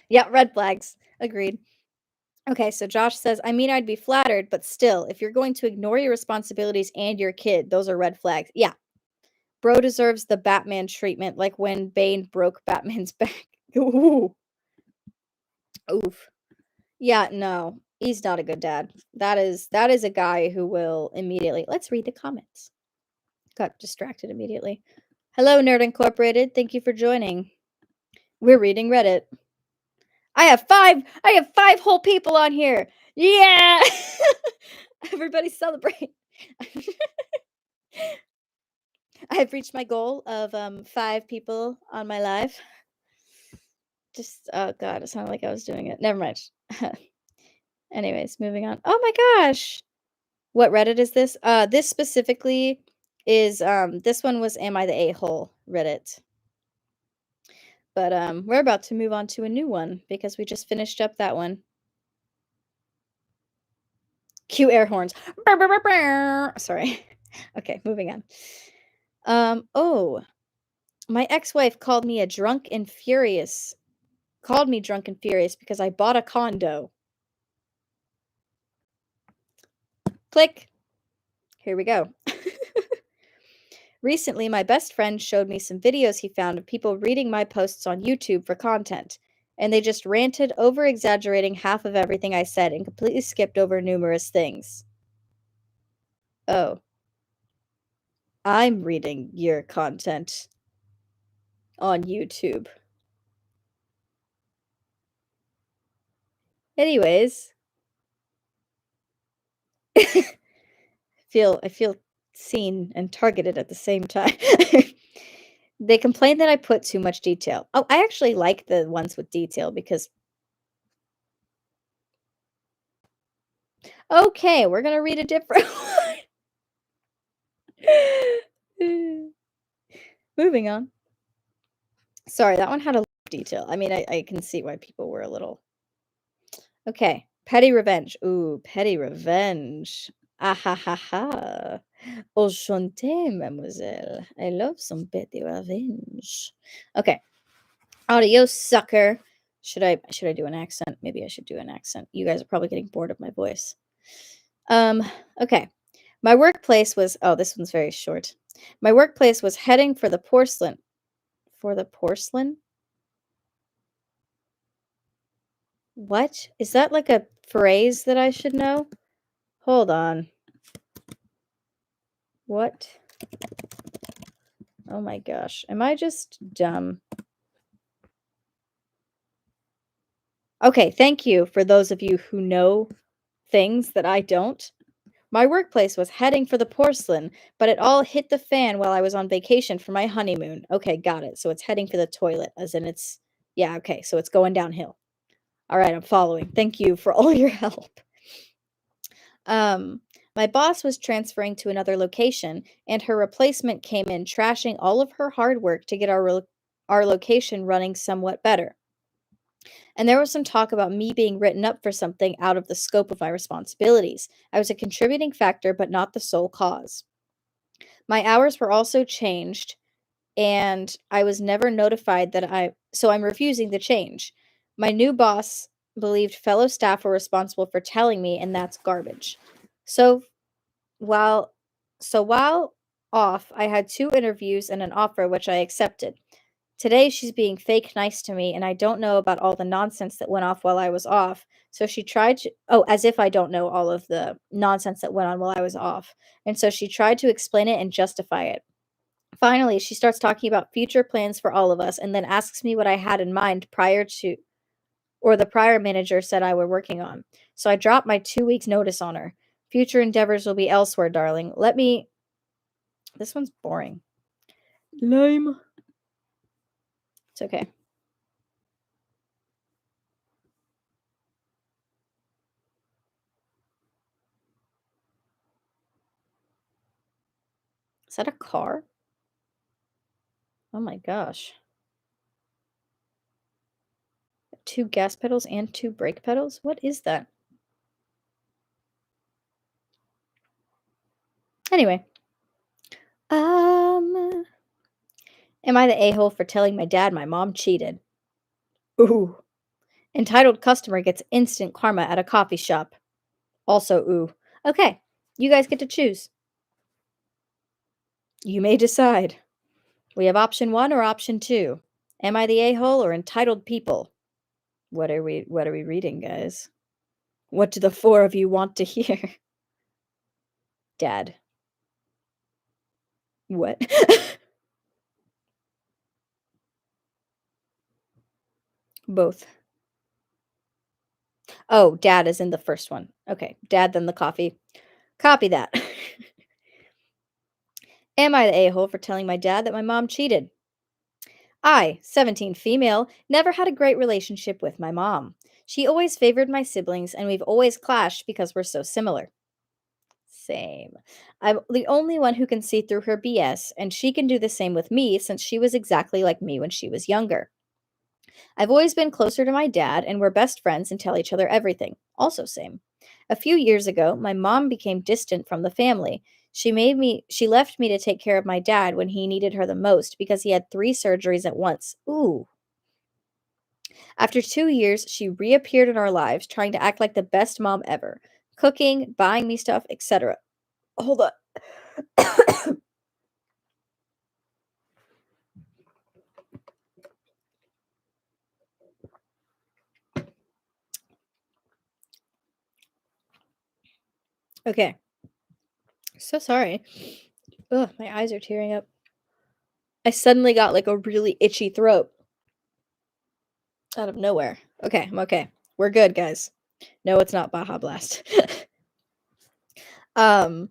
Yeah, red flags. Agreed. Okay, so Josh says, "I mean, I'd be flattered, but still, if you're going to ignore your responsibilities and your kid, those are red flags." Yeah, bro deserves the Batman treatment, like when Bane broke Batman's back. Ooh. Oof. Yeah, no. He's not a good dad. That is a guy who will immediately let's read the comments. Got distracted immediately. Hello, Nerd Incorporated. Thank you for joining. We're reading Reddit. I have five whole people on here. Yeah. Everybody celebrate. I have reached my goal of 5 people on my live. Just oh god, it sounded like I was doing it. Never mind. Anyways, moving on. Oh my gosh. What Reddit is this? This specifically is this one was Am I the A-hole Reddit. But we're about to move on to a new one because we just finished up that one. Cue air horns. Brr, brr, brr, brr. Sorry. Okay, moving on. Oh, my ex-wife called me drunk and furious because I bought a condo. Click. Here we go. Recently, my best friend showed me some videos he found of people reading my posts on YouTube for content, and they just ranted, over exaggerating half of everything I said and completely skipped over numerous things. Oh, I'm reading your content on YouTube. Anyways, I feel seen and targeted at the same time. They complain that I put too much detail. Oh, I actually like the ones with detail because okay, we're gonna read a different one. Moving on. Sorry, that one had a lot of detail. I mean, I can see why people were a little okay. Petty revenge. Ooh, petty revenge. Ah ha ha ha. Enchanté, mademoiselle. I love some petty revenge. Okay. Adios, sucker. Should I do an accent? Maybe I should do an accent. You guys are probably getting bored of my voice. Um, okay. My workplace was oh, this one's very short. My workplace was heading for the porcelain. For the porcelain? What? Is that like a phrase that I should know? Hold on. What? Oh my gosh. Am I just dumb? Okay, thank you for those of you who know things that I don't. My workplace was heading for the porcelain, but it all hit the fan while I was on vacation for my honeymoon. Okay, got it. So it's heading for the toilet, as in it's, yeah, okay, so it's going downhill. All right, I'm following. Thank you for all your help. Um, my boss was transferring to another location, and her replacement came in trashing all of her hard work to get our location running somewhat better. And there was some talk about me being written up for something out of the scope of my responsibilities. I was a contributing factor, but not the sole cause. My hours were also changed, and I was never notified so I'm refusing the change. My new boss believed fellow staff were responsible for telling me, and that's garbage. So while while off, I had 2 interviews and an offer which I accepted. Today she's being fake nice to me and I don't know about all the nonsense that went off while I was off. So she tried to as if I don't know all of the nonsense that went on while I was off. And so she tried to explain it and justify it. Finally, she starts talking about future plans for all of us and then asks me what I had in mind prior to or the prior manager said I were working on. So I dropped my 2 weeks notice on her. Future endeavors will be elsewhere, darling. This one's boring. Lame. It's okay. Is that a car? Oh my gosh. 2 gas pedals and 2 brake pedals? What is that? Anyway. Um, am I the a-hole for telling my dad my mom cheated? Ooh. Entitled customer gets instant karma at a coffee shop. Also ooh. Okay, you guys get to choose. You may decide. We have option 1 or option 2. Am I the a-hole or entitled people? What are we reading, guys? What do the 4 of you want to hear? Dad. What? Both. Oh, dad is in the first one. Okay, dad, then the coffee. Copy that. Am I the a-hole for telling my dad that my mom cheated? I, 17 female, never had a great relationship with my mom. She always favored my siblings, and we've always clashed because we're so similar. Same. I'm the only one who can see through her BS, and she can do the same with me since she was exactly like me when she was younger. I've always been closer to my dad, and we're best friends and tell each other everything. Also, same. A few years ago, my mom became distant from the family. She left me to take care of my dad when he needed her the most because he had 3 surgeries at once. Ooh. After 2 years, she reappeared in our lives, trying to act like the best mom ever, cooking, buying me stuff, etc. Hold on. Okay. So sorry. Ugh, my eyes are tearing up. I suddenly got like a really itchy throat out of nowhere. Okay, I'm okay. We're good, guys. No, it's not Baja Blast. um,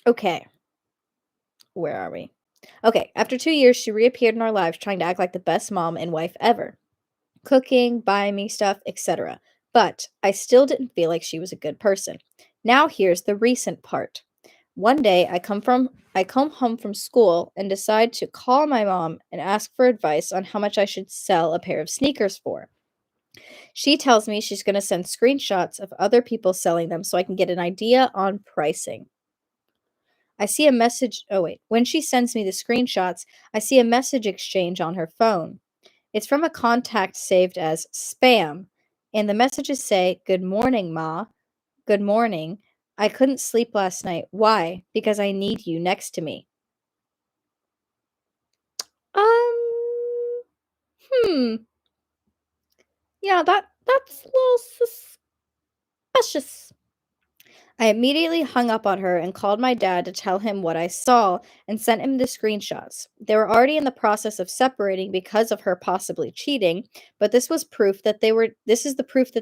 okay. Where are we? Okay, after 2 years, she reappeared in our lives trying to act like the best mom and wife ever. Cooking, buying me stuff, etc. But I still didn't feel like she was a good person. Now here's the recent part. One day I come home from school and decide to call my mom and ask for advice on how much I should sell a pair of sneakers for. She tells me she's going to send screenshots of other people selling them so I can get an idea on pricing. I see a message. Oh, wait. When she sends me the screenshots, I see a message exchange on her phone. It's from a contact saved as spam, and the messages say, "Good morning, Ma. Good morning. I couldn't sleep last night. Why? Because I need you next to me." Um, hmm. Yeah, That's a little suspicious. I immediately hung up on her and called my dad to tell him what I saw and sent him the screenshots. They were already in the process of separating because of her possibly cheating, but this is the proof that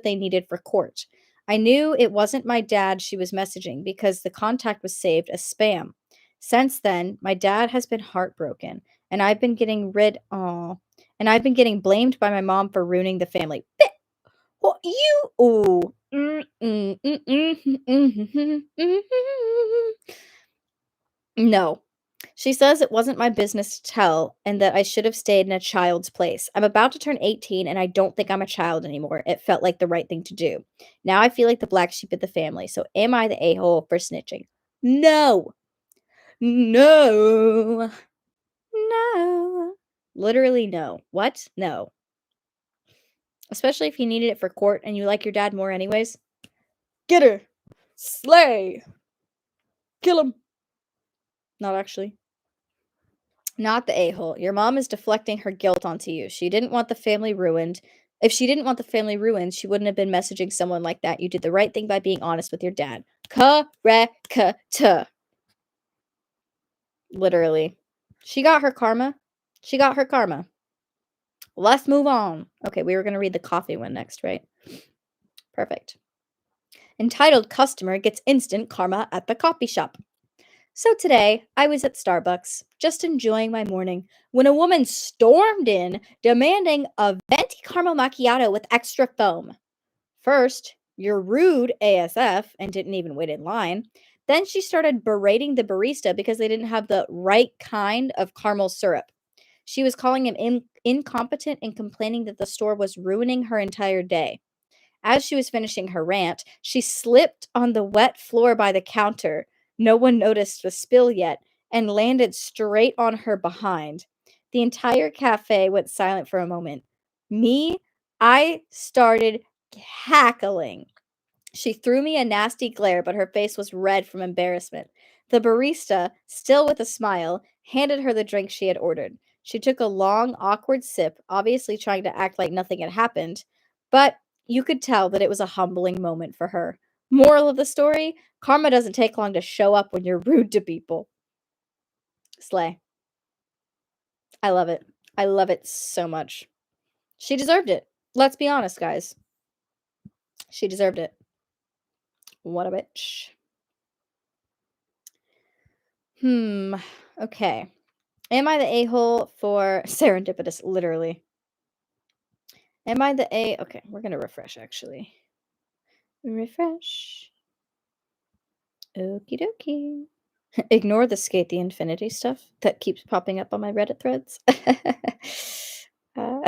they needed for court. I knew it wasn't my dad she was messaging because the contact was saved as spam. Since then, my dad has been heartbroken and I've been getting blamed by my mom for ruining the family. Well, you ooh. No. She says it wasn't my business to tell and that I should have stayed in a child's place. I'm about to turn 18 and I don't think I'm a child anymore. It felt like the right thing to do. Now I feel like the black sheep of the family. So am I the a-hole for snitching? No. No. No. Literally no. What? No. Especially if you needed it for court and you like your dad more anyways. Get her. Slay. Kill him. Not actually. Not the a-hole. Your mom is deflecting her guilt onto you. She didn't want the family ruined. If she didn't want the family ruined, she wouldn't have been messaging someone like that. You did the right thing by being honest with your dad. Correct. Literally. She got her karma. She got her karma. Let's move on. Okay, we were going to read the coffee one next, right? Perfect. Entitled customer gets instant karma at the coffee shop. So today, I was at Starbucks, just enjoying my morning, when a woman stormed in demanding a venti caramel macchiato with extra foam. First, you're rude ASF and didn't even wait in line. Then she started berating the barista because they didn't have the right kind of caramel syrup. She was calling him incompetent and complaining that the store was ruining her entire day. As she was finishing her rant, she slipped on the wet floor by the counter. No one noticed the spill yet and landed straight on her behind. The entire cafe went silent for a moment. Me, I started cackling. She threw me a nasty glare, but her face was red from embarrassment. The barista, still with a smile, handed her the drink she had ordered. She took a long, awkward sip, obviously trying to act like nothing had happened, but you could tell that it was a humbling moment for her. Moral of the story: karma doesn't take long to show up when you're rude to people. Slay. I love it. I love it so much. She deserved it. Let's be honest, guys. She deserved it. What a bitch. Okay. Am I the a-hole for serendipitous? Literally. Am I the a? Okay, we're gonna refresh actually. Refresh. Okie dokie. Ignore the Skate the Infinity stuff that keeps popping up on my Reddit threads. Uh,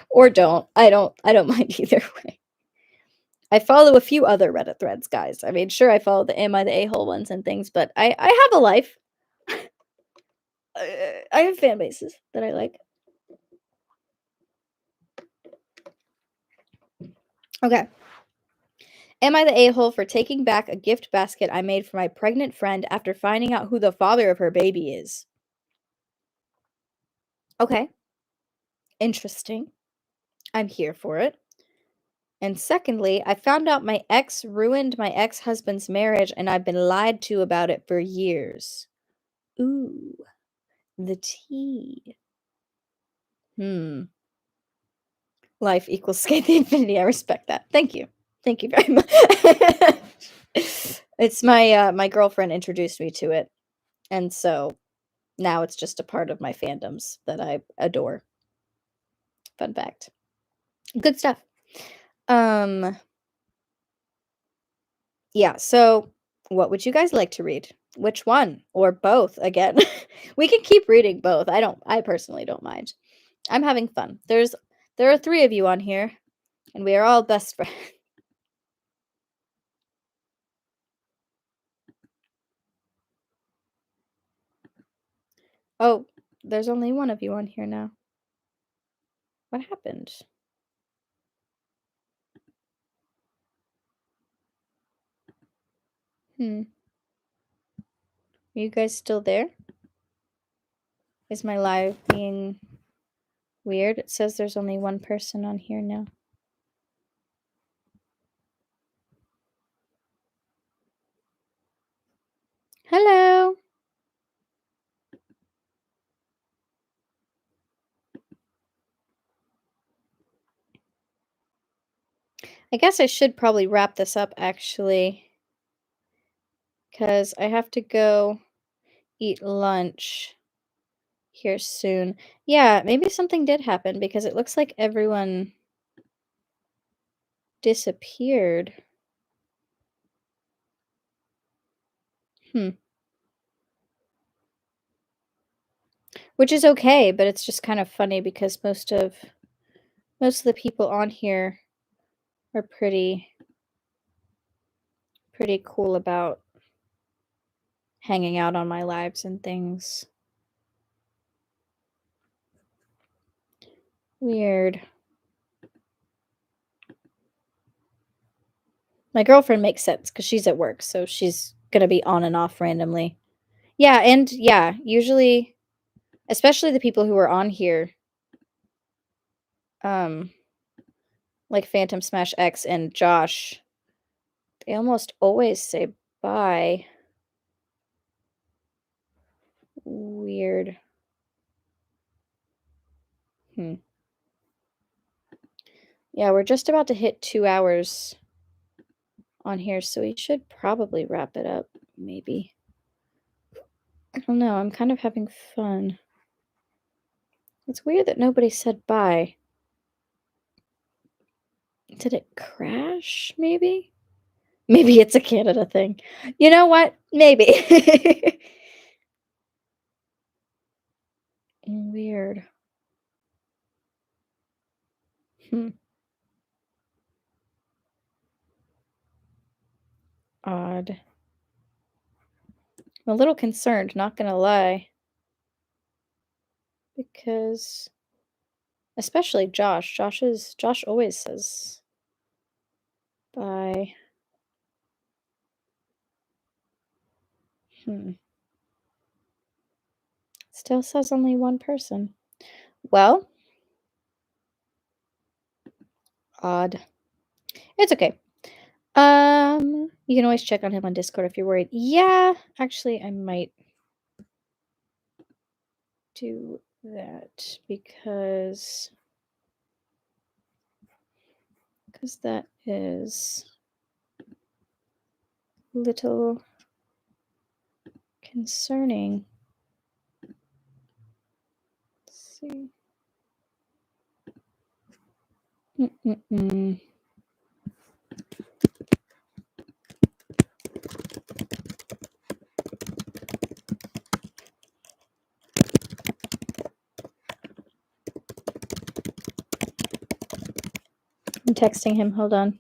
or don't. I don't mind either way. I follow a few other Reddit threads, guys. I mean, sure, I follow the Am I the A-hole ones and things, but I have a life. I have fan bases that I like. Okay. Am I the a-hole for taking back a gift basket I made for my pregnant friend after finding out who the father of her baby is? Okay. Interesting. I'm here for it. And secondly, I found out my ex ruined my ex-husband's marriage and I've been lied to about it for years. Ooh, the tea. Life equals skate the infinity. I respect that. Thank you. Thank you very much. It's my girlfriend introduced me to it. And so now it's just a part of my fandoms that I adore. Fun fact. Good stuff. Yeah, so what would you guys like to read? Which one? Or both again? We can keep reading both. I personally don't mind. I'm having fun. There are 3 of you on here, and we are all best friends. Oh, there's only 1 of you on here now. What happened? Are you guys still there? Is my live being weird? It says there's only 1 person on here now. Hello. I guess I should probably wrap this up actually, because I have to go eat lunch here soon. Yeah, maybe something did happen because it looks like everyone disappeared. Hmm. Which is okay, but it's just kind of funny because most of the people on here are pretty cool about hanging out on my lives and things. Weird. My girlfriend makes sense because she's at work, so she's gonna be on and off randomly. Yeah, and yeah, usually, especially the people who are on here, um, like Phantom Smash X and Josh, they almost always say bye. Weird. Hmm. Yeah, we're just about to hit 2 hours on here, so we should probably wrap it up, maybe. I don't know, I'm kind of having fun. It's weird that nobody said bye. Did it crash, maybe? Maybe it's a Canada thing. You know what? Maybe. Weird. Hmm. Odd. I'm a little concerned, not gonna lie, because especially Josh. Josh always says bye. Hmm. Still says only one person. Well, odd. It's okay. You can always check on him on Discord if you're worried. Yeah, actually, I might do that because that is a little concerning. Let's see. Mm-mm-mm. I'm texting him. Hold on.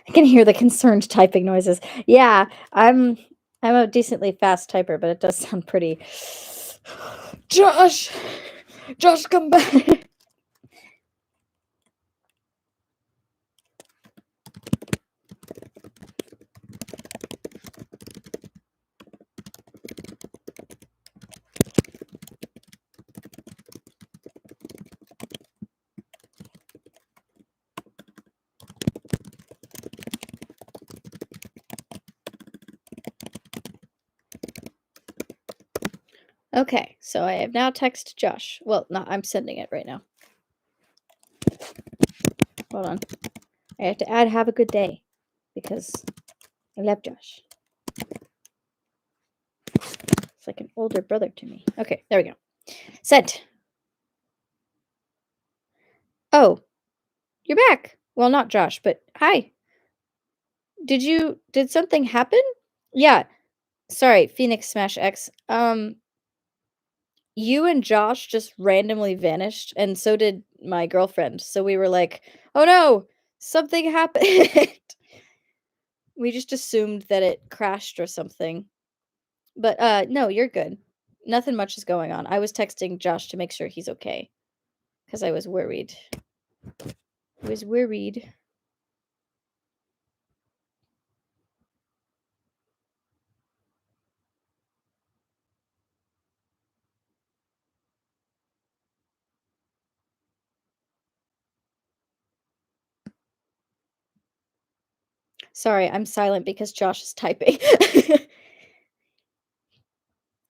I can hear the concerned typing noises. Yeah, I'm a decently fast typer, but it does sound pretty. Josh, Josh, come back. Okay, so I have now texted Josh. Well, no, I'm sending it right now. Hold on. I have to add have a good day because I love Josh. It's like an older brother to me. Okay, there we go. Sent. Oh, you're back. Well, not Josh, but hi. Did something happen? Yeah. Sorry, Phoenix Smash X. You and Josh just randomly vanished, and so did my girlfriend. So we were like, "Oh no, something happened." We just assumed that it crashed or something. But, no, you're good. Nothing much is going on. I was texting Josh to make sure he's okay because I was worried. I was worried. Sorry, I'm silent because Josh is typing.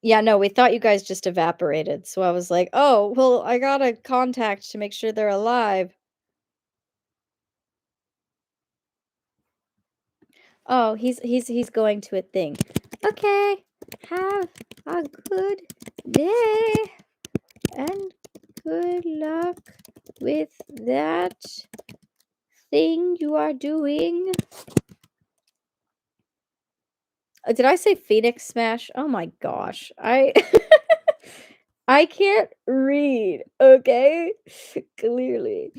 Yeah, no, we thought you guys just evaporated, so I was like, "Oh, well, I gotta contact to make sure they're alive." Oh, he's going to a thing. Okay. Have a good day and good luck with that thing you are doing. Did I say Phoenix Smash? Oh my gosh. I I can't read, okay? Clearly.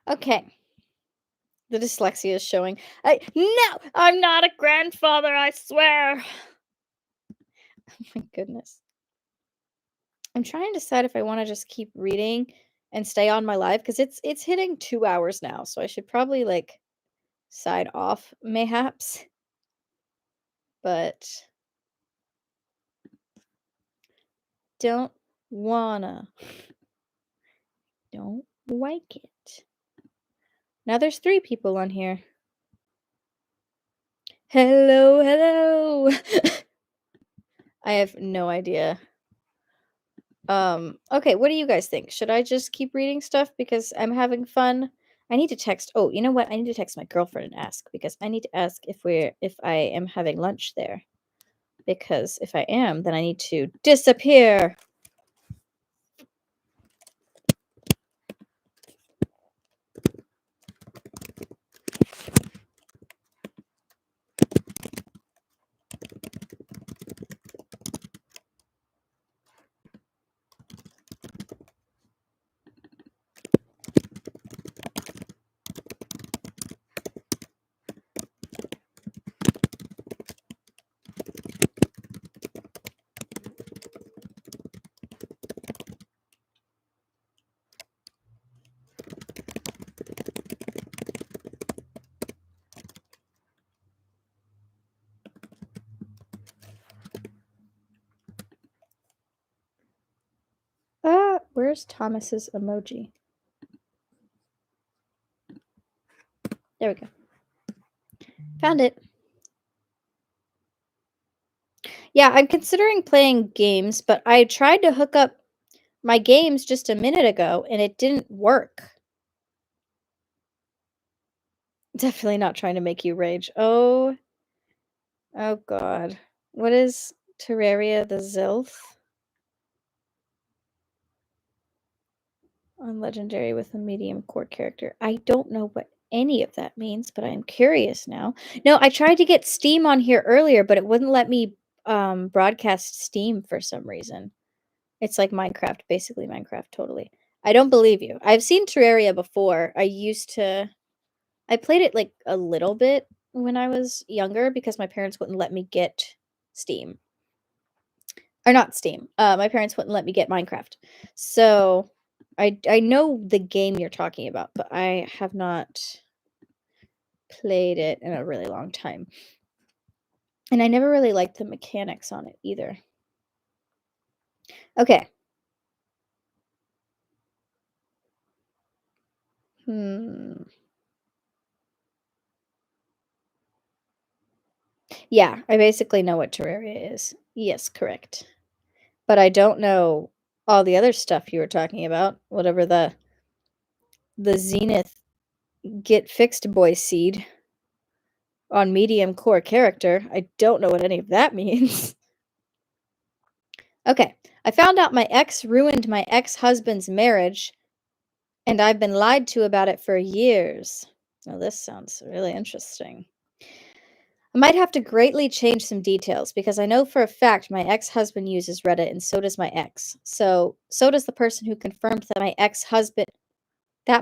Okay. The dyslexia is showing. No, I'm not a grandfather, I swear. Oh my goodness. I'm trying to decide if I want to just keep reading and stay on my live because it's hitting 2 hours now, so I should probably like side off mayhaps, but don't wanna, don't like it. Now there's 3 people on here. Hello, hello. I have no idea. Okay, what do you guys think? Should I just keep reading stuff because I'm having fun? I need to text. Oh, you know what? I need to text my girlfriend and ask because I need to ask if I am having lunch there. Because if I am, then I need to disappear. Where's Thomas's emoji? There we go. Found it. Yeah, I'm considering playing games, but I tried to hook up my games just a minute ago and it didn't work. Definitely not trying to make you rage. Oh god. What is Terraria the Zilf? On Legendary with a medium core character. I don't know what any of that means, but I'm curious now. No, I tried to get Steam on here earlier, but it wouldn't let me broadcast Steam for some reason. It's like Minecraft, basically Minecraft, totally. I don't believe you. I've seen Terraria before. I played it like a little bit when I was younger because my parents wouldn't let me get Steam. Or not Steam. My parents wouldn't let me get Minecraft. So I know the game you're talking about, but I have not played it in a really long time. And I never really liked the mechanics on it either. Okay. Hmm. Yeah, I basically know what Terraria is. Yes, correct. But I don't know all the other stuff you were talking about. Whatever the Zenith get fixed boy seed on medium core character. I don't know what any of that means. Okay. I found out my ex ruined my ex-husband's marriage, and I've been lied to about it for years. Now, this sounds really interesting. I might have to greatly change some details because I know for a fact my ex-husband uses Reddit and so does my ex. So does the person who confirmed that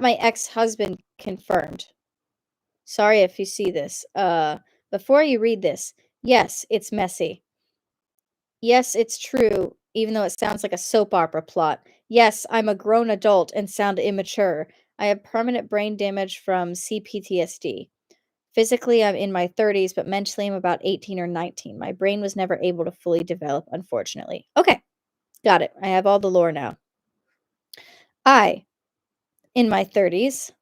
my ex-husband confirmed. Sorry if you see this. Before you read this, yes, it's messy. Yes, it's true, even though it sounds like a soap opera plot. Yes, I'm a grown adult and sound immature. I have permanent brain damage from CPTSD. Physically, I'm in my 30s, but mentally, I'm about 18 or 19. My brain was never able to fully develop, unfortunately. Okay, got it. I have all the lore now. I, in my 30s,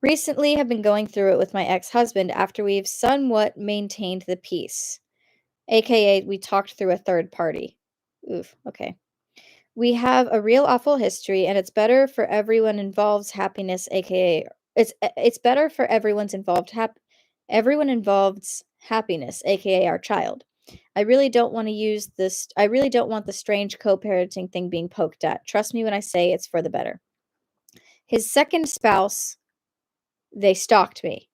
recently have been going through it with my ex husband after we've somewhat maintained the peace, aka, we talked through a third party. Oof, okay. We have a real awful history, and it's better for everyone involved's happiness, aka it's better for everyone involved's happiness, aka our child. I really don't want the strange co-parenting thing being poked at. Trust me when I say it's for the better. His second spouse, they stalked me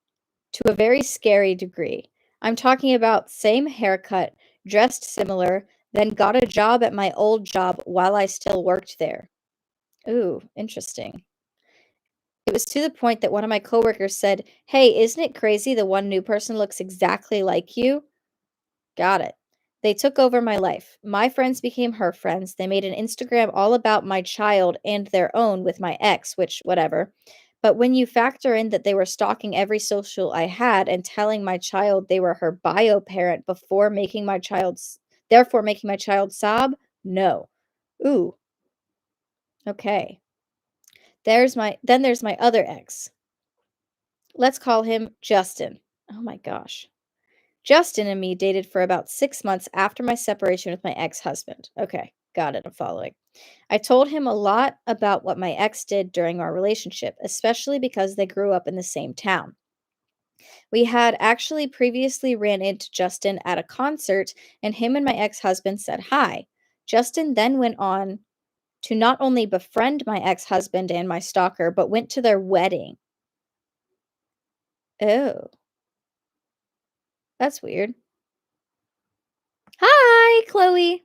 to a very scary degree. I'm talking about same haircut, dressed similar, then got a job at my old job while I still worked there. Ooh, interesting. It was to the point that one of my coworkers said, "Hey, isn't it crazy the one new person looks exactly like you?" Got it. They took over my life. My friends became her friends. They made an Instagram all about my child and their own with my ex, which, whatever. But when you factor in that they were stalking every social I had and telling my child they were her bio parent therefore making my child sob, no. Ooh, okay. There's my other ex. Let's call him Justin. Oh my gosh. Justin and me dated for about 6 months after my separation with my ex husband. Okay, got it. I'm following. I told him a lot about what my ex did during our relationship, especially because they grew up in the same town. We had actually previously ran into Justin at a concert, and him and my ex husband said hi. Justin then went on to not only befriend my ex husband and my stalker, but went to their wedding. Oh, that's weird. Hi, Chloe.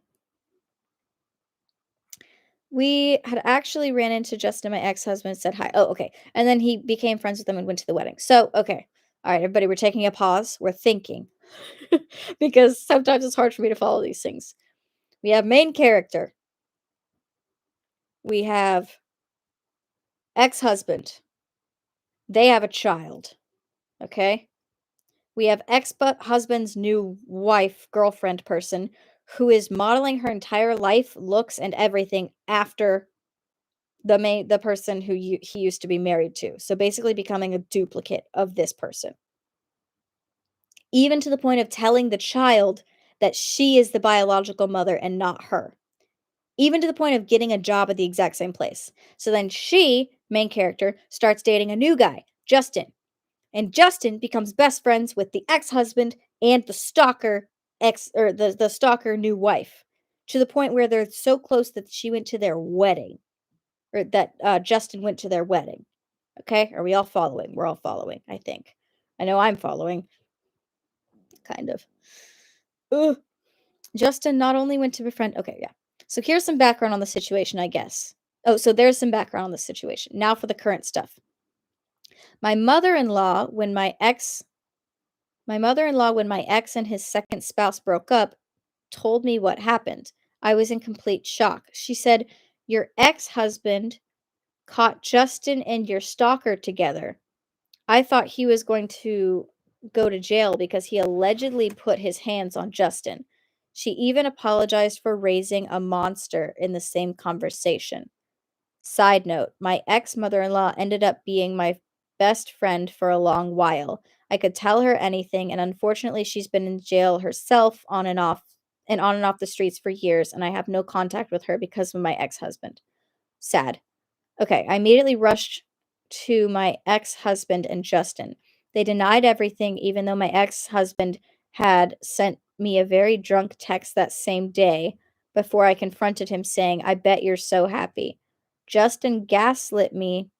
We had actually ran into Justin, my ex-husband, said hi. Oh, okay. And then he became friends with them and went to the wedding. So, okay. All right, everybody, we're taking a pause. We're thinking because sometimes it's hard for me to follow these things. We have main character. We have ex-husband. They have a child. Okay. We have ex-husband's new wife, girlfriend person who is modeling her entire life, looks, and everything after the person who he used to be married to. So basically becoming a duplicate of this person. Even to the point of telling the child that she is the biological mother and not her. Even to the point of getting a job at the exact same place. So then she, main character, starts dating a new guy, Justin. And Justin becomes best friends with the ex-husband and the stalker the stalker new wife. To the point where they're so close that she went to their wedding. Or that Justin went to their wedding. Okay? Are we all following? We're all following, I think. I know I'm following. Kind of. Ugh. Justin not only went to befriend. Okay, yeah. So here's some background on the situation, I guess. Oh, so there's some background on the situation. Now for the current stuff. My mother-in-law, when my ex my mother-in-law, when my ex and his second spouse broke up, told me what happened. I was in complete shock. She said, "Your ex-husband caught Justin and your stalker together. I thought he was going to go to jail because he allegedly put his hands on Justin. She even apologized for raising a monster in the same conversation." Side note, my ex mother in law ended up being my best friend for a long while. I could tell her anything, and unfortunately, she's been in jail herself on and off the streets for years, and I have no contact with her because of my ex husband. Sad. Okay, I immediately rushed to my ex-husband and Justin. They denied everything, even though my ex-husband had sent me a very drunk text that same day before I confronted him saying, "I bet you're so happy." Justin gaslit me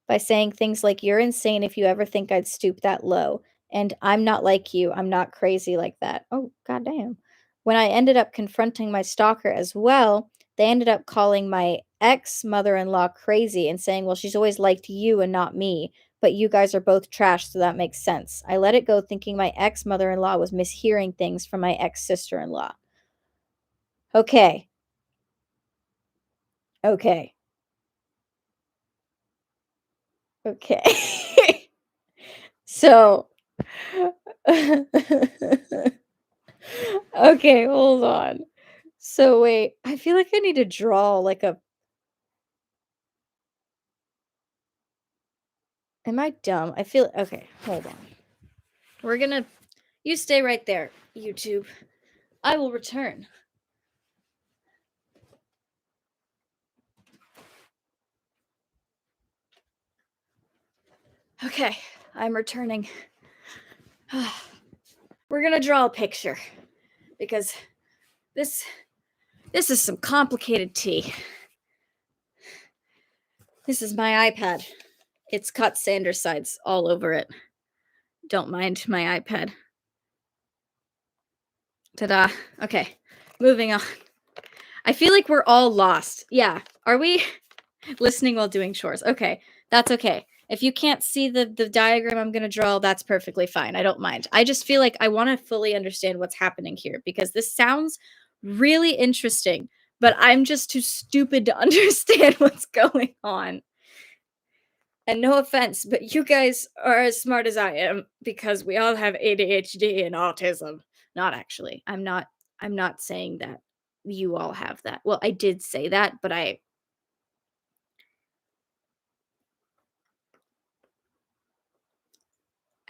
by saying things like, "You're insane if you ever think I'd stoop that low." And I'm not like you. I'm not crazy like that. Oh, goddamn. When I ended up confronting my stalker as well, they ended up calling my ex mother in law crazy and saying, well, she's always liked you and not me, but you guys are both trash, so that makes sense. I let it go thinking my ex mother in law was mishearing things from my ex sister in law. Okay. Okay. Okay. So, okay, hold on. So wait, I feel like I need to draw like a am I dumb? I feel okay, hold on. We're gonna you stay right there, YouTube. I will return. Okay, I'm returning. We're gonna draw a picture because this this is some complicated tea. This is my iPad. It's cut sander sides all over it. Don't mind my iPad. Ta-da. Okay, moving on. I feel like we're all lost. Yeah. Are we listening while doing chores? Okay. That's okay. If you can't see the diagram I'm going to draw, that's perfectly fine. I don't mind. I just feel like I want to fully understand what's happening here because this sounds really interesting, but I'm just too stupid to understand what's going on. And no offense, but you guys are as smart as I am because we all have ADHD and autism. Not actually. I'm not saying that you all have that. Well, I did say that, but I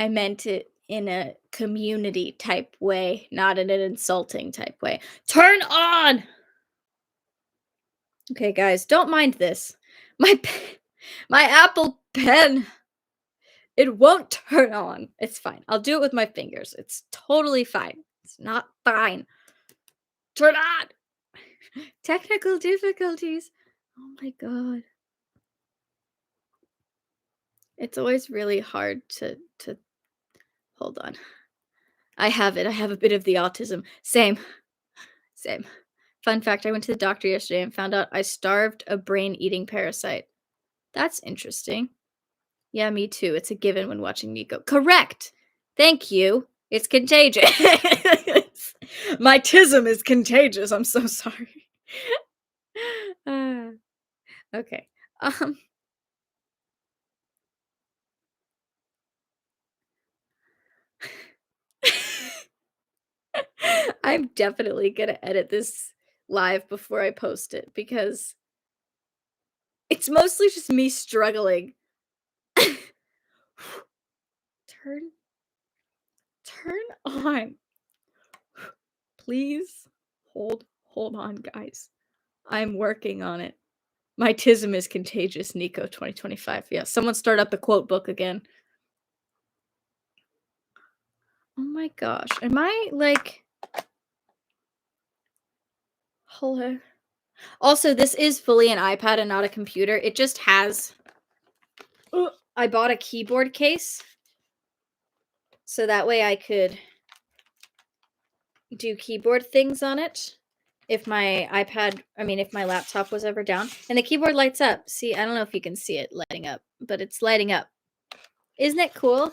meant it in a community type way, not in an insulting type way. Turn on. Okay, guys, don't mind this. My Apple Pen, it won't turn on. It's fine. I'll do it with my fingers. It's totally fine. It's not fine. Turn on. Technical difficulties. Oh my god. It's always really hard to hold on. I have it. I have a bit of the autism. Same. Same. Fun fact, I went to the doctor yesterday and found out I starved a brain-eating parasite. That's interesting. Yeah, me too. It's a given when watching Nico. Correct. Thank you. It's contagious. My tism is contagious. I'm so sorry. Ah, okay. Um I'm definitely gonna edit this live before I post it because it's mostly just me struggling. Turn turn on. Please hold on, guys. I'm working on it. My tism is contagious, Nico 2025. Yeah, someone start up the quote book again. Oh my gosh. Am I like hello? Also, this is fully an iPad and not a computer. It just has I bought a keyboard case so that way I could do keyboard things on it if my if my laptop was ever down. And the keyboard lights up. See, I don't know if you can see it lighting up, but it's lighting up. Isn't it cool?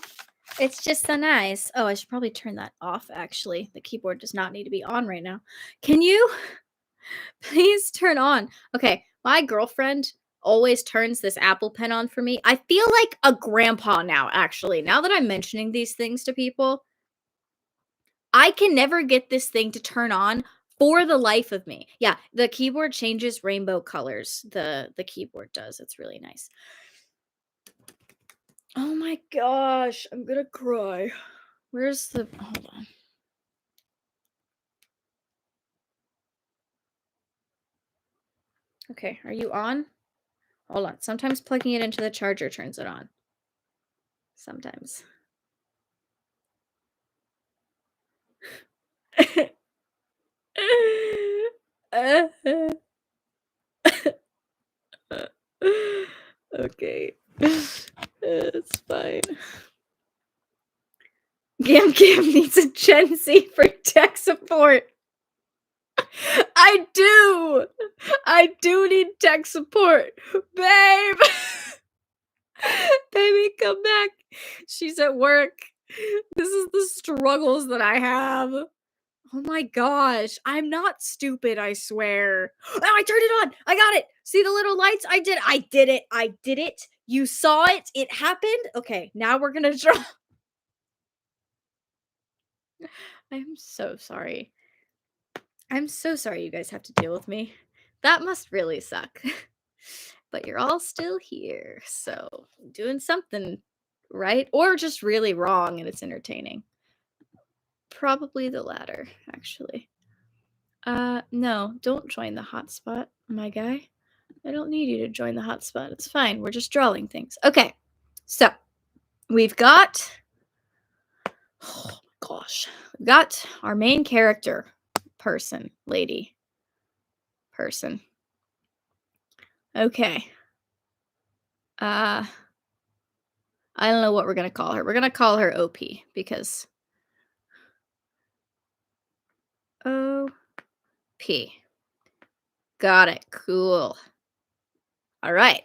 It's just so nice. Oh, I should probably turn that off actually. The keyboard does not need to be on right now. Can you please turn on? Okay, my girlfriend always turns this Apple Pen on for me. I feel like a grandpa now actually. Now that I'm mentioning these things to people, I can never get this thing to turn on for the life of me. Yeah, the keyboard changes rainbow colors. The keyboard does. It's really nice. Oh my gosh, I'm gonna cry. Where's the hold on. Okay, are you on? Hold on. Sometimes plugging it into the charger turns it on. Sometimes. Okay. It's fine. Gam Gam needs a Gen Z for tech support. I do! I do need tech support. Babe! Baby, come back. She's at work. This is the struggles that I have. Oh my gosh. I'm not stupid, I swear. Oh, I turned it on. I got it. See the little lights? I did. I did it. I did it. You saw it. It happened. Okay, now we're gonna draw. I'm so sorry. I'm so sorry you guys have to deal with me. That must really suck. But you're all still here. So, doing something right or just really wrong and it's entertaining. Probably the latter, actually. No, don't join the hotspot, my guy. I don't need you to join the hotspot. It's fine. We're just drawing things. Okay. So, we've got oh my gosh. We've got our main character person, lady. Person. Okay. I don't know what we're gonna call her. We're gonna call her OP because OP. Got it. Cool. All right.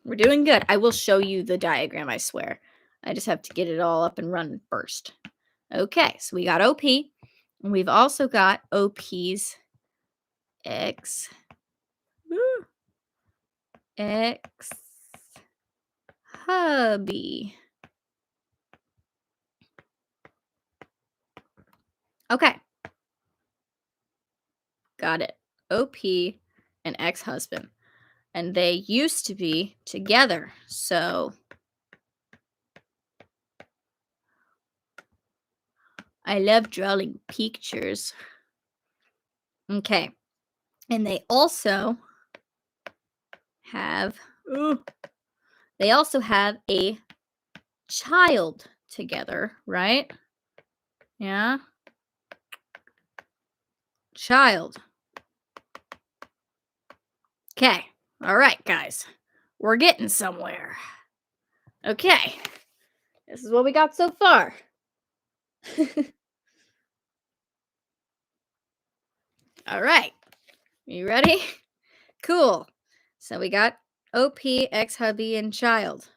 We're doing good. I will show you the diagram, I swear. I just have to get it all up and running first. Okay, so we got OP. And we've also got OP's X. X hubby. Okay. Got it. OP and ex-husband. And they used to be together. So I love drawing pictures. Okay. And they also have a child together, right? Yeah. Child. Okay. All right, guys. We're getting somewhere. Okay. This is what we got so far. All right. You ready? Cool. So we got OP, ex-hubby, and child.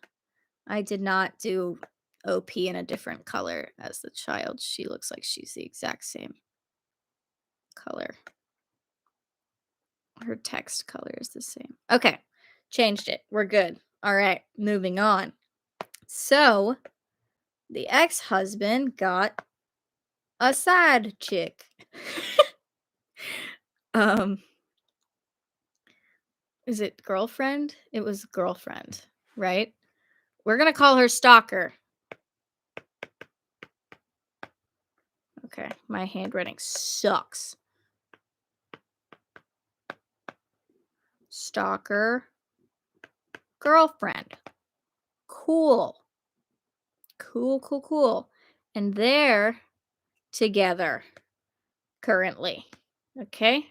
I did not do OP in a different color as the child. She looks like she's the exact same color. Her text color is the same. Okay. Changed it. We're good. All right. Moving on. So the ex-husband got a side chick. Is it girlfriend? It was girlfriend, right? We're gonna call her Stalker. Okay, my handwriting sucks. Stalker girlfriend. Cool. Cool. And they're together currently. Okay.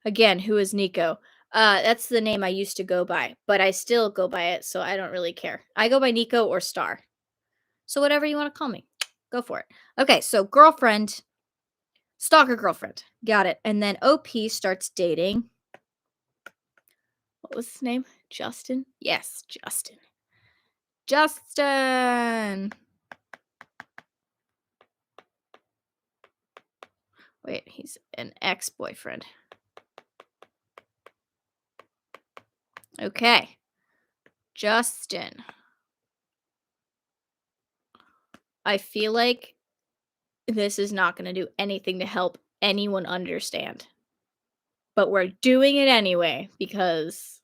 Again, who is Nico? That's the name I used to go by, but I still go by it, so I don't really care. I go by Nico or Star. So whatever you want to call me, go for it. Okay, so girlfriend, stalker girlfriend. Got it. And then OP starts dating. What was his name? Justin? Yes, Justin. Justin. Wait, he's an ex-boyfriend. Okay. Justin. I feel like this is not going to do anything to help anyone understand. But we're doing it anyway because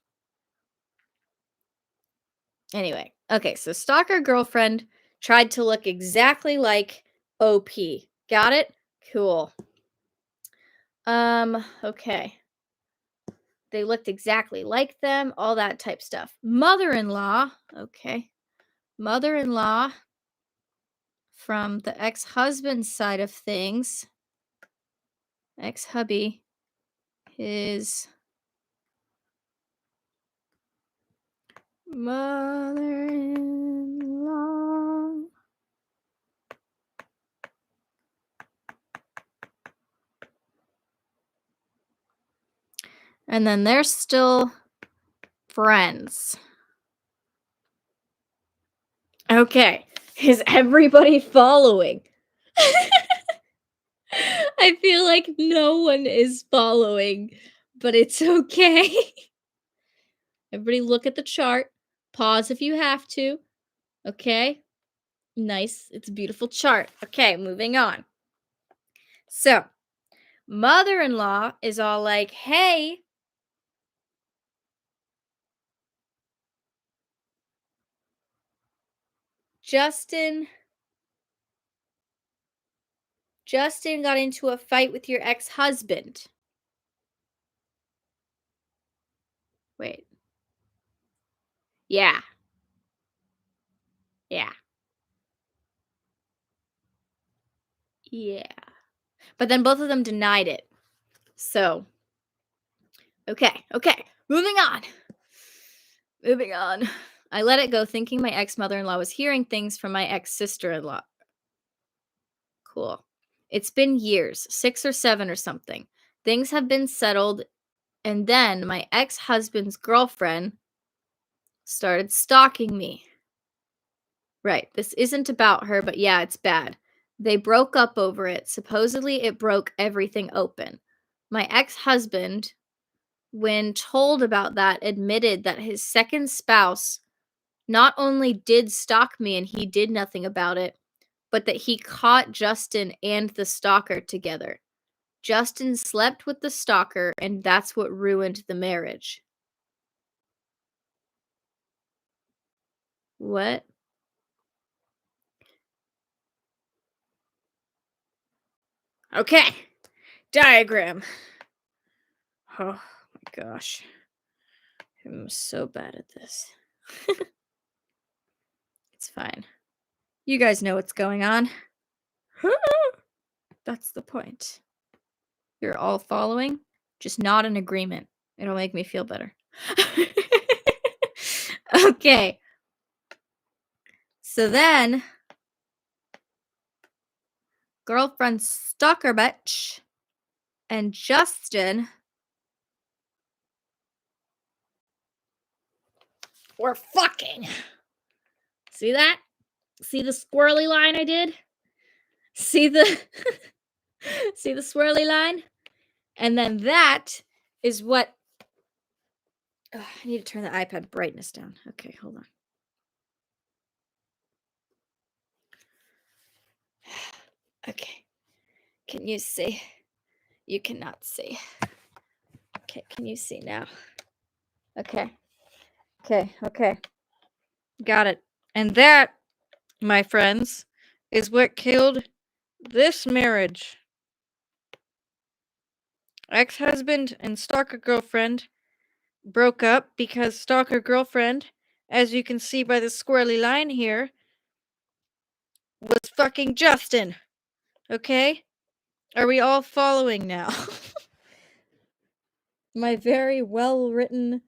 anyway. Okay, so stalker girlfriend tried to look exactly like OP. Got it? Cool. Okay. They looked exactly like them, all that type stuff. Mother-in-law, okay. Mother-in-law from the ex-husband side of things. Ex-hubby, his mother-in-law. And then they're still friends. Okay. Is everybody following? I feel like no one is following, but it's okay. Everybody look at the chart. Pause if you have to. Okay? Nice. It's a beautiful chart. Okay, moving on. So, mother-in-law is all like, "Hey, Justin Justin got into a fight with your ex-husband." Wait. Yeah. Yeah. Yeah. But then both of them denied it. So, okay. Moving on. Moving on. I let it go thinking my ex-mother-in-law was hearing things from my ex-sister-in-law. Cool. It's been years, 6 or 7 or something. Things have been settled, and then my ex-husband's girlfriend started stalking me. Right. This isn't about her, but yeah, it's bad. They broke up over it. Supposedly, it broke everything open. My ex-husband, when told about that, admitted that his second spouse not only did stalk me and he did nothing about it, but that he caught Justin and the stalker together. Justin slept with the stalker, and that's what ruined the marriage. What? Okay. Diagram. Oh my gosh. I'm so bad at this. It's fine. You guys know what's going on. That's the point. You're all following, just not in agreement. It'll make me feel better. Okay. So then, girlfriend stalker bitch and Justin were fucking. See that? See the squirrely line I did? See the see the swirly line? And then that is what. Ugh, I need to turn the iPad brightness down. Okay, hold on. Okay. Can you see? You cannot see. Okay, can you see now? Okay. Okay. Got it. And that, my friends, is what killed this marriage. Ex-husband and stalker girlfriend broke up because stalker girlfriend, as you can see by the squirrely line here, was fucking Justin. Okay? Are we all following now? My very well written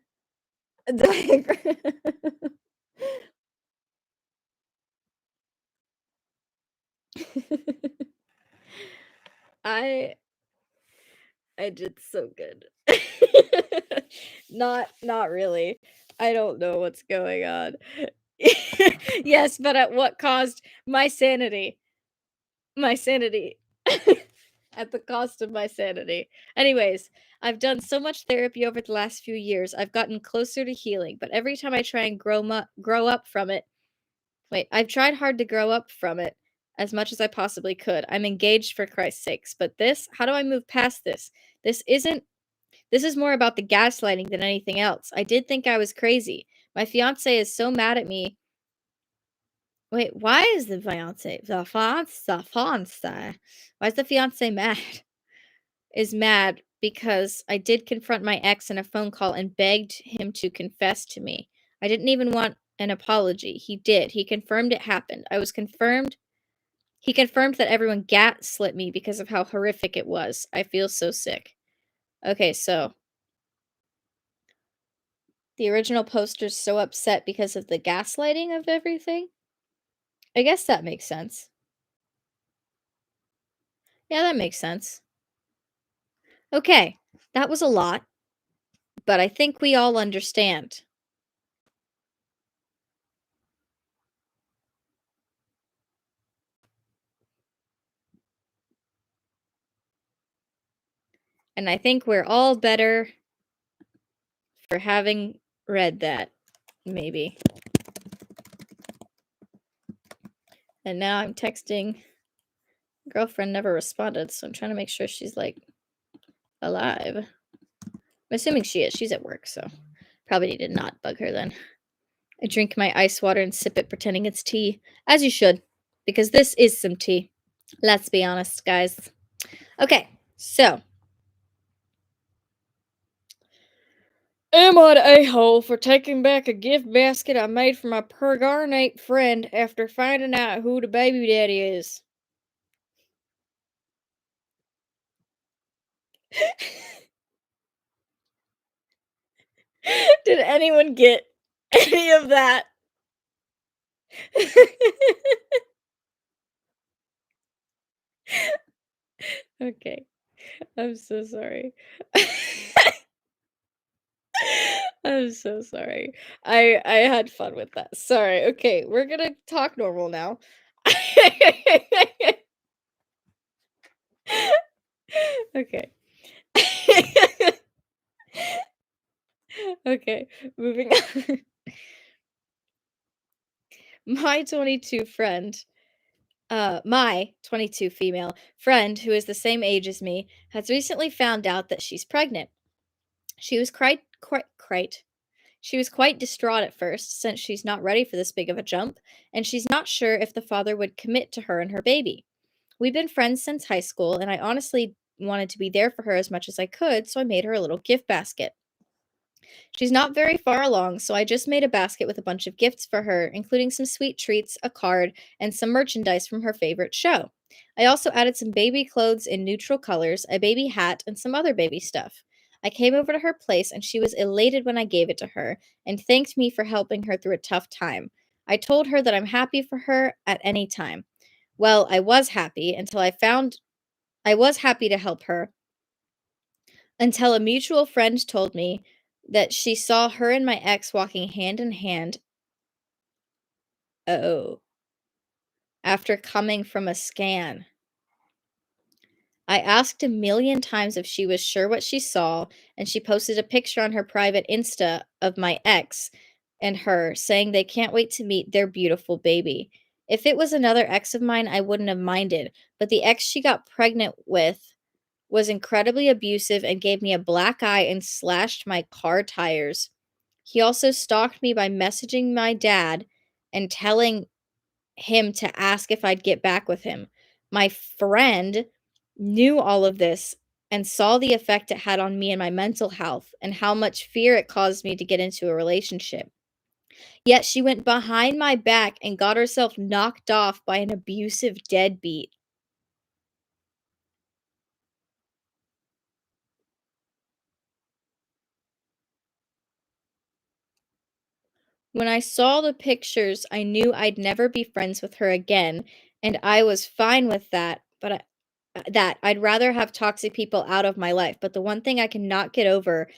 diagram. I I did so good. Not really. I don't know what's going on. Yes, but at what cost? My sanity. My sanity. At the cost of my sanity. Anyways, I've done so much therapy over the last few years. I've gotten closer to healing, but every time I try and grow up from it. Wait, I've tried hard to grow up from it as much as I possibly could. I'm engaged for Christ's sakes, but this, how do I move past this? This isn't this is more about the gaslighting than anything else. I did think I was crazy. My fiance is so mad at me. Wait, why is the fiance why is the fiance mad? Is mad because I did confront my ex in a phone call and begged him to confess to me. I didn't even want an apology. He did. He confirmed it happened. He confirmed that everyone gaslit me because of how horrific it was. I feel so sick. Okay, so the original poster's so upset because of the gaslighting of everything? I guess that makes sense. Yeah, that makes sense. Okay, that was a lot. but I think we all understand. And I think we're all better for having read that, maybe. And now I'm texting girlfriend never responded, so I'm trying to make sure she's like alive. I'm assuming she is. She's at work, so probably did not bug her then. I drink my ice water and sip it pretending it's tea, as you should, because this is some tea. Let's be honest, guys. Okay, so am I the a-hole for taking back a gift basket I made for my pergarnate friend after finding out who the baby daddy is? Did anyone get any of that? Okay, I'm so sorry. I'm so sorry. I had fun with that. Sorry. Okay, we're gonna talk normal now. Okay. Okay, moving on. My 22 friend, my 22 female friend who is the same age as me has recently found out that she's pregnant. She was quite She was quite distraught at first, since she's not ready for this big of a jump, and she's not sure if the father would commit to her and her baby. We've been friends since high school, and I honestly wanted to be there for her as much as I could, so I made her a little gift basket. She's not very far along, so I just made a basket with a bunch of gifts for her, including some sweet treats, a card, and some merchandise from her favorite show. I also added some baby clothes in neutral colors, a baby hat, and some other baby stuff. I came over to her place and she was elated when I gave it to her and thanked me for helping her through a tough time. I told her that I'm happy for her at any time. Well, I was happy until I was happy to help her until a mutual friend told me that she saw her and my ex walking hand in hand. Oh, after coming from a scan. I asked a million times if she was sure what she saw, and she posted a picture on her private Insta of my ex and her saying they can't wait to meet their beautiful baby. If it was another ex of mine, I wouldn't have minded, but the ex she got pregnant with was incredibly abusive and gave me a black eye and slashed my car tires. He also stalked me by messaging my dad and telling him to ask if I'd get back with him. My friend knew all of this and saw the effect it had on me and my mental health and how much fear it caused me to get into a relationship. Yet she went behind my back and got herself knocked off by an abusive deadbeat. When I saw the pictures, I knew I'd never be friends with her again, and I was fine with that, but that I'd rather have toxic people out of my life, but the one thing I cannot get over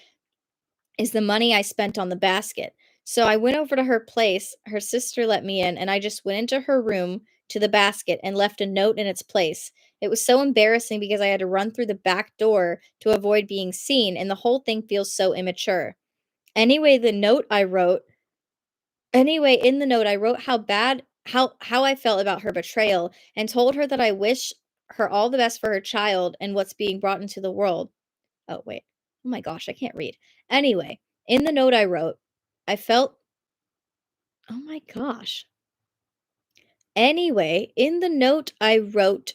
is the money I spent on the basket. So I went over to her place, her sister let me in, and I just went into her room to the basket and left a note in its place. It was so embarrassing because I had to run through the back door to avoid being seen, and the whole thing feels so immature. Anyway, the note I wrote Anyway, in the note, I wrote how I felt about her betrayal and told her that I wish her all the best for her child and what's being brought into the world. Oh, wait. Oh my gosh, I can't read. Anyway, in the note I wrote, I felt oh my gosh. Anyway, in the note I wrote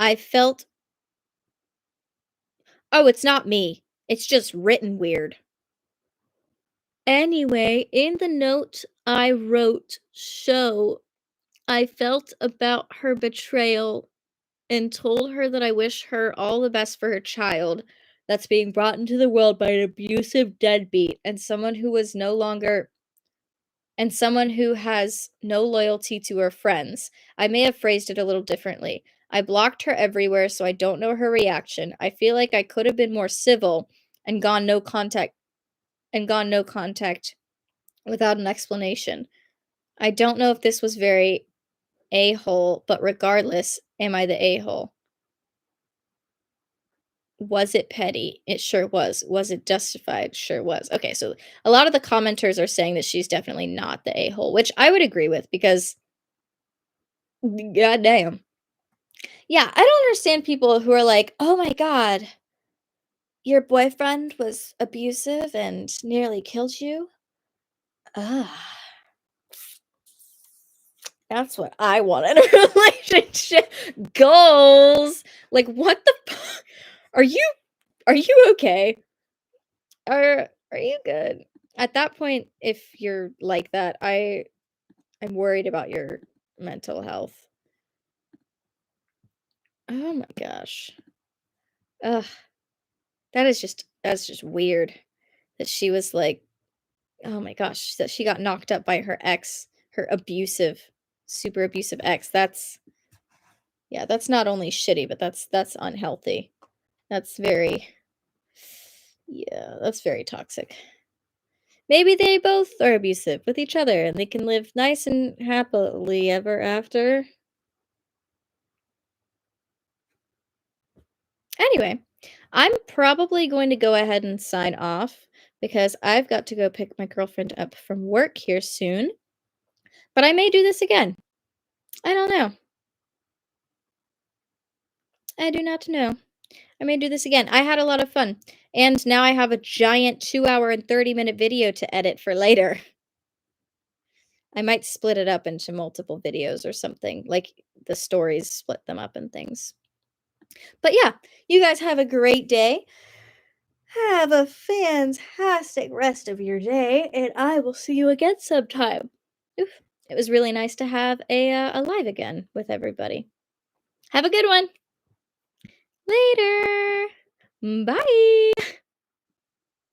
I felt oh, it's not me. It's just written weird. Anyway, in the note I wrote I felt about her betrayal and told her that I wish her all the best for her child that's being brought into the world by an abusive deadbeat and someone who has no loyalty to her friends. I may have phrased it a little differently. I blocked her everywhere, so I don't know her reaction. I feel like I could have been more civil, and gone no contact without an explanation. I don't know if this was very a-hole, but regardless, am I the a-hole? Was it petty? It sure was. Was it justified? Sure was. Okay, so a lot of the commenters are saying that she's definitely not the a-hole, which I would agree with because goddamn. Yeah, I don't understand people who are like, "Oh my god, your boyfriend was abusive and nearly killed you?" Ugh, that's what I want in a relationship. Goals. Like, what the Are you are you okay? Are you good? At that point, if you're like that, I'm worried about your mental health. Oh my gosh. Ugh, that's just weird that she was like, oh my gosh, that she got knocked up by her ex, her abusive, super abusive ex. That's yeah, that's not only shitty, but that's unhealthy. That's very yeah, that's very toxic. Maybe they both are abusive with each other and they can live nice and happily ever after. Anyway, I'm probably going to go ahead and sign off because I've got to go pick my girlfriend up from work here soon. But I may do this again. I don't know. I do not know. I may do this again. I had a lot of fun. And now I have a giant 2 hour and 30-minute video to edit for later. I might split it up into multiple videos or something, like the stories split them up and things. But yeah, you guys have a great day. Have a fantastic rest of your day, and I will see you again sometime. Oof. It was really nice to have a live again with everybody. Have a good one. Later. Bye.